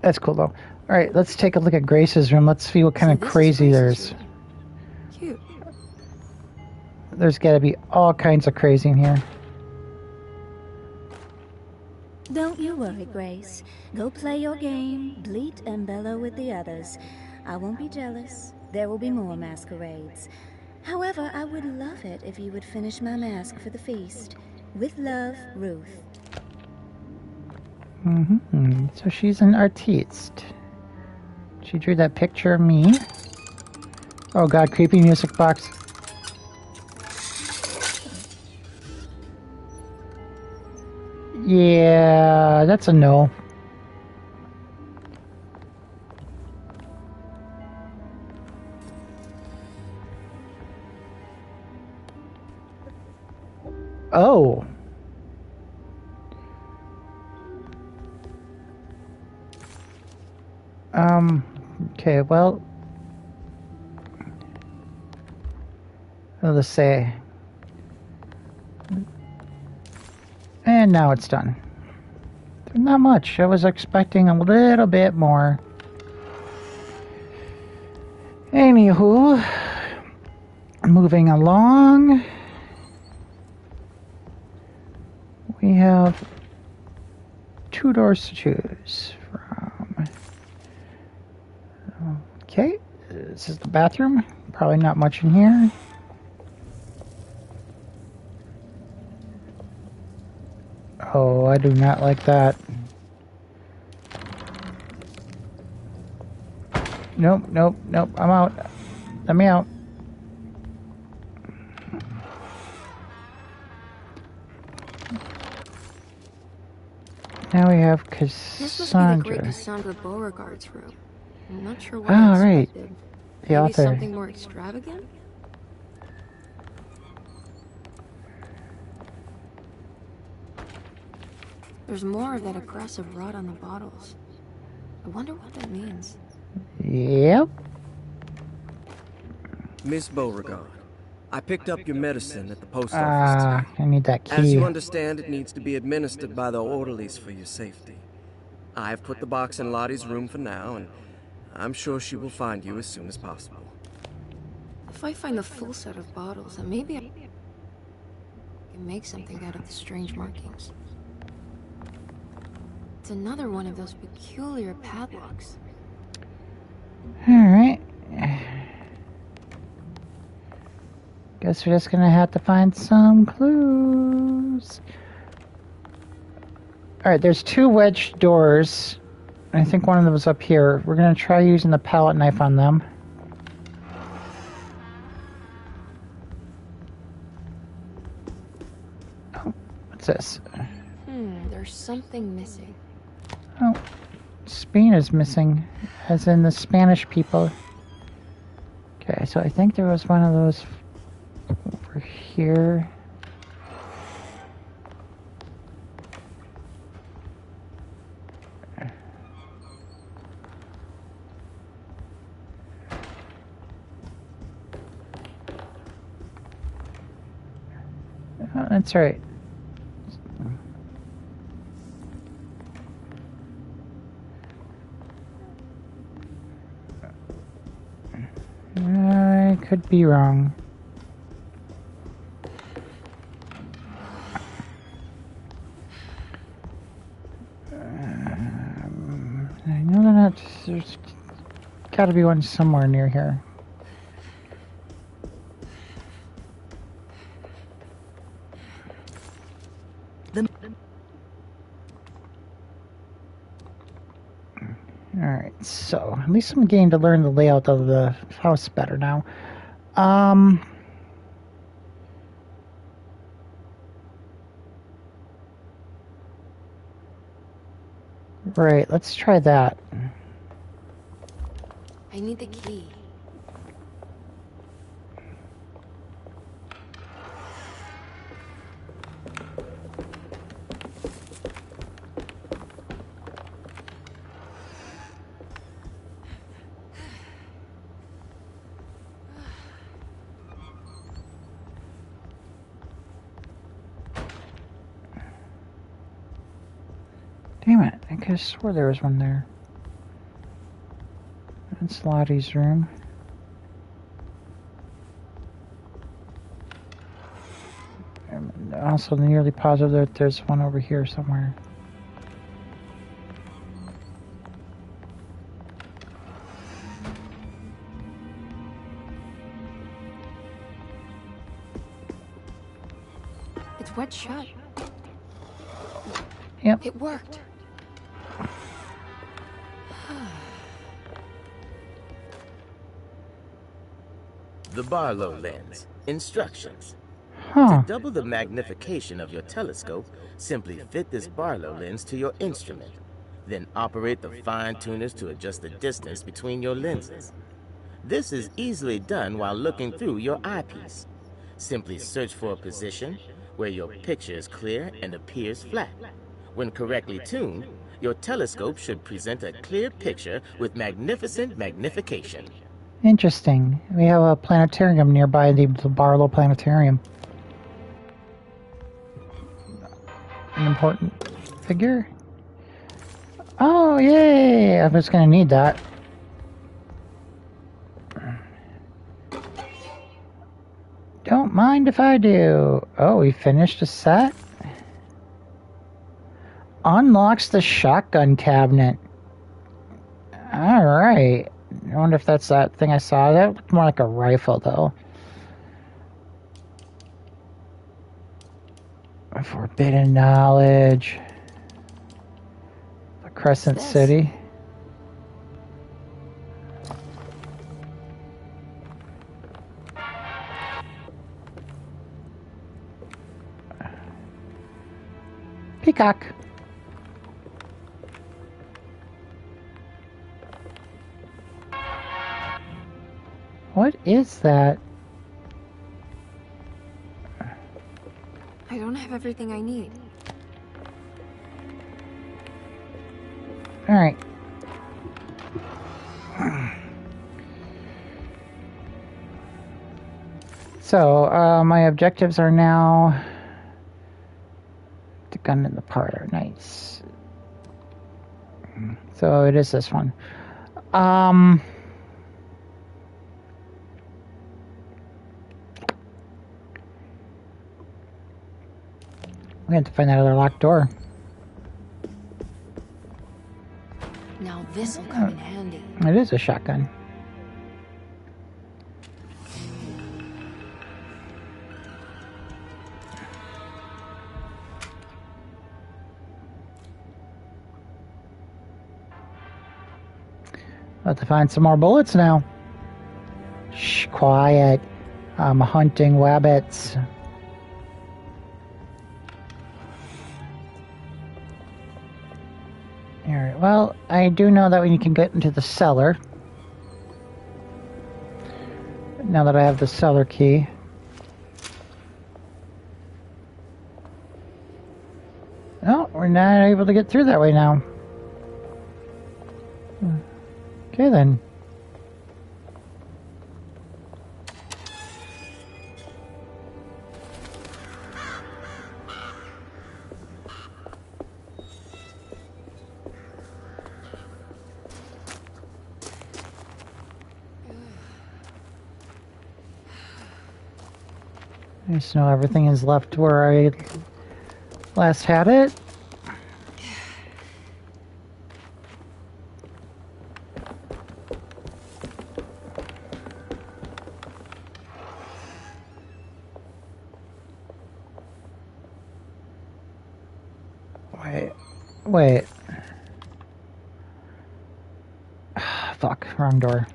That's cool though. Alright, let's take a look at Grace's room. Let's see what kind of crazy there's. Cute. There's gotta be all kinds of crazy in here. Don't you worry, Grace. Go play your game, bleat and bellow with the others. I won't be jealous. There will be more masquerades. However, I would love it if you would finish my mask for the feast. With love, Ruth. So she's an artiste. She drew that picture of me. Oh God, creepy music box. Yeah, that's a no. Oh. Okay, well. Let's say. And now it's done. Not much. I was expecting a little bit more. Anywho, moving along. We have 2 doors to choose from. Okay, this is the bathroom. Probably not much in here. Oh, I do not like that. Nope, nope, nope. I'm out. Let me out. Now we have This must be the Cassandra. great Cassandra Beauregard's room. I'm not sure what Ah, I right. expected. The Maybe author. something more extravagant? There's more of that aggressive rot on the bottles. I wonder what that means. Yep. Miss Beauregard, I picked up your medicine at the post office Ah, today. I need that key. As you understand, it needs to be administered by the orderlies for your safety. I have put the box in Lottie's room for now, and I'm sure she will find you as soon as possible. If I find the full set of bottles, then maybe I can make something out of the strange markings. It's another one of those peculiar padlocks. Alright. Guess we're just gonna have to find some clues. Alright, there's 2 wedged doors. I think one of them was up here. We're gonna try using the palette knife on them. Oh, what's this? There's something missing. Oh, Spain is missing, as in the Spanish people. Okay, so I think there was one of those over here. Oh, that's right. I could be wrong. I know that there's got to be one somewhere near here. Alright, so at least I'm getting to learn the layout of the house better now. Right, let's try that. I need the key. Damn it, I could have swore there was one there. That's Lottie's room. I'm also nearly positive that there's one over here somewhere. It's wet shut. Yep. It worked. The Barlow lens. Instructions. Huh. To double the magnification of your telescope, simply fit this Barlow lens to your instrument. Then operate the fine tuners to adjust the distance between your lenses. This is easily done while looking through your eyepiece. Simply search for a position where your picture is clear and appears flat. When correctly tuned, your telescope should present a clear picture with magnificent magnification. Interesting. We have a planetarium nearby, the Barlow Planetarium. An important figure? Oh, yay! I was gonna need that. Don't mind if I do. Oh, we finished a set? Unlocks the shotgun cabinet. Alright. I wonder if that's that thing I saw. That looked more like a rifle, though. Forbidden knowledge. The Crescent City. Peacock. What is that? I don't have everything I need. Alright. So, my objectives are now the gun in the parlor. Nice. So, it is this one. We have to find that other locked door. Now this'll come in handy. It is a shotgun. I'll have to find some more bullets now. Shh, quiet. I'm hunting rabbits. Alright, well, I do know that you can get into the cellar. Now that I have the cellar key. Oh, we're not able to get through that way now. Okay then. I just know everything is left where I last had it. Wait. Fuck, wrong door.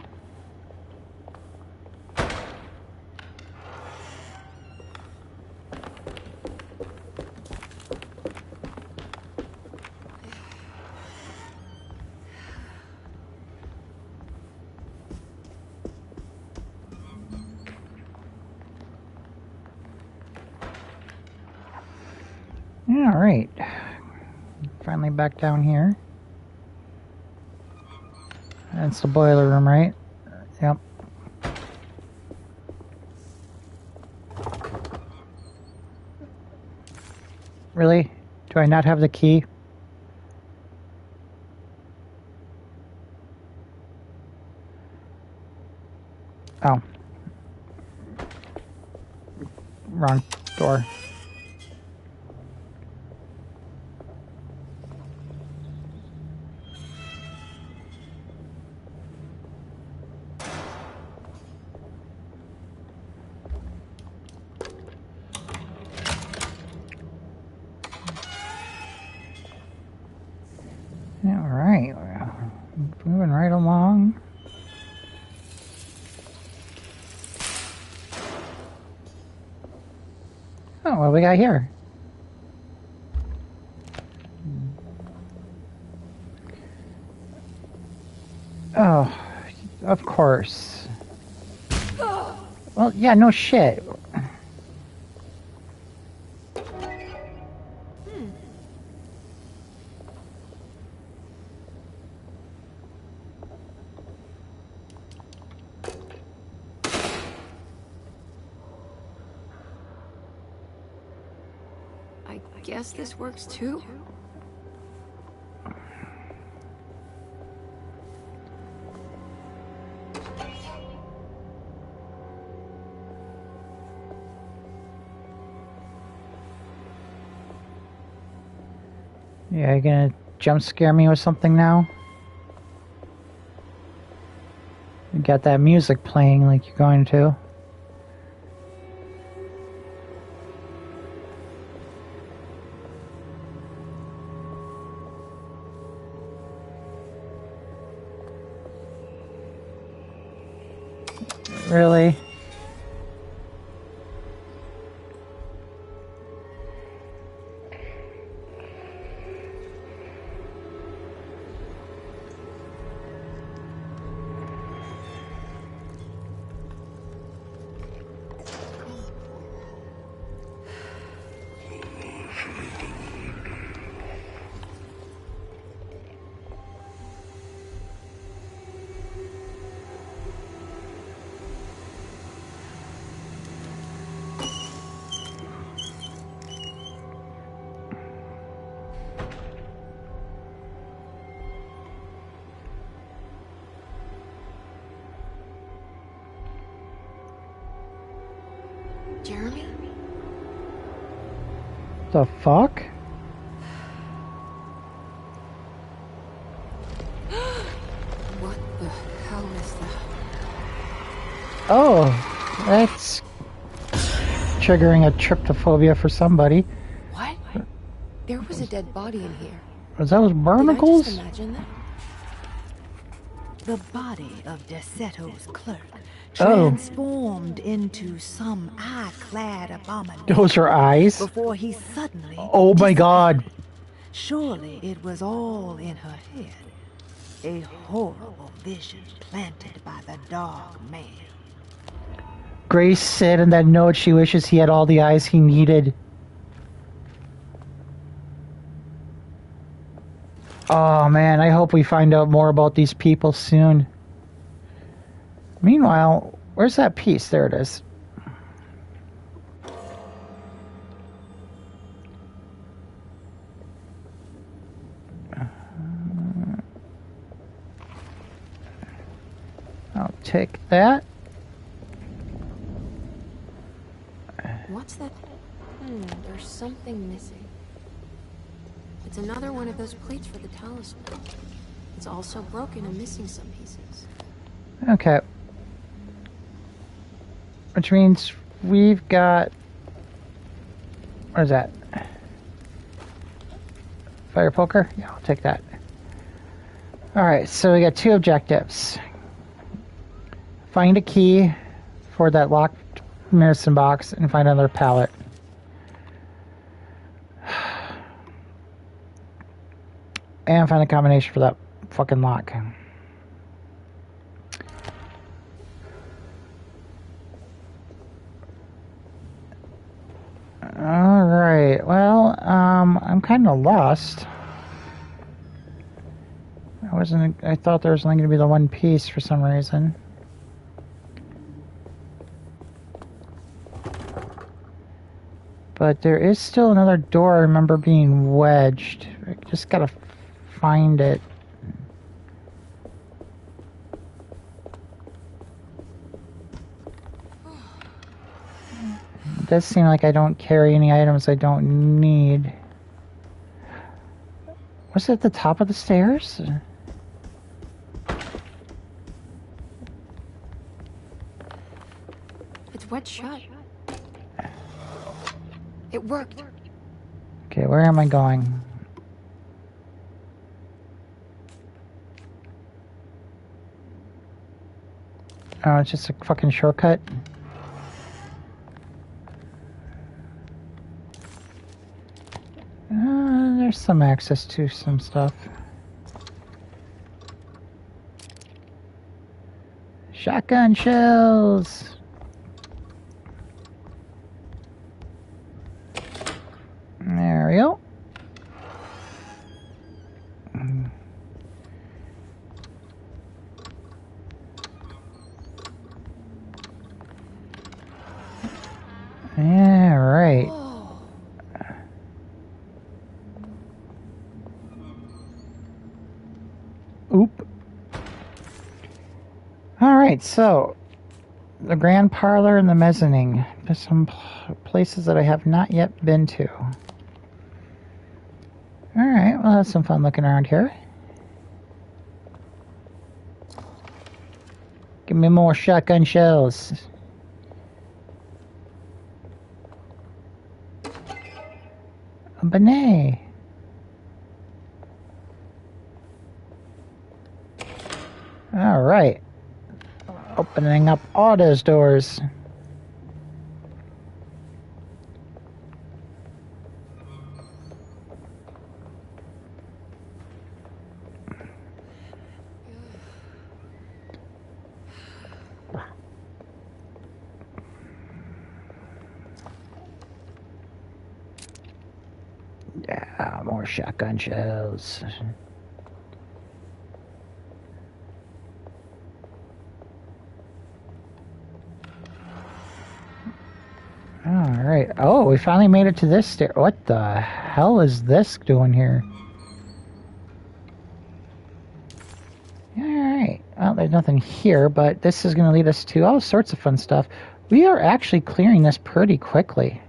All right. Finally back down here. That's the boiler room, right? Yep. Really? Do I not have the key? Oh. Wrong door. Alright, moving right along. Oh, what do we got here? Oh, of course. Well, yeah, no shit. I guess this works too? Yeah, you gonna jump scare me with something now? You got that music playing like you're going to. Really? Jeremy? The fuck? What the hell is that? Oh, that's triggering a tryptophobia for somebody. What? There was a dead body in here. Was those barnacles? Did I just imagine that? The body of Deseto's clerk Oh. transformed into some eye-clad abomination. Those are eyes? Before he suddenly... Oh my god. Surely it was all in her head. A horrible vision planted by the Dog Man. Grace said in that note she wishes he had all the eyes he needed. Oh man, I hope we find out more about these people soon. Meanwhile, where's that piece? There it is. I'll take that. What's that? There's something missing. It's another one of those plates for the talisman. It's also broken and missing some pieces. Okay. Which means we've got... What is that? Fire poker? Yeah, I'll take that. Alright, so we got 2 objectives. Find a key for that locked medicine box and find another pallet. And find a combination for that fucking lock. Alright, well, I'm kind of lost. I thought there was only going to be the one piece for some reason. But there is still another door I remember being wedged. I just gotta find it. It does seem like I don't carry any items I don't need. Was it at the top of the stairs? It's wedged shut. It worked. Okay, where am I going? Oh, it's just a fucking shortcut. There's some access to some stuff. Shotgun shells! There we go. Yeah, right. Oop. Alright, so the grand parlor and the mezzanine. There's some places that I have not yet been to. Alright, we'll have some fun looking around here. Give me more shotgun shells. A benet. Alright. Opening up all those doors. Yeah, more shotgun shells. Alright. Oh, we finally made it to this stair. What the hell is this doing here? Alright. Well, there's nothing here, but this is going to lead us to all sorts of fun stuff. We are actually clearing this pretty quickly.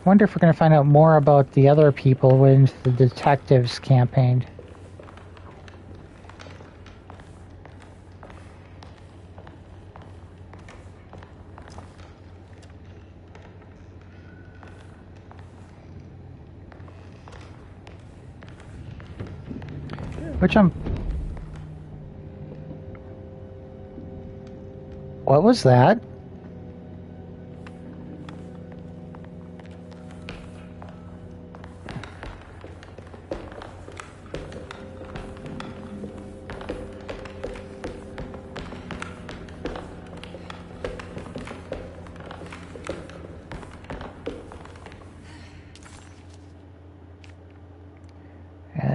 Wonder if we're going to find out more about the other people when the detectives campaigned. Which What was that?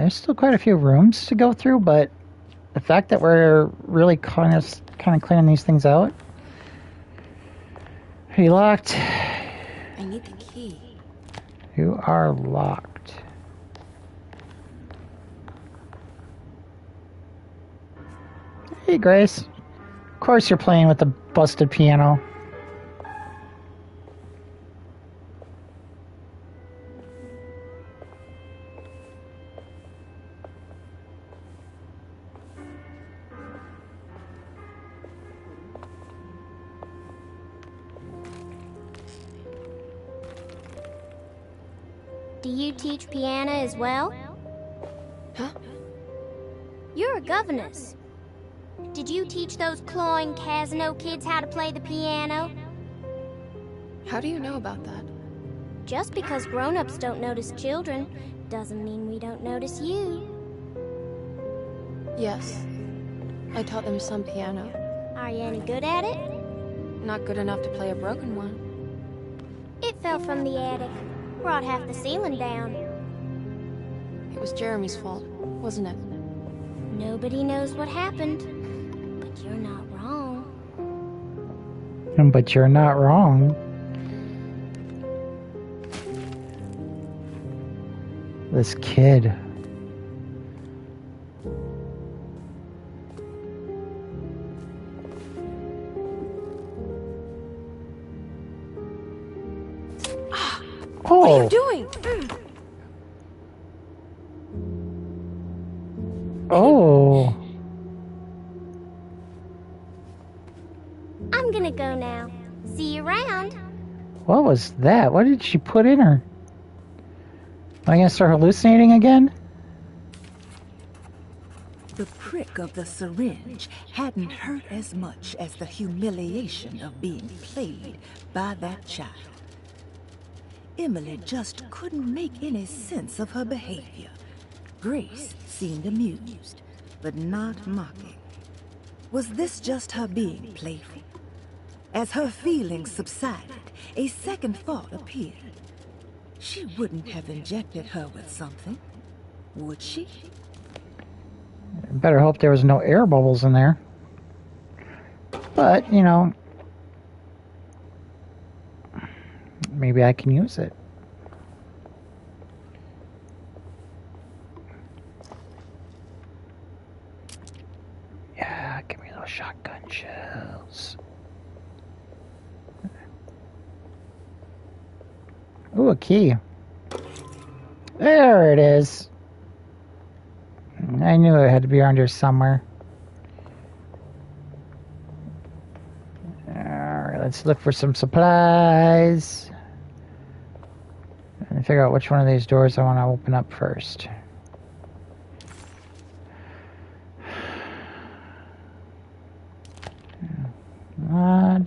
there's still quite a few rooms to go through, but the fact that we're really kind of clearing these things out. Are you locked? I need the key. You are locked. Hey, Grace. Of course you're playing with the busted piano. Do you teach piano as well? Huh? You're a governess. Did you teach those cloying Casino kids how to play the piano? How do you know about that? Just because grown-ups don't notice children doesn't mean we don't notice you. Yes. I taught them some piano. Are you any good at it? Not good enough to play a broken one. It fell from the attic. Brought half the ceiling down. It was Jeremy's fault, wasn't it? Nobody knows what happened. But you're not wrong. But you're not wrong. This kid. What are you doing? Oh. I'm gonna go now. See you around. What was that? What did she put in her? Am I gonna start hallucinating again? The prick of the syringe hadn't hurt as much as the humiliation of being played by that child. Emily just couldn't make any sense of her behavior. Grace seemed amused, but not mocking. Was this just her being playful? As her feelings subsided, a second thought appeared. She wouldn't have injected her with something, would she? Better hope there was no air bubbles in there. But, you know, maybe I can use it. Yeah, give me those shotgun shells. Ooh, a key. There it is. I knew it had to be around here somewhere. Alright, let's look for some supplies. And figure out which one of these doors I want to open up first.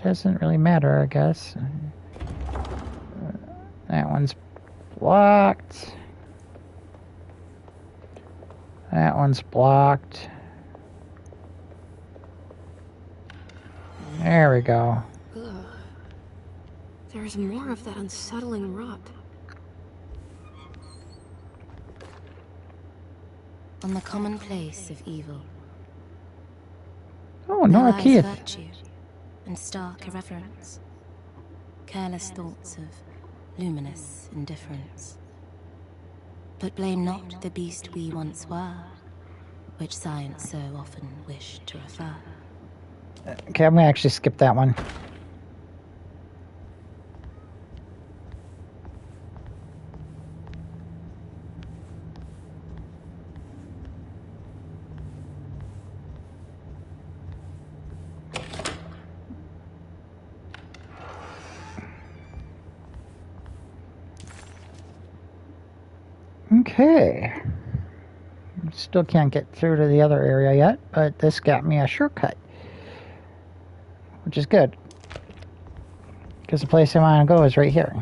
Doesn't really matter, I guess. That one's blocked. That one's blocked. There we go. Ugh. There's more of that unsettling rot. On the commonplace of evil. Oh, Nora lies Keith. Virtue and stark irreverence. Careless thoughts of luminous indifference. But blame not the beast we once were, which science so often wished to refer. Okay, I'm gonna actually skip that one. Okay. Still can't get through to the other area yet, but this got me a shortcut. Which is good. Because the place I want to go is right here.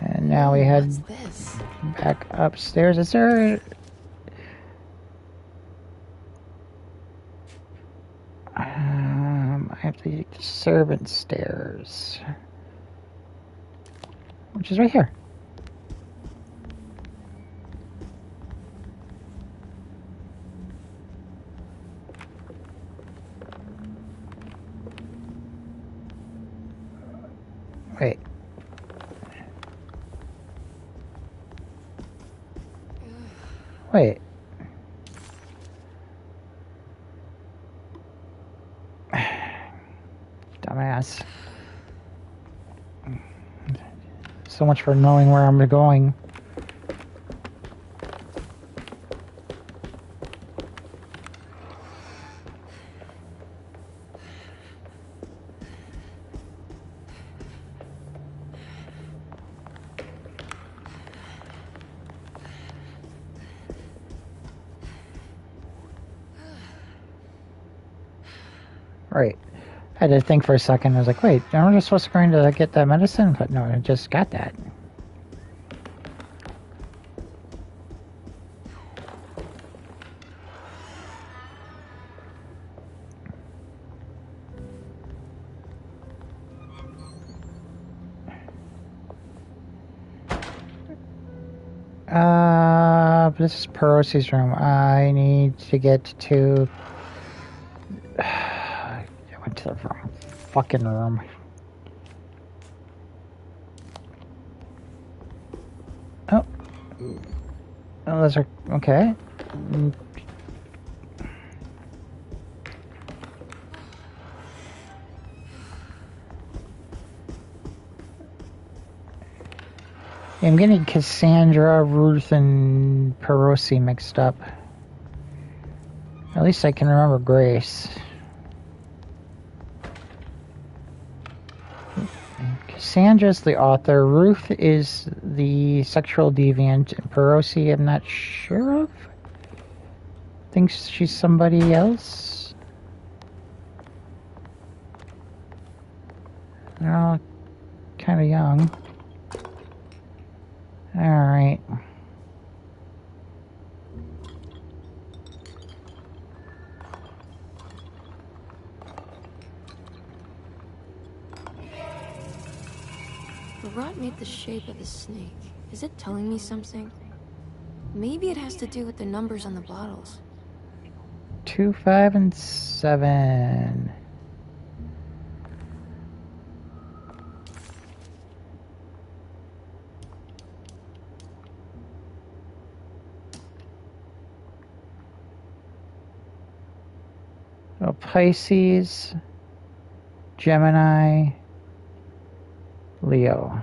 And now we head back upstairs. Is there... I have the servant stairs, which is right here. Wait. Wait. Dumbass. So much for knowing where I'm going. Right. I had to think for a second. I was like, wait, aren't we supposed to go to get that medicine? But no, I just got that. This is Perosi's room. I need to get to... I went to the wrong fucking room. Oh. Oh, those are... Okay. I'm getting Cassandra, Ruth, and Perosi mixed up. At least I can remember Grace. Cassandra's the author. Ruth is the sexual deviant. And Perosi, I'm not sure of. Thinks she's somebody else. They're all kind of young. Alright. The rot made the shape of a snake. Is it telling me something? Maybe it has to do with the numbers on the bottles. 2, 5, and 7. Oh, Pisces, Gemini, Leo.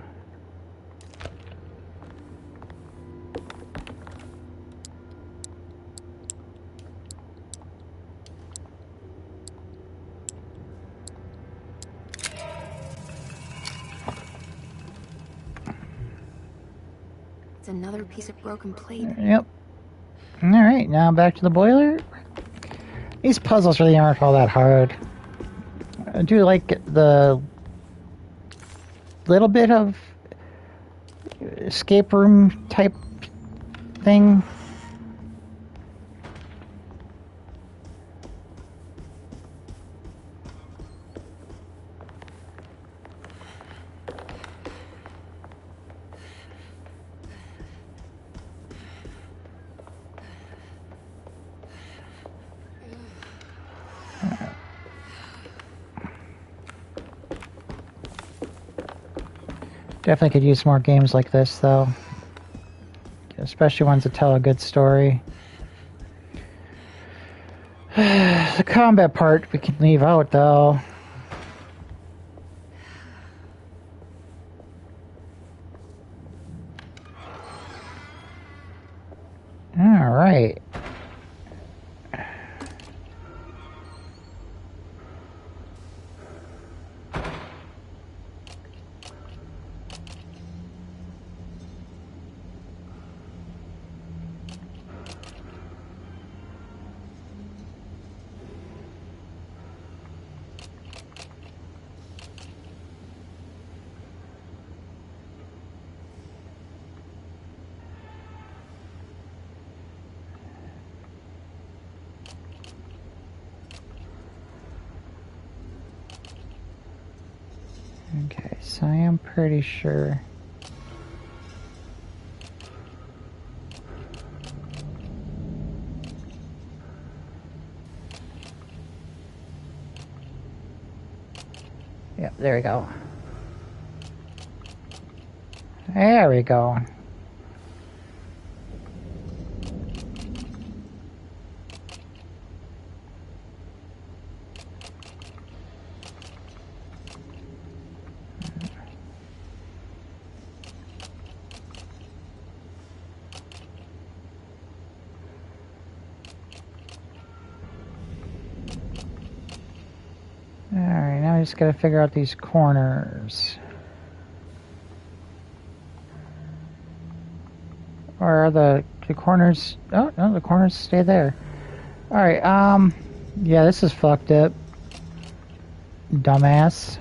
It's another piece of broken plate. Yep. Alright, now back to the boiler. These puzzles really aren't all that hard. I do like the little bit of escape room type thing. Definitely could use more games like this, though. Especially ones that tell a good story. The combat part we can leave out, though. Alright. this, I am pretty sure. Yep, there we go. There we go. Alright, now I just gotta figure out these corners. Or are the corners... Oh, no, the corners stay there. Alright, yeah, this is fucked up. Dumbass.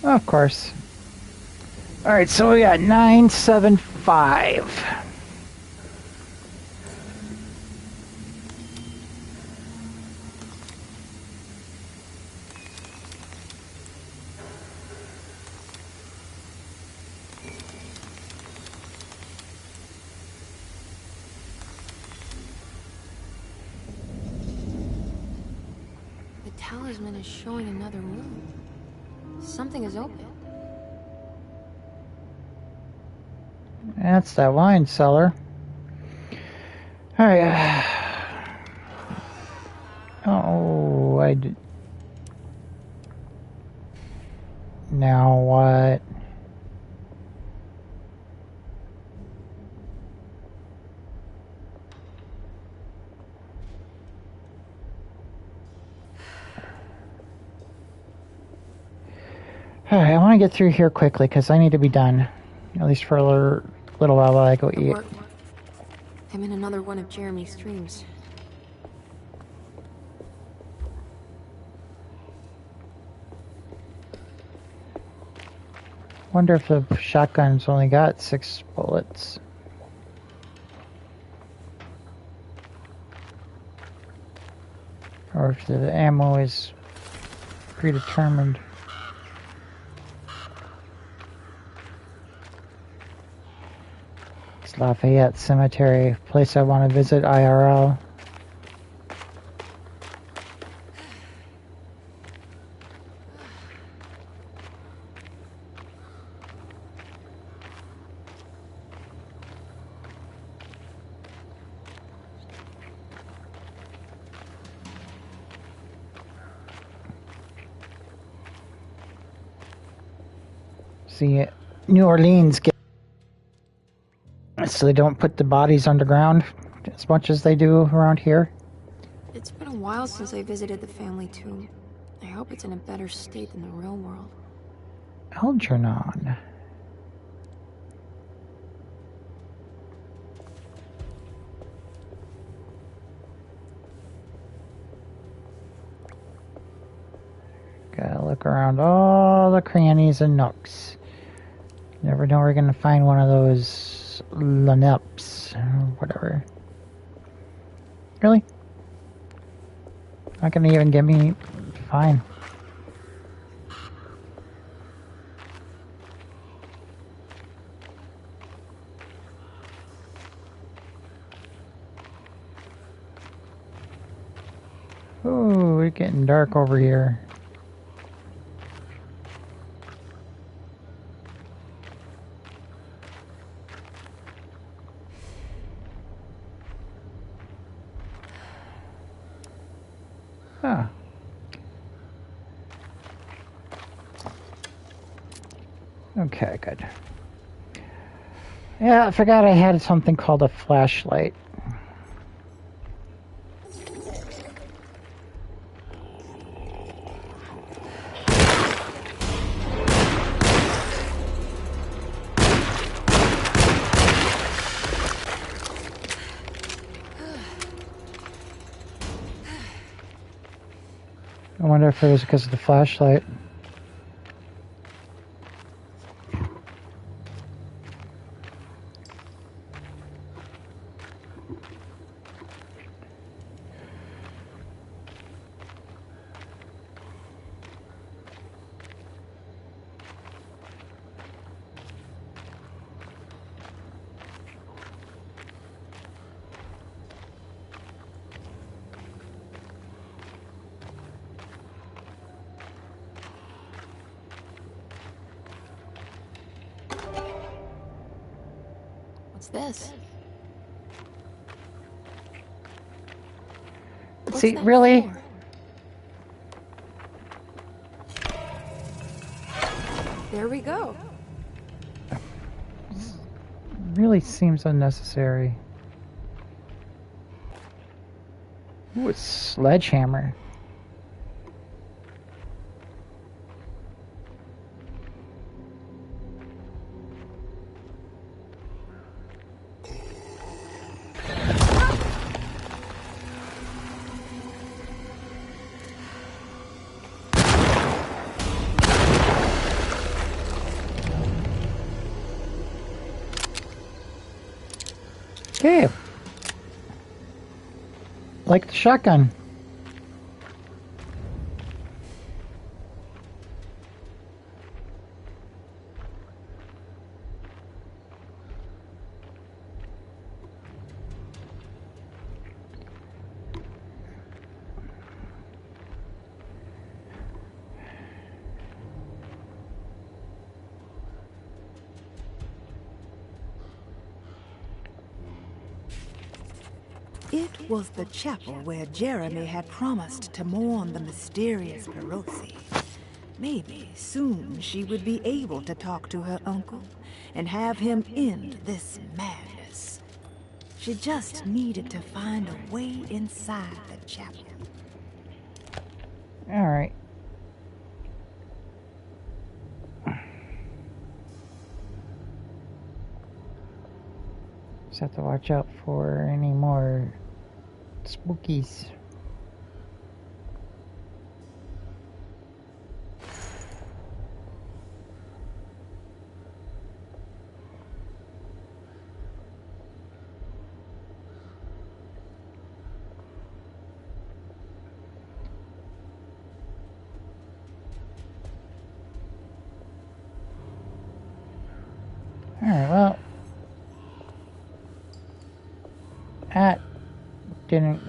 Of course. Alright, so we got 975. The talisman is showing another room. Something is open. That's that wine cellar. Alright. Oh, I did. Now what? Alright, I want to get through here quickly because I need to be done. At least for a little while I go eat. I'm in another one of Jeremy's dreams. Wonder if the shotgun's only got 6 bullets. Or if the ammo is predetermined. It's Lafayette Cemetery, place I want to visit IRL. See, New Orleans get so they don't put the bodies underground as much as they do around here. It's been a while since I visited the family tomb. I hope it's in a better state than the real world. Algernon. Gotta look around all the crannies and nooks. Never know we're gonna find one of those Laneps or whatever. Really? Not gonna even give me... Fine. Ooh, it's getting dark over here. Huh. Okay, good. Yeah, I forgot I had something called a flashlight. I wonder if it was because of the flashlight. What's this? See, really? There we go. Really seems unnecessary. Ooh, a sledgehammer. Okay. Like the shotgun. It was the chapel where Jeremy had promised to mourn the mysterious Perosi. Maybe soon she would be able to talk to her uncle and have him end this madness. She just needed to find a way inside the chapel. All right. Just have to watch out for any more spookies. Alright, well, that didn't...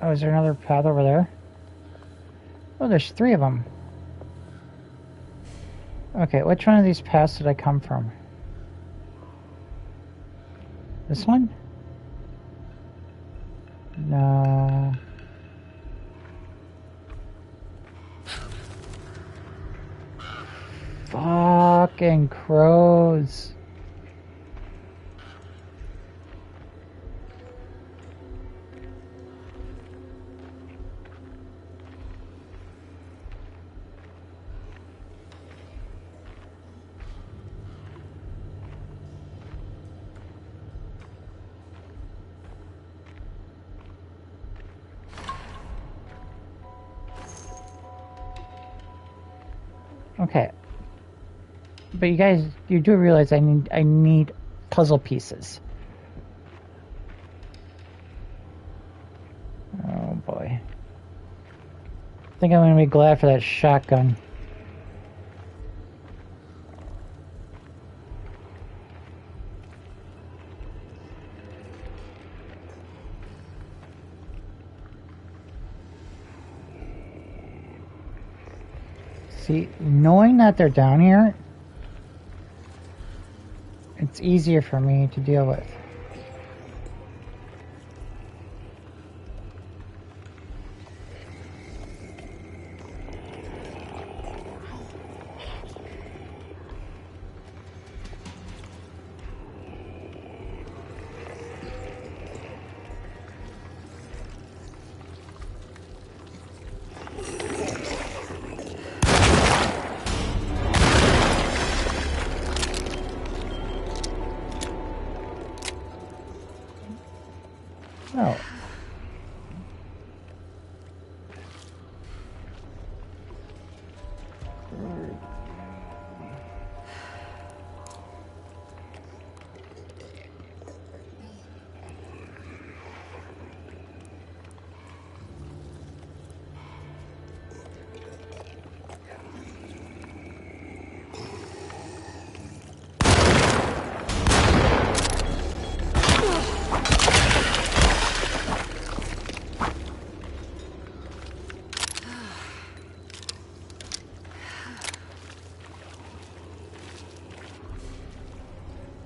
Oh, is there another path over there? Oh, there's 3 of them. Okay, which one of these paths did I come from? This one? No. Fucking crows. Okay. But you guys, you do realize I need puzzle pieces. Oh boy. I think I'm gonna be glad for that shotgun. See, knowing that they're down here, it's easier for me to deal with.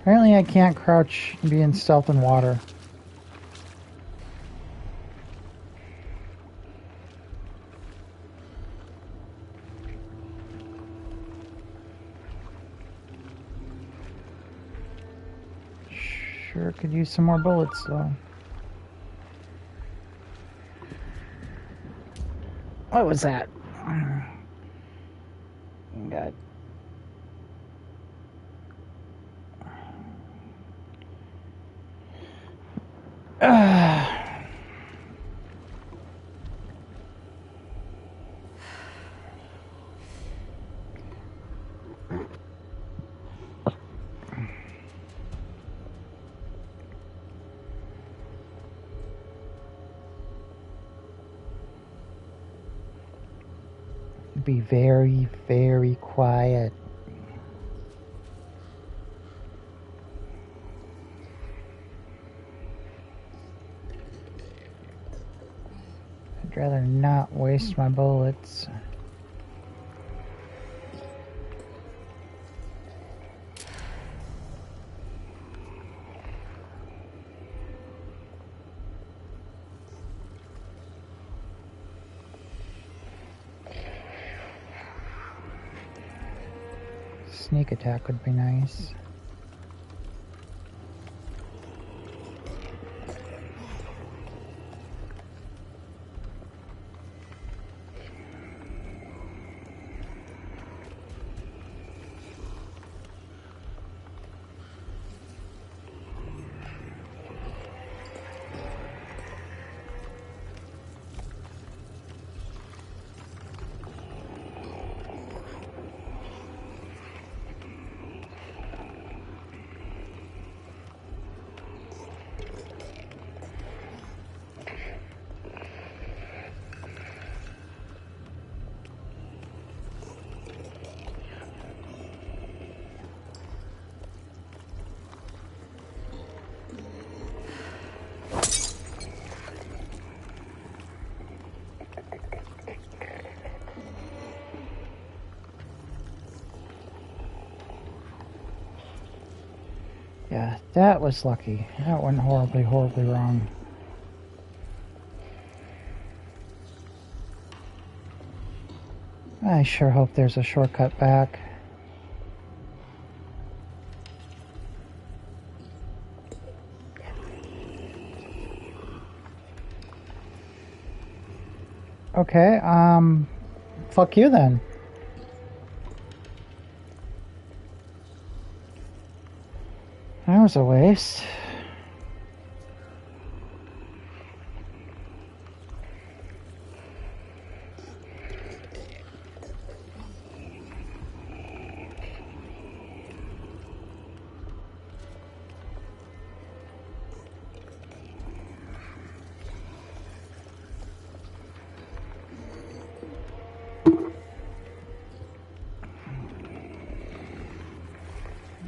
Apparently I can't crouch and be in stealth in water. Sure could use some more bullets though. What was that? God. Be very, very quiet. I'd rather not waste my bullets. Sneak attack would be nice. Yeah, that was lucky. That went horribly, horribly wrong. I sure hope there's a shortcut back. Okay, fuck you then. That was a waste.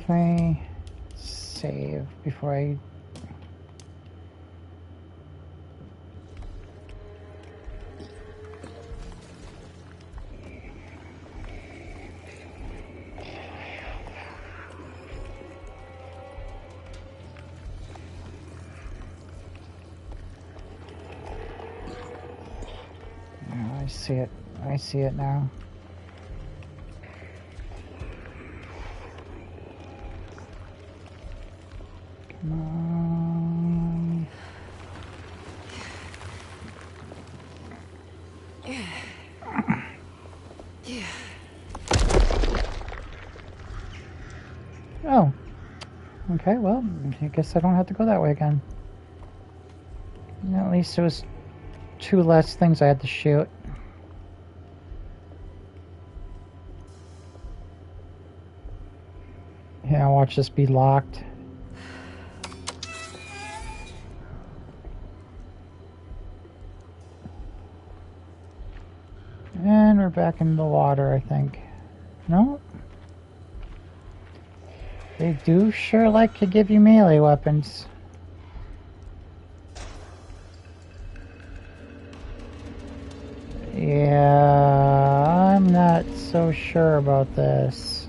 Can I save before I... Oh, I see it. I see it now. Come on. Oh. Okay, well, I guess I don't have to go that way again. At least there was 2 less things I had to shoot. Yeah, watch this be locked. And we're back in the water, I think. No? They do sure like to give you melee weapons. Yeah, I'm not so sure about this.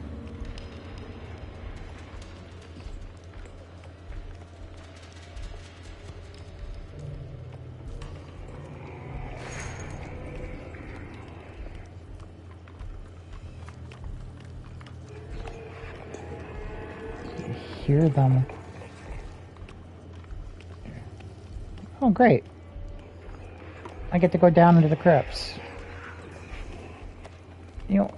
hear them. Oh, great. I get to go down into the crypts. You know...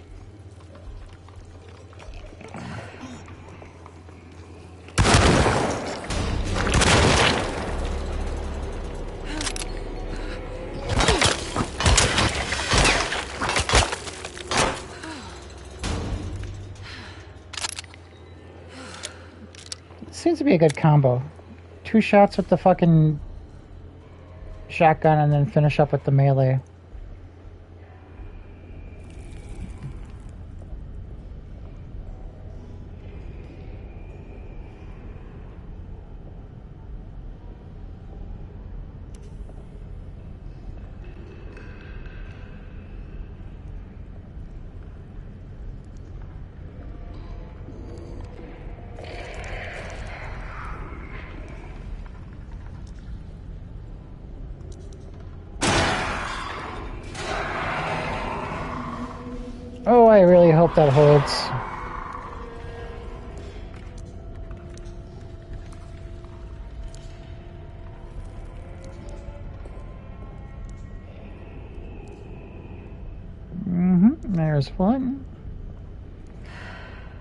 Seems to be a good combo. 2 shots with the fucking shotgun and then finish up with the melee. Oh, I really hope that holds. There's one.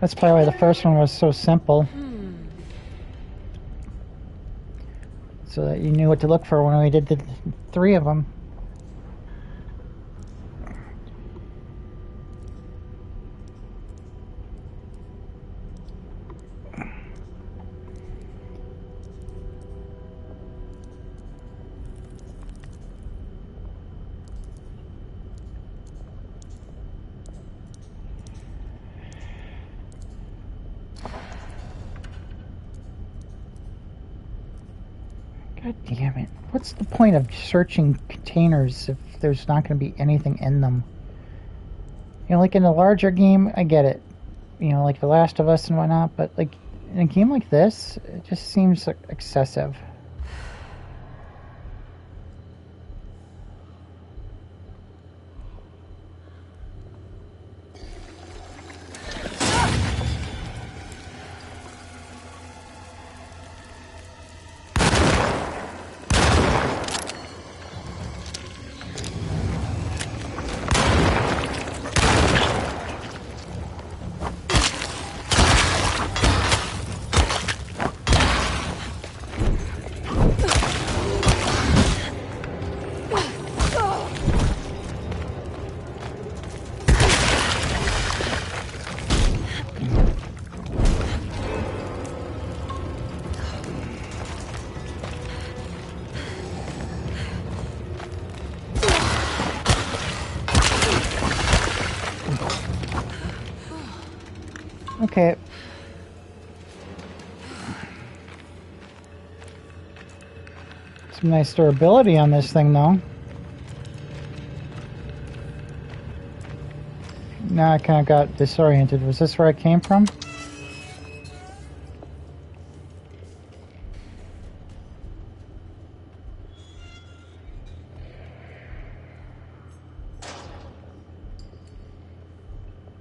That's probably why the first one was so simple. So that you knew what to look for when we did the 3 of them. God damn it. What's the point of searching containers if there's not going to be anything in them? You know, like in a larger game, I get it. You know, like The Last of Us and whatnot, but like in a game like this, it just seems excessive. Okay. Some nice durability on this thing, though. Now I kind of got disoriented. Was this where I came from?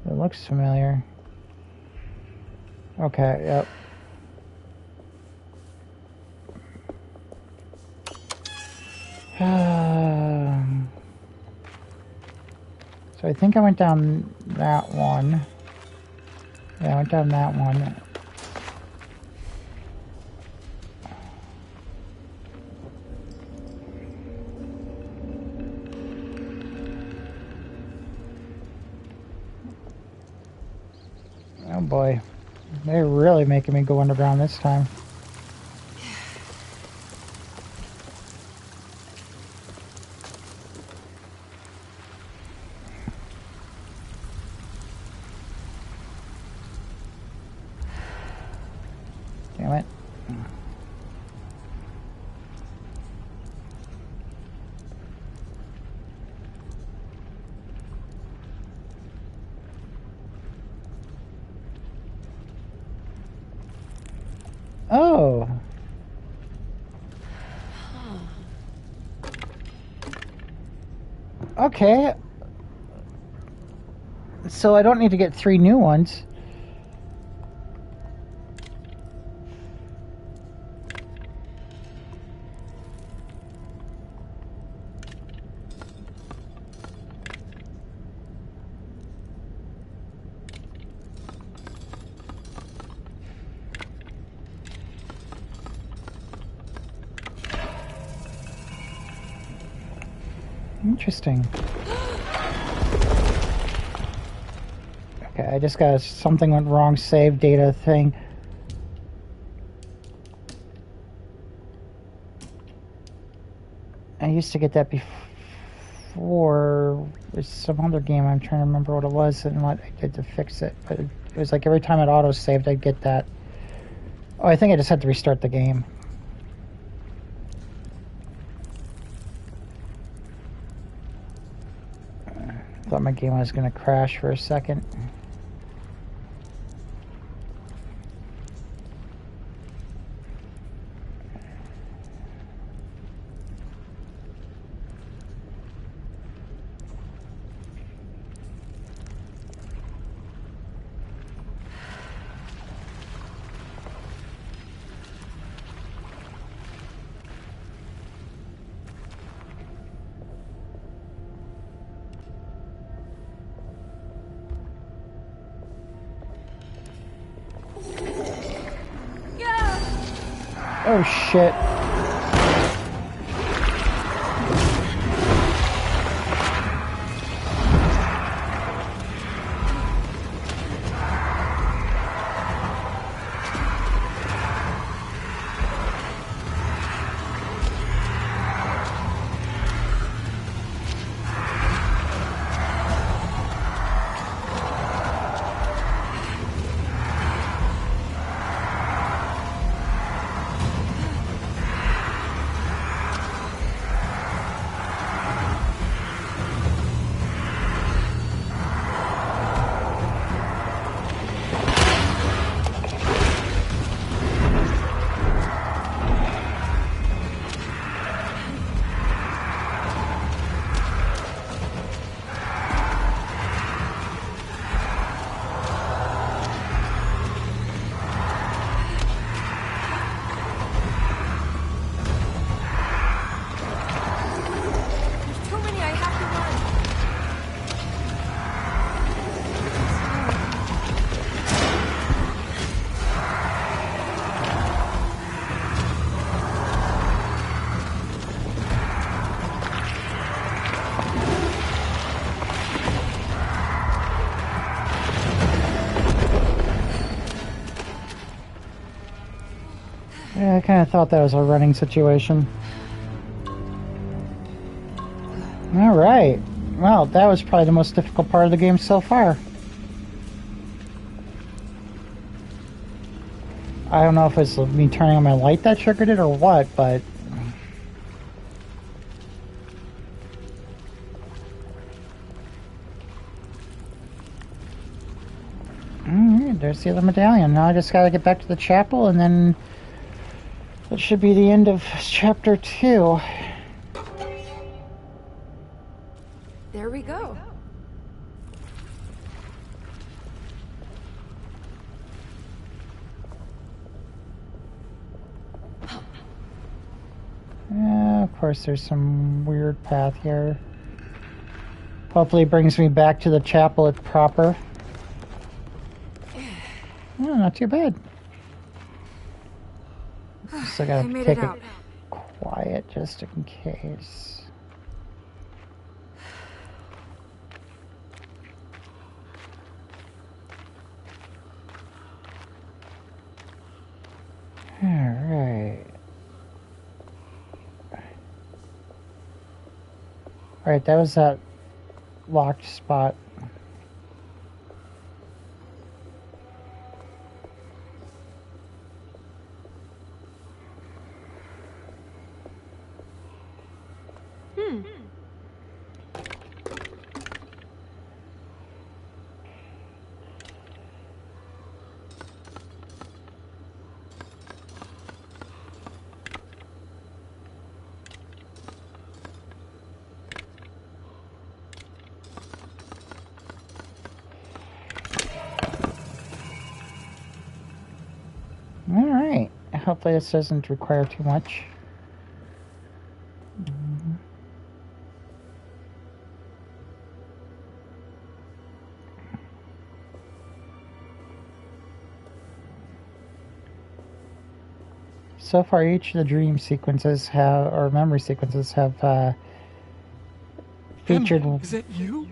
It looks familiar. Okay, yep. So I think I went down that one. Yeah, I went down that one. Oh boy. They're really making me go underground this time. Damn it. Oh. Okay. So I don't need to get 3 new ones. Interesting. Okay, I just got something went wrong save data thing. I used to get that before. There's some other game, I'm trying to remember what it was and what I did to fix it. But it was like every time it auto-saved, I'd get that. Oh, I think I just had to restart the game. Thought my game was going to crash for a second. Oh shit. Yeah, I kind of thought that was a running situation. Alright. Well, that was probably the most difficult part of the game so far. I don't know if it's me turning on my light that triggered it or what, but... Alright, there's the other medallion. Now I just gotta get back to the chapel and then... That should be the end of chapter 2. There we go. Yeah, of course there's some weird path here. Hopefully it brings me back to the chapel proper. Oh, not too bad. So I gotta take it quiet just in case. Alright. Alright, that was that locked spot. Alright, hopefully this doesn't require too much. So far each of the dream sequences have, or memory sequences have featured. Emma, is that you?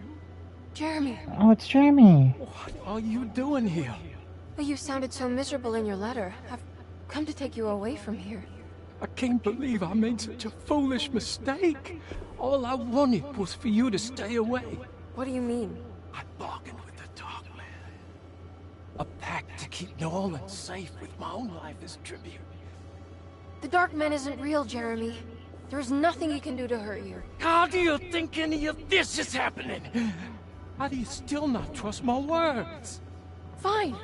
Jeremy. Oh, it's Jeremy. What are you doing here? You sounded so miserable in your letter. I've come to take you away from here. I can't believe I made such a foolish mistake. All I wanted was for you to stay away. What do you mean? I bargained with the Dark Man. A pact to keep Nolan safe with my own life as tribute. The Dark Man isn't real, Jeremy. There is nothing he can do to hurt you. How do you think any of this is happening? How do you still not trust my words? Fine.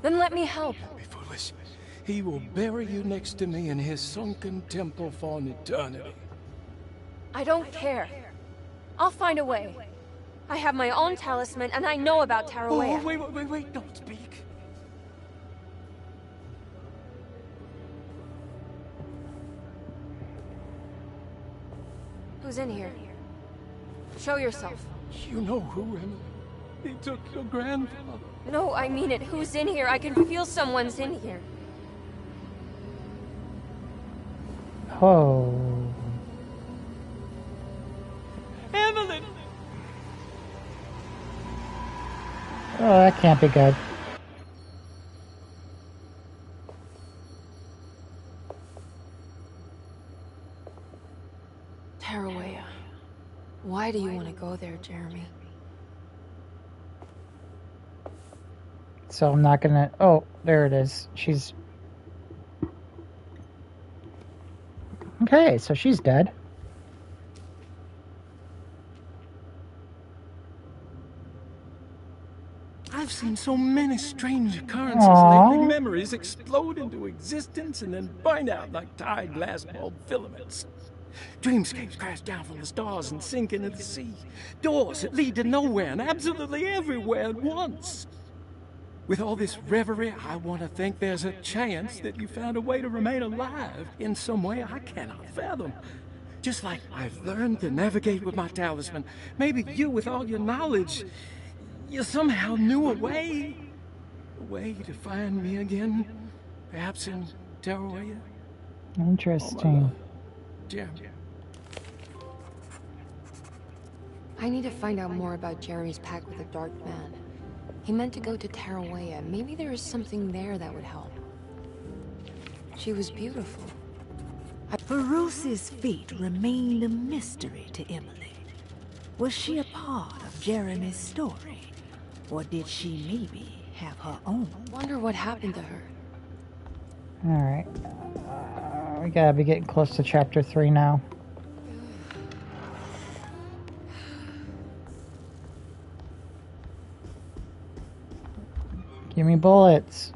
Then let me help. Don't be foolish. He will bury you next to me in his sunken temple for an eternity. I don't care. I'll find a way. I have my own talisman, and I know about Tarawea. Oh, wait, don't speak. Who's in here? Show yourself. You know who, Emily. He took your grandfather. No, I mean it. Who's in here? I can feel someone's in here. Oh. Evelyn! Oh, that can't be good. Tarawea. Why do you want to go there, Jeremy? So I'm not gonna... Oh, there it is. She's... Okay, so she's dead. I've seen so many strange occurrences lately. Memories explode into existence and then burn out like tired glass bulb filaments. Dreamscapes crash down from the stars and sink into the sea. Doors that lead to nowhere and absolutely everywhere at once. With all this reverie, I want to think there's a chance that you found a way to remain alive in some way I cannot fathom. Just like I've learned to navigate with my talisman. Maybe you, with all your knowledge, you somehow knew a way to find me again. Perhaps in Tarawea. Interesting. Jeremy. I need to find out more about Jeremy's pact with the Dark Man. He meant to go to Tarawea. Maybe there is something there that would help. She was beautiful. Farous's fate remained a mystery to Emily. Was she a part of Jeremy's story? Or did she maybe have her own? Wonder what happened to her. Alright. We gotta be getting close to chapter 3 now. Give me bullets.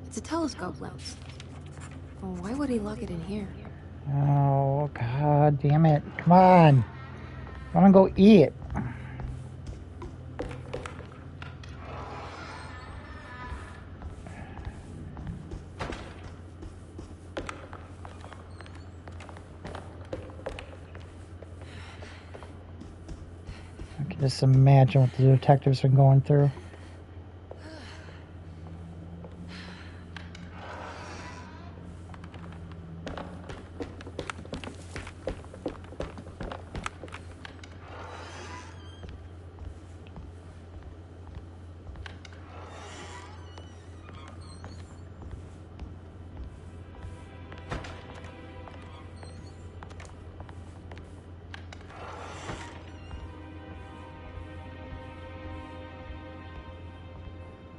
It's a telescope lens. Oh, why would he lock it in here? Oh, god damn it. Come on. I wanna go eat. I can just imagine what the detectives are going through.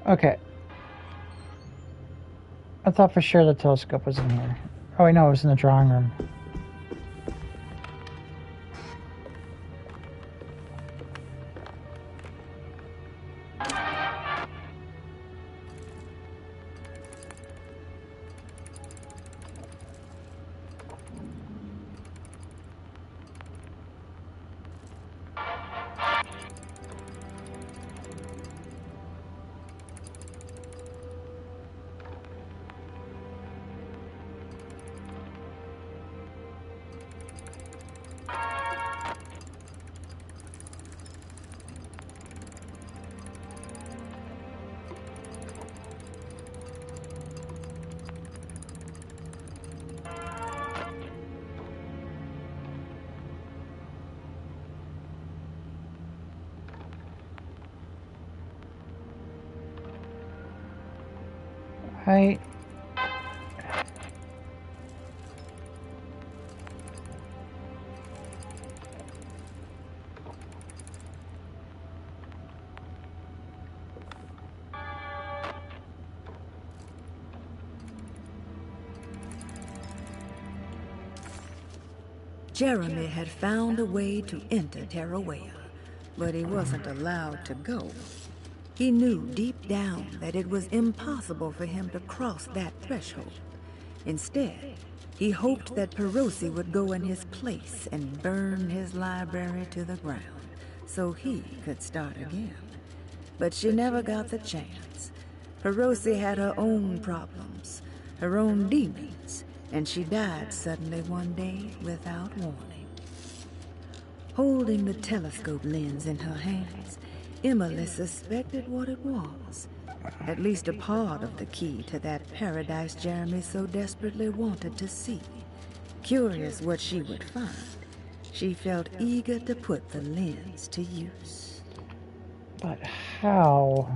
Okay. I thought for sure the telescope was in here. Oh, wait, no, it was in the drawing room. Hi. Jeremy had found a way to enter Tarawea, but he wasn't allowed to go. He knew deep down that it was impossible for him to cross that threshold. Instead, he hoped that Perosi would go in his place and burn his library to the ground, so he could start again. But she never got the chance. Perosi had her own problems, her own demons, and she died suddenly one day without warning. Holding the telescope lens in her hands, Emily suspected what it was. At least a part of the key to that paradise Jeremy so desperately wanted to see. Curious what she would find, she felt eager to put the lens to use. But how?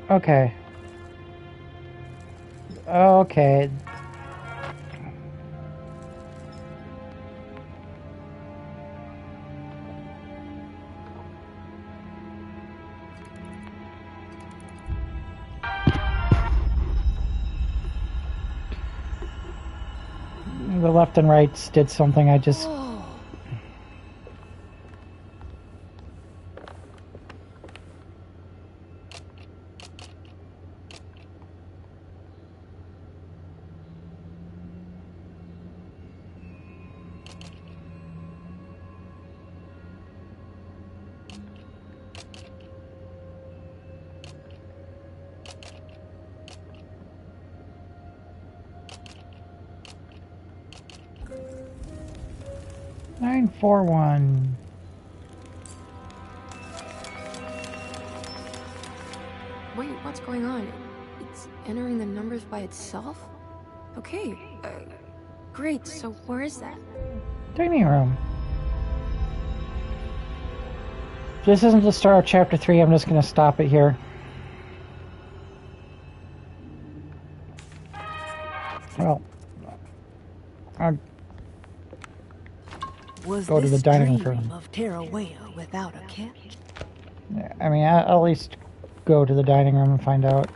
Okay. Okay. The left and rights did something I just... Nine, 4, 1. Wait, what's going on? It's entering the numbers by itself? Okay, great, so where is that? Dining room. This isn't the start of chapter 3, I'm just gonna stop it here. Well, I'll go to the dining room. Of Tarawea without a catch? I mean, I'll at least go to the dining room and find out.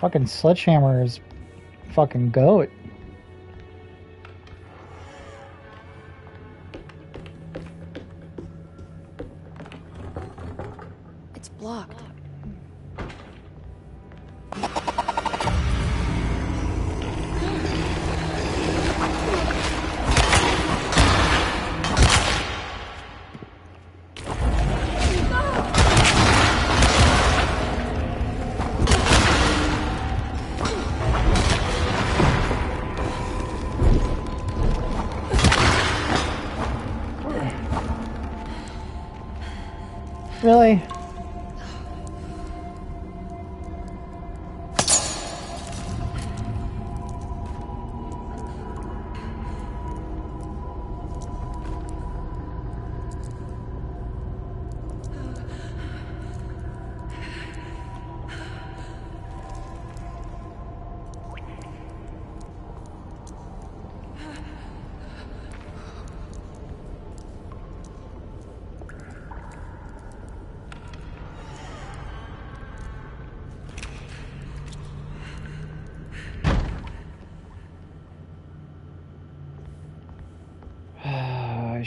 Fucking Sledgehammer is fucking goat. It's blocked. Really?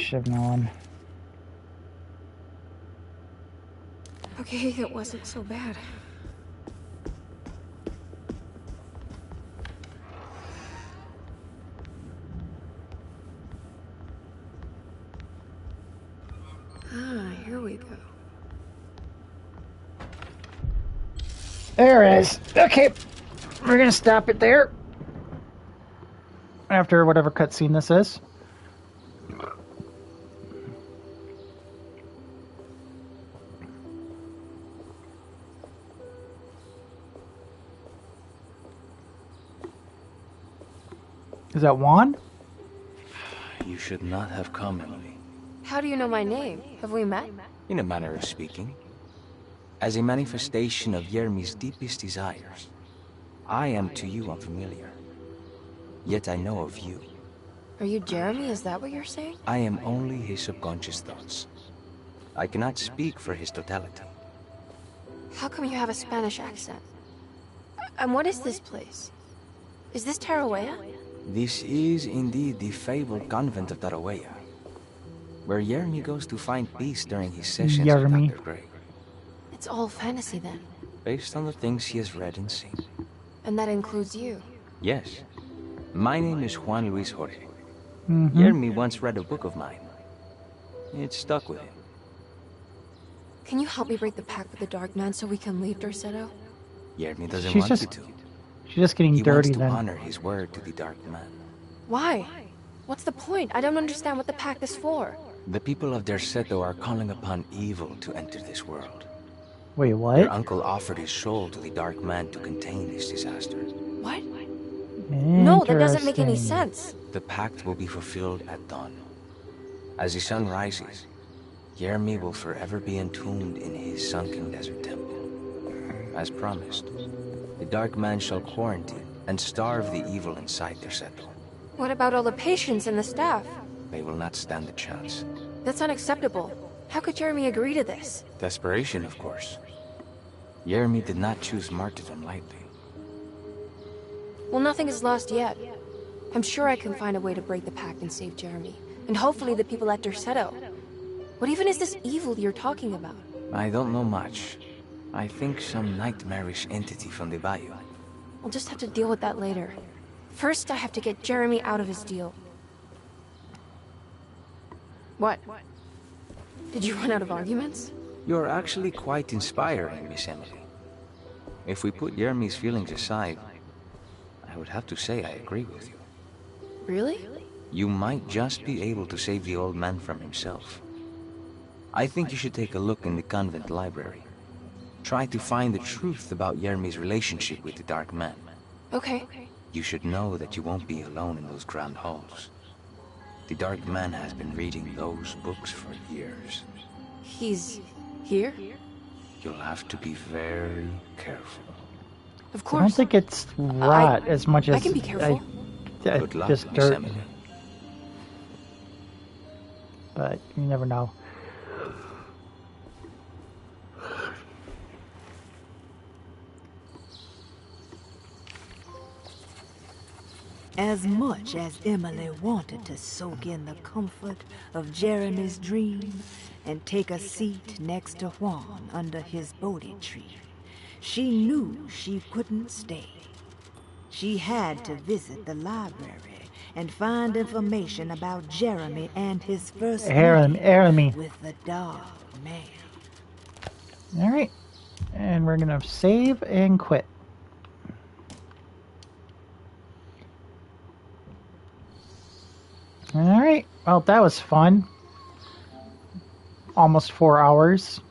should have known. Okay, it wasn't so bad. Ah, here we go. There it is. Okay, we're gonna stop it there. After whatever cutscene this is. Is that Juan? You should not have come, Emily. How do you know my name? Have we met? In a manner of speaking. As a manifestation of Yermi's deepest desires, I am to you unfamiliar. Yet I know of you. Are you Jeremy? Is that what you're saying? I am only his subconscious thoughts. I cannot speak for his totality. How come you have a Spanish accent? And what is this place? Is this Tarawea? This is indeed the fabled convent of Tarawea, where Yermi goes to find peace during his sessions with Dr. Gray. It's all fantasy then. Based on the things he has read and seen. And that includes you. Yes. My name is Juan Luis Jorge. Mm-hmm. Yermi once read a book of mine. It stuck with him. Can you help me break the pact with the Dark Man so we can leave Derceto? Yermi doesn't She's want just, you to. She's just getting He dirty wants to then. honor his word to the Dark Man. Why? What's the point? I don't understand what the pact is for. The people of Derceto are calling upon evil to enter this world. Wait, what? Your uncle offered his soul to the Dark Man to contain this disaster. What? No, that doesn't make any Interesting. sense. The pact will be fulfilled at dawn. As the sun rises, Yermi will forever be entombed in his sunken desert temple. As promised, the Dark Man shall quarantine and starve the evil inside Derceto. What about all the patients and the staff? They will not stand a chance. That's unacceptable. How could Jeremy agree to this? Desperation, of course. Yermi did not choose martyrdom lightly. Well, nothing is lost yet. I'm sure I can find a way to break the pact and save Jeremy. And hopefully the people at Derceto. What even is this evil you're talking about? I don't know much. I think some nightmarish entity from the bayou. I'll just have to deal with that later. First, I have to get Jeremy out of his deal. What? Did you run out of arguments? You're actually quite inspiring, Miss Emily. If we put Yermi's feelings aside, I would have to say I agree with you. Really? You might just be able to save the old man from himself. I think you should take a look in the convent library. Try to find the truth about Yermi's relationship with the Dark Man. Okay. You should know that you won't be alone in those grand halls. The Dark Man has been reading those books for years. He's here? You'll have to be very careful. Of I course. don't think it's rot as much as I can be careful. Good luck, just Miss dirt. Emily. But you never know. As much as Emily wanted to soak in the comfort of Jeremy's dream and take a seat next to Juan under his Bodhi tree, she knew she couldn't stay. She had to visit the library and find information about Jeremy and his first Jeremy. meeting with the Dark Man. Alright. And we're gonna save and quit. Alright. Well, that was fun. Almost 4 hours.